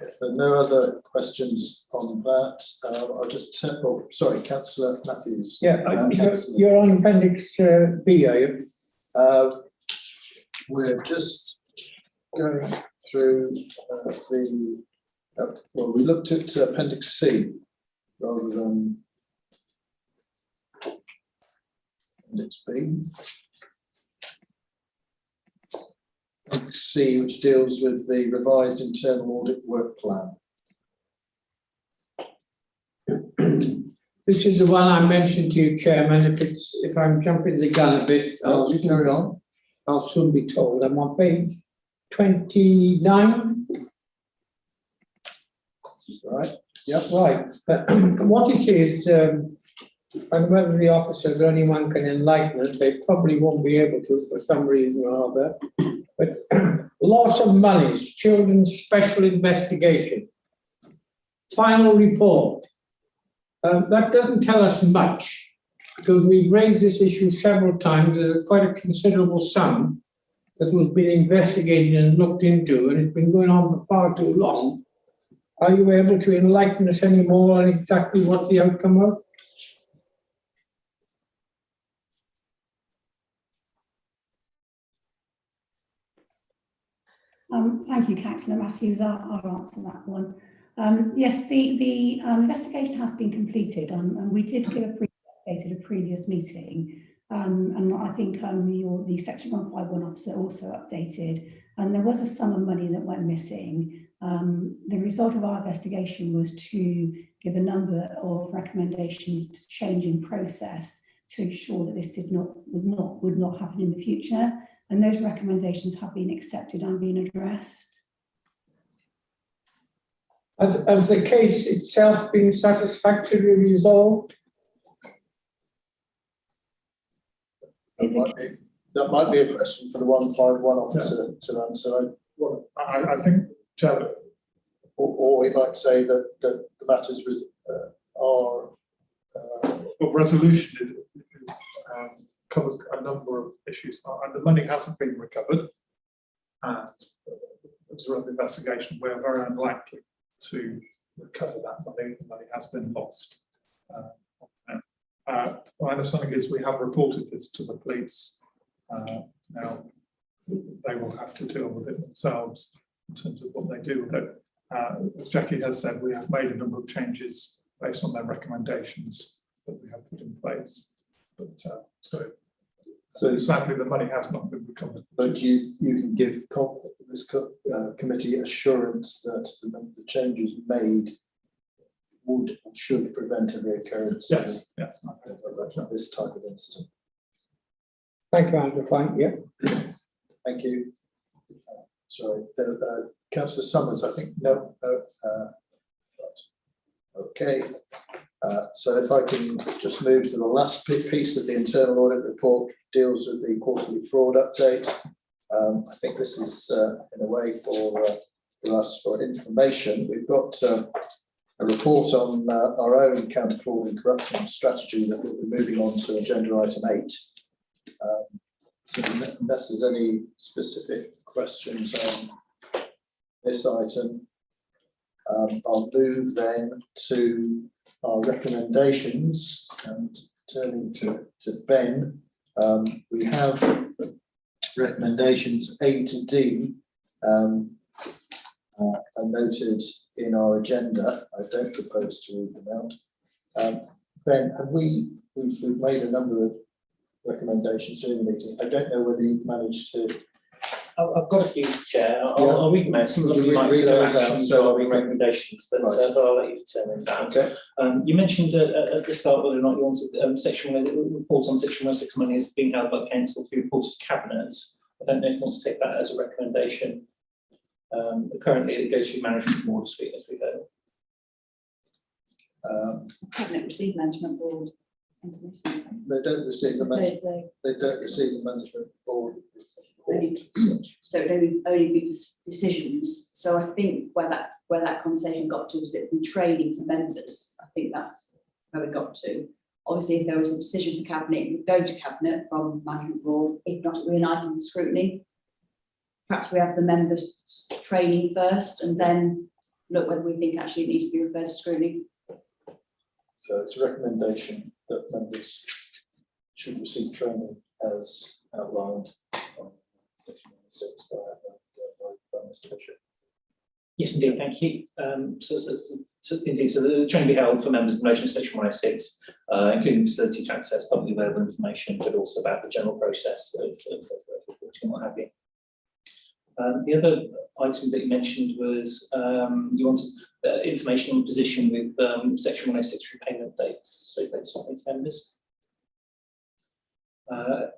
If there are no other questions on that, I'll just turn. Oh, sorry, Councillor Matthews. Yeah, you're on Appendix B, are you? We're just going through well, we looked at Appendix C rather than Appendix B. Appendix C, which deals with the revised internal audit work plan. This is the one I mentioned to you, Chairman. If I'm jumping the gun a bit, you carry on. I'll soon be told. I'm on page 29. All right. Yep. Right. But what it is, and whether the officers or anyone can enlighten us, they probably won't be able to for some reason or other. But loss of monies, children's special investigation, final report. That doesn't tell us much, because we've raised this issue several times. There's quite a considerable sum that was being investigated and looked into, and it's been going on for far too long. Are you able to enlighten us any more on exactly what the outcome was? Thank you, Councillor Matthews. I'll answer that one. Yes, the investigation has been completed, and we did give a brief update at a previous meeting. And I think the Section 151 officer also updated, and there was a sum of money that went missing. The result of our investigation was to give a number of recommendations to change in process to ensure that this would not happen in the future. And those recommendations have been accepted and been addressed. Has the case itself been satisfactorily resolved? That might be a question for the 151 officer to answer. Well, I think, Chair, or we might say that the matters are resolution is, covers a number of issues, and the money hasn't been recovered. And as a result of the investigation, we're very unlikely to recover that money. The money has been lost. My understanding is we have reported this to the police. Now they will have to deal with it themselves in terms of what they do with it. As Jackie has said, we have made a number of changes based on their recommendations that we have put in place. But so sadly, the money has not been recovered. But you can give this committee assurance that the changes made would or should prevent a reoccurrence of this type of incident. Thank you, Andrew. Fine. Yeah. Thank you. Sorry, Councillor Summers. I think no. Okay. So if I can just move to the last piece of the internal audit report, deals with the quarterly fraud update. I think this is in a way for us for information. We've got a report on our own counter fraud and corruption strategy that we'll be moving on to agenda item 8. So unless there's any specific questions on this item, I'll move then to our recommendations, and turning to Ben, we have recommendations A to D are noted in our agenda. I don't propose to read them out. Ben, have we've made a number of recommendations during the meeting. I don't know whether you've managed to. I've got a few, Chair. I'll read them out. Some of them you might feel are actions or recommendations, but I'll let you determine that. Okay. You mentioned at the start whether or not you wanted section where the report on section 106 money is being held by the council to be reported to cabinet. I don't know if you want to take that as a recommendation. Currently, it goes through management board suite, as we heard. Cabinet receive management board information. They don't receive the management. They don't receive the management board. So it would only be decisions. So I think where that conversation got to was that we training for members. I think that's where we got to. Obviously, if there was a decision for cabinet, it would go to cabinet from management board. If not, it would be an item of scrutiny. Perhaps we have the members training first, and then look whether we think actually it needs to be referred to scrutiny. So it's a recommendation that members should receive training as outlined on section 6 by Mr. Bishop. Yes, indeed, thank you. Indeed, so the training will be held for members in relation to section 106, including facility to access publicly available information, but also about the general process of reporting and what have you. The other item that you mentioned was you wanted information on position with section 106 repayment dates, so dates on these members.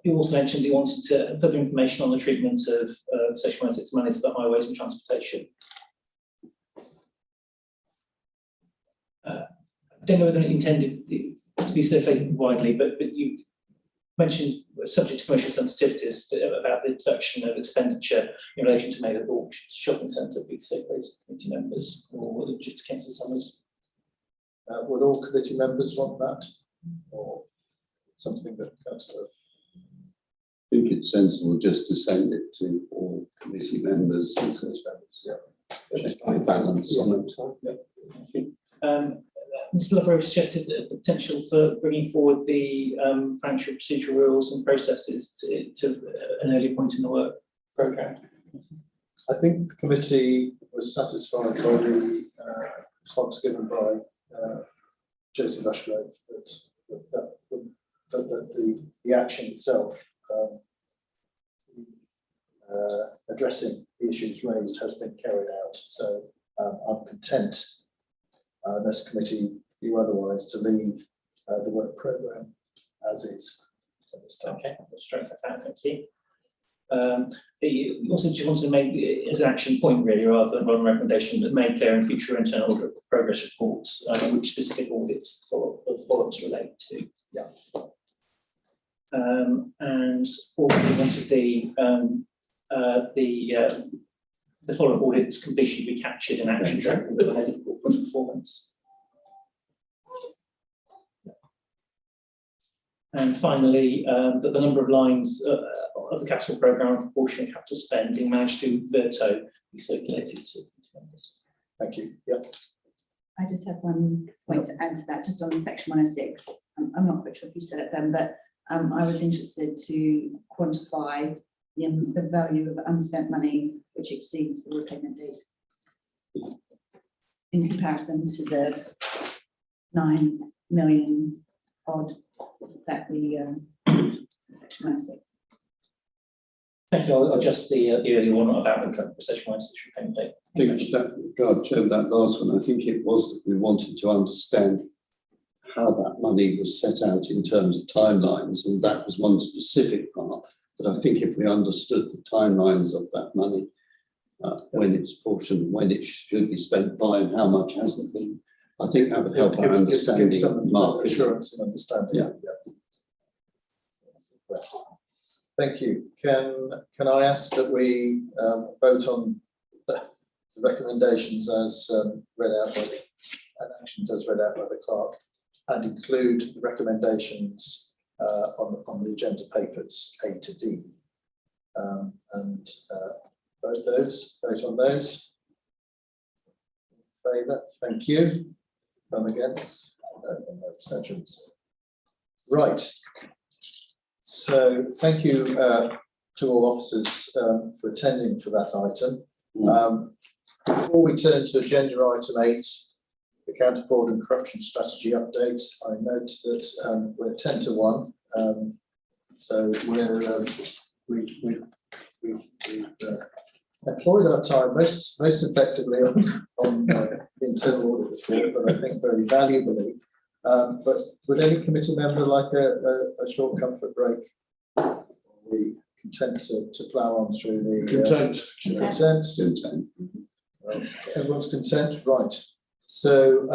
You also mentioned you wanted further information on the treatment of section 106 monies for highways and transportation. I don't know whether it intended to be circulated widely, but you mentioned subject to commercial sensitivities about the deduction of expenditure in relation to Mainland shopping centre be circulated to committee members, or just Councillor Summers. Would all committee members want that, or something that Councillor? I think it's sensible just to send it to all committee members. Just by balance on it. Mr. Lover suggested the potential for bringing forward the financial procedural rules and processes to an earlier point in the work programme. I think the committee was satisfied by the response given by Joseph Ashgrove that the action itself addressing the issues raised has been carried out. So I'm content, unless committee view otherwise, to leave the work programme as is. Okay, straight for that, thank you. Also just wanted to make as an action point really, rather than a recommendation, that may clear in future internal audit progress reports which specific audits the follow-ups relate to. Yeah. And also wanted the follow-up audits completion to be captured in action track with the headed corporate performance. And finally, that the number of lines of the capital programme and proportion of capital spend being managed to Virto be circulated to members. Thank you. Yep. I just have one point to add to that, just on the section 106. I'm not quite sure if you said it then, but I was interested to quantify the value of unspent money which exceeds the repayment date in comparison to the 9 million odd that we section 106. Thank you. I'll adjust the earlier one about the section 106 repayment date. I think that last one, I think it was that we wanted to understand how that money was set out in terms of timelines, and that was one specific part. But I think if we understood the timelines of that money, when it's portioned, when it should be spent by, and how much hasn't been, I think that would help our understanding. Give some market assurance and understanding. Yeah. Thank you. Can I ask that we vote on the recommendations as read out by the and actions as read out by the clerk, and include the recommendations on the agenda papers A to D, and vote on those. In favour? Thank you. None against? No abstentions. Right. So thank you to all officers for attending for that item. Before we turn to agenda item 8, the counter fraud and corruption strategy update, I note that we're 10 to 1. So we've employed our time most effectively on the internal audit report, but I think very valuably. But would any committee member like a short comfort break? Are we content to plough on through the content? Everyone's content, right? So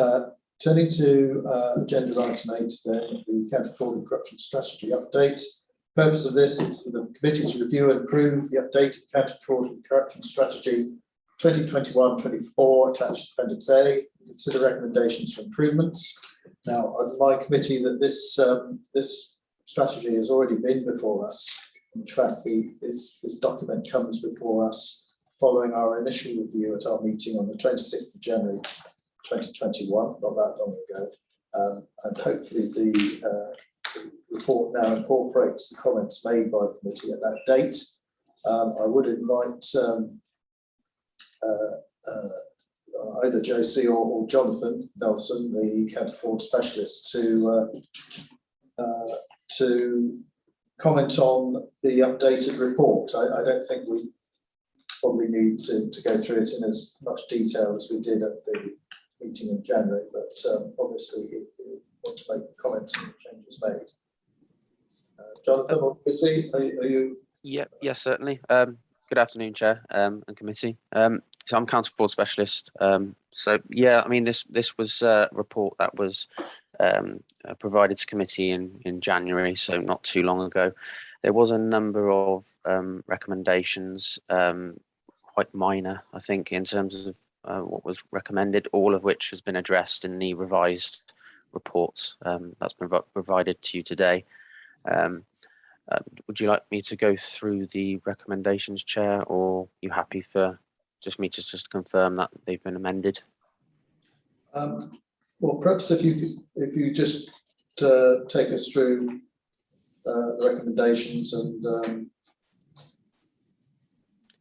turning to agenda item 8, then the counter fraud and corruption strategy update. Purpose of this is for the committee to review and approve the updated counter fraud and corruption strategy 2021-24 attached appendix A. Consider recommendations for improvements. Now, I remind committee that this strategy has already been before us. In fact, this document comes before us following our initial review at our meeting on the 26th of January 2021, not that long ago, and hopefully the report now incorporates the comments made by the committee at that date. I would invite either Josie or Jonathan Nelson, the counter fraud specialist, to comment on the updated report. I don't think we probably need to go through it in as much detail as we did at the meeting in January, but obviously if you want to make comments on the changes made. Jonathan or Josie, are you? Yes, certainly. Good afternoon, Chair and committee. So I'm counter fraud specialist. So yeah, I mean this was a report that was provided to committee in January, so not too long ago. There was a number of recommendations, quite minor, I think, in terms of what was recommended, all of which has been addressed in the revised reports that's been provided to you today. Would you like me to go through the recommendations, Chair, or are you happy for me to just confirm that they've been amended? Well, perhaps if you just take us through the recommendations and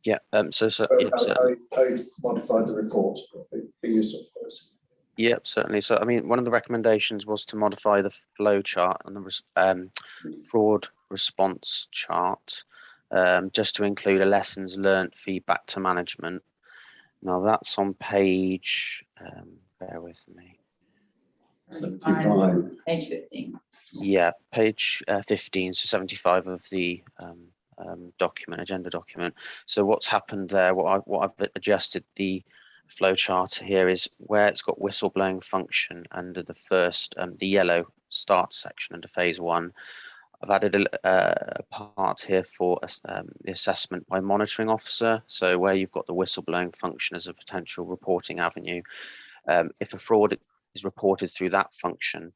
yeah. How you modified the report would be useful for us. Yeah, certainly. So, I mean, one of the recommendations was to modify the flow chart and the fraud response chart just to include a lessons learned feedback to management. Now that's on page, bear with me. Page 15. Yeah, page 15, so 75 of the document, agenda document. So what's happened there, what I've adjusted the flow chart here is where it's got whistleblowing function under the first, the yellow start section under phase 1. I've added a part here for the assessment by monitoring officer. So where you've got the whistleblowing function as a potential reporting avenue, if a fraud is reported through that function,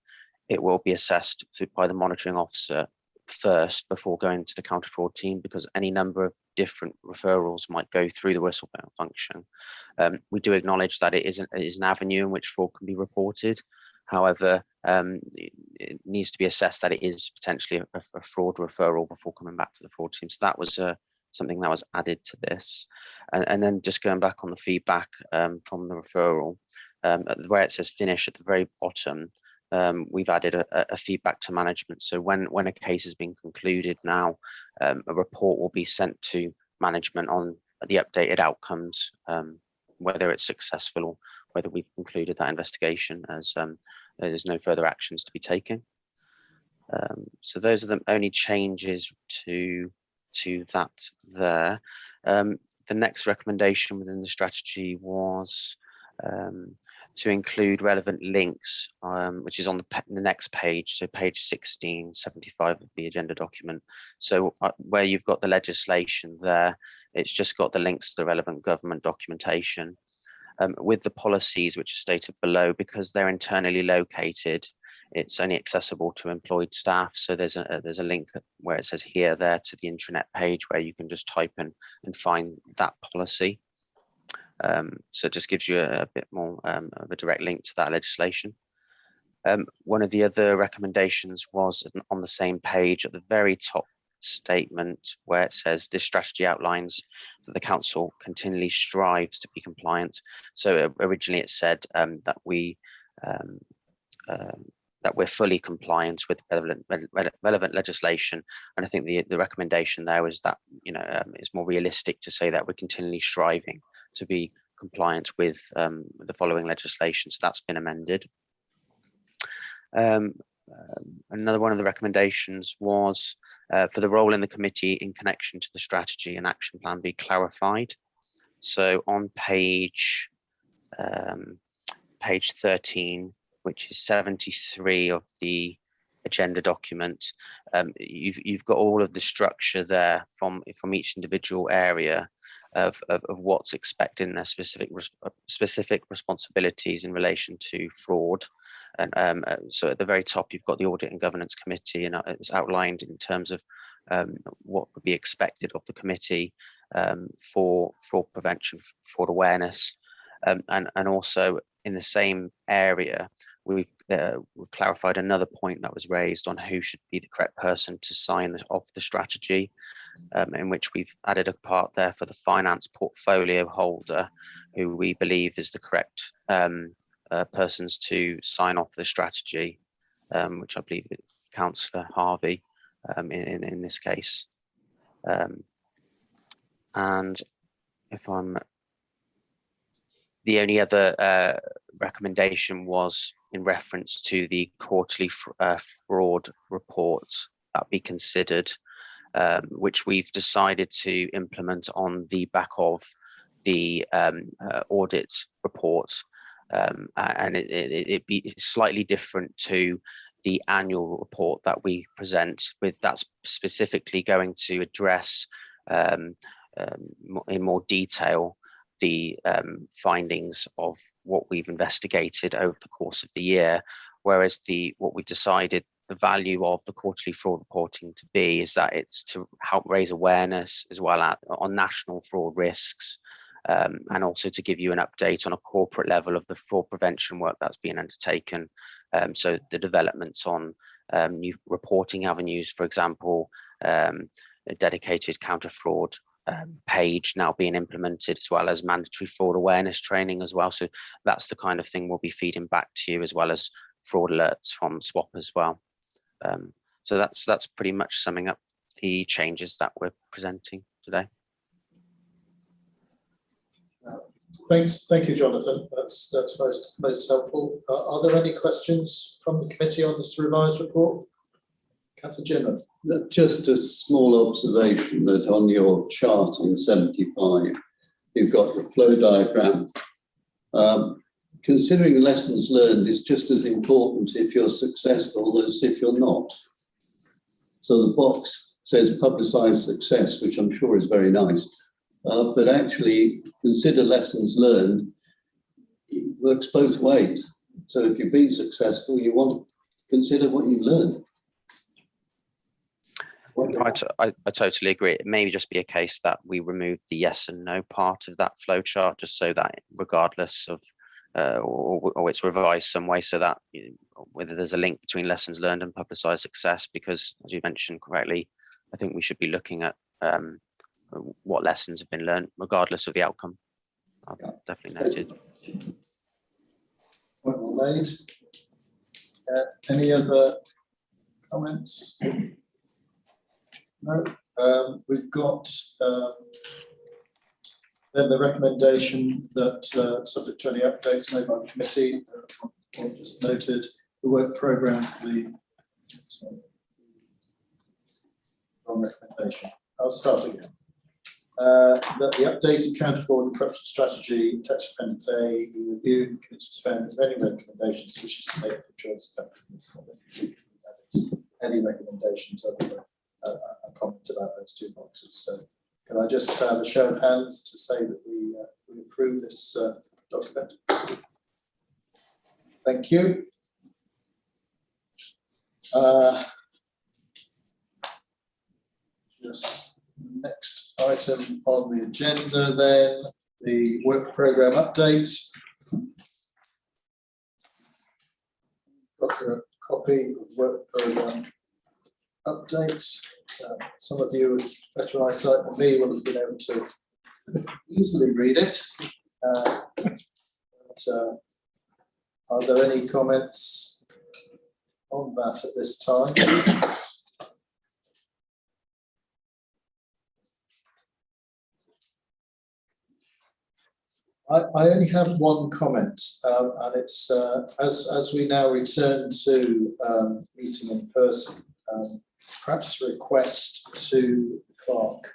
it will be assessed by the monitoring officer first before going to the counter fraud team, because any number of different referrals might go through the whistleblowing function. We do acknowledge that it is an avenue in which fraud can be reported. However, it needs to be assessed that it is potentially a fraud referral before coming back to the fraud team. So that was something that was added to this. And then just going back on the feedback from the referral, where it says finish at the very bottom, we've added a feedback to management. So when a case has been concluded now, a report will be sent to management on the updated outcomes, whether it's successful or whether we've concluded that investigation, as there's no further actions to be taken. So those are the only changes to that there. The next recommendation within the strategy was to include relevant links, which is on the next page, so page 16, 75 of the agenda document. So where you've got the legislation there, it's just got the links to the relevant government documentation. With the policies which are stated below, because they're internally located, it's only accessible to employed staff. So there's a link where it says here, there to the intranet page where you can just type in and find that policy. So it just gives you a bit more of a direct link to that legislation. One of the other recommendations was on the same page at the very top statement where it says this strategy outlines that the council continually strives to be compliant. So originally it said that we're fully compliant with relevant legislation, and I think the recommendation there was that it's more realistic to say that we're continually striving to be compliant with the following legislation. So that's been amended. Another one of the recommendations was for the role in the committee in connection to the strategy and action plan be clarified. So on page 13, which is 73 of the agenda document, you've got all of the structure there from each individual area of what's expected in their specific responsibilities in relation to fraud. And so at the very top, you've got the Audit and Governance Committee, and it's outlined in terms of what would be expected of the committee for fraud prevention, fraud awareness, and also in the same area, we've clarified another point that was raised on who should be the correct person to sign off the strategy, in which we've added a part there for the finance portfolio holder, who we believe is the correct persons to sign off the strategy, which I believe is Councillor Harvey in this case. And if I'm, the only other recommendation was in reference to the quarterly fraud reports that be considered, which we've decided to implement on the back of the audit report, and it be slightly different to the annual report that we present, with that's specifically going to address in more detail the findings of what we've investigated over the course of the year, whereas what we've decided the value of the quarterly fraud reporting to be is that it's to help raise awareness as well on national fraud risks, and also to give you an update on a corporate level of the fraud prevention work that's being undertaken. So the developments on new reporting avenues, for example, a dedicated counter fraud page now being implemented, as well as mandatory fraud awareness training as well. So that's the kind of thing we'll be feeding back to you, as well as fraud alerts from SWAP as well. So that's pretty much summing up the changes that we're presenting today. Thank you, Jonathan. That's most helpful. Are there any questions from the committee on this revised report? Councillor Jim. Just a small observation that on your chart on 75, you've got the flow diagram. Considering lessons learned is just as important if you're successful as if you're not. So the box says publicise success, which I'm sure is very nice. But actually consider lessons learned. It works both ways. So if you've been successful, you want to consider what you've learned. I totally agree. It may just be a case that we remove the yes and no part of that flow chart, just so that regardless of, or it's revised some way so that whether there's a link between lessons learned and publicised success, because as you mentioned correctly, I think we should be looking at what lessons have been learned regardless of the outcome. Definitely noted. Point well made. Any other comments? No. We've got then the recommendation that subject to any updates made by the committee, just noted the work programme for the wrong recommendation. I'll start again. That the updated counter fraud and corruption strategy, text appendix A, be reviewed and committee suspends any recommendations it wishes to make for choice of any recommendations other than a comment about those two boxes. So can I just have a show of hands to say that we approve this document? Thank you. Just next item on the agenda then, the work programme update. Got a copy of work programme update. Some of you with better eyesight than me will have been able to easily read it. Are there any comments on that at this time? I only have one comment, and it's as we now return to meeting in person, perhaps request to the clerk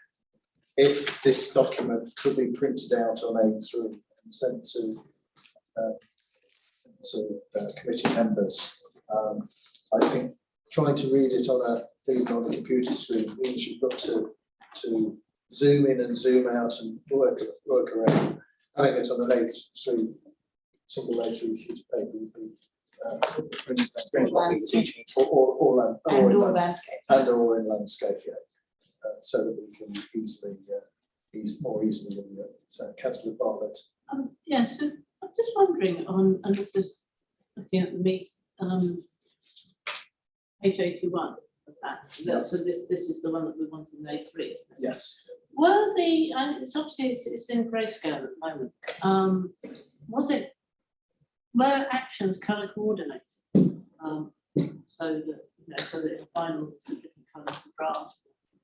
if this document could be printed out on A3 and sent to committee members. I think trying to read it even on the computer screen means you've got to zoom in and zoom out and work around. Having it on an A3, single A3 sheet of paper would be or in landscape, yeah, so that we can more easily review it. So, Councillor Bartlett. Yes, so I'm just wondering on, and this is looking at the meet, page 81 of that. So this is the one that we want in A3, isn't it? Yes. Were the, it's obviously it's in grayscale at the moment. Were actions colour coordinated? So that so that in final it's a different colours of draft,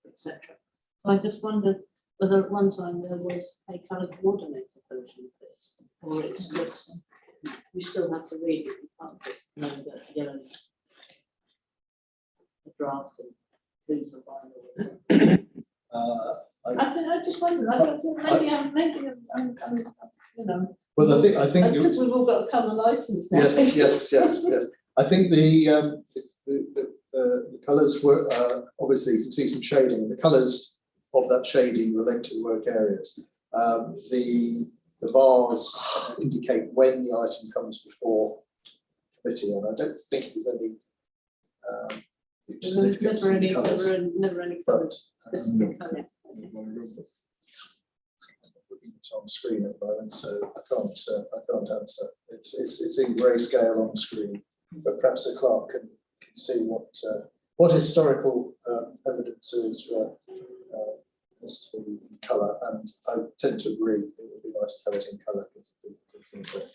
etc. So I just wondered whether at one time there was a colour coordinated version of this, or it's just we still have to read it. We can't just know that yellow is a draft and blues are final. I just wondered. Maybe I'm you know. Well, I think because we've all got a colour license now. Yes. I think the colours were obviously you can see some shading. The colours of that shading relate to the work areas. The bars indicate when the item comes before committee, and I don't think there's any. Never any colours. Specific colour. It's on screen at the moment, so I can't answer. It's in grayscale on the screen, but perhaps the clerk can see what historical evidence there is for this to be in colour, and I tend to agree it would be nice to have it in colour because things are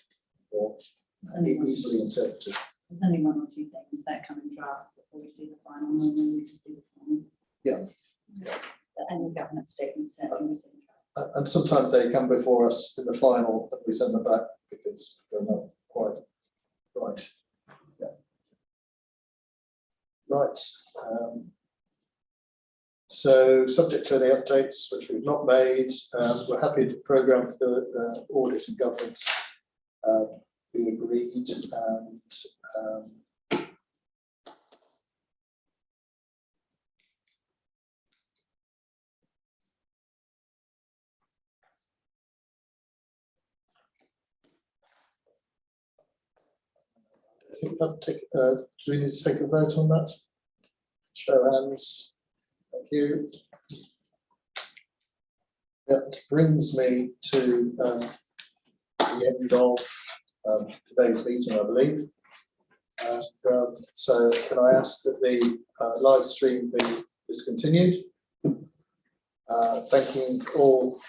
more easily interpreted. There's only one or two things that come in draft before we see the final, and then we can see the final. Yeah. the annual governance statements. And sometimes they come before us in the final and we send them back because they're not quite right. Yeah. Right. So subject to the updates which we've not made, we're happy to programme for the audit and governance be agreed, and I think that do we need to take a vote on that? Show hands. Thank you. That brings me to the end of today's meeting, I believe. So can I ask that the live stream be discontinued? Thanking all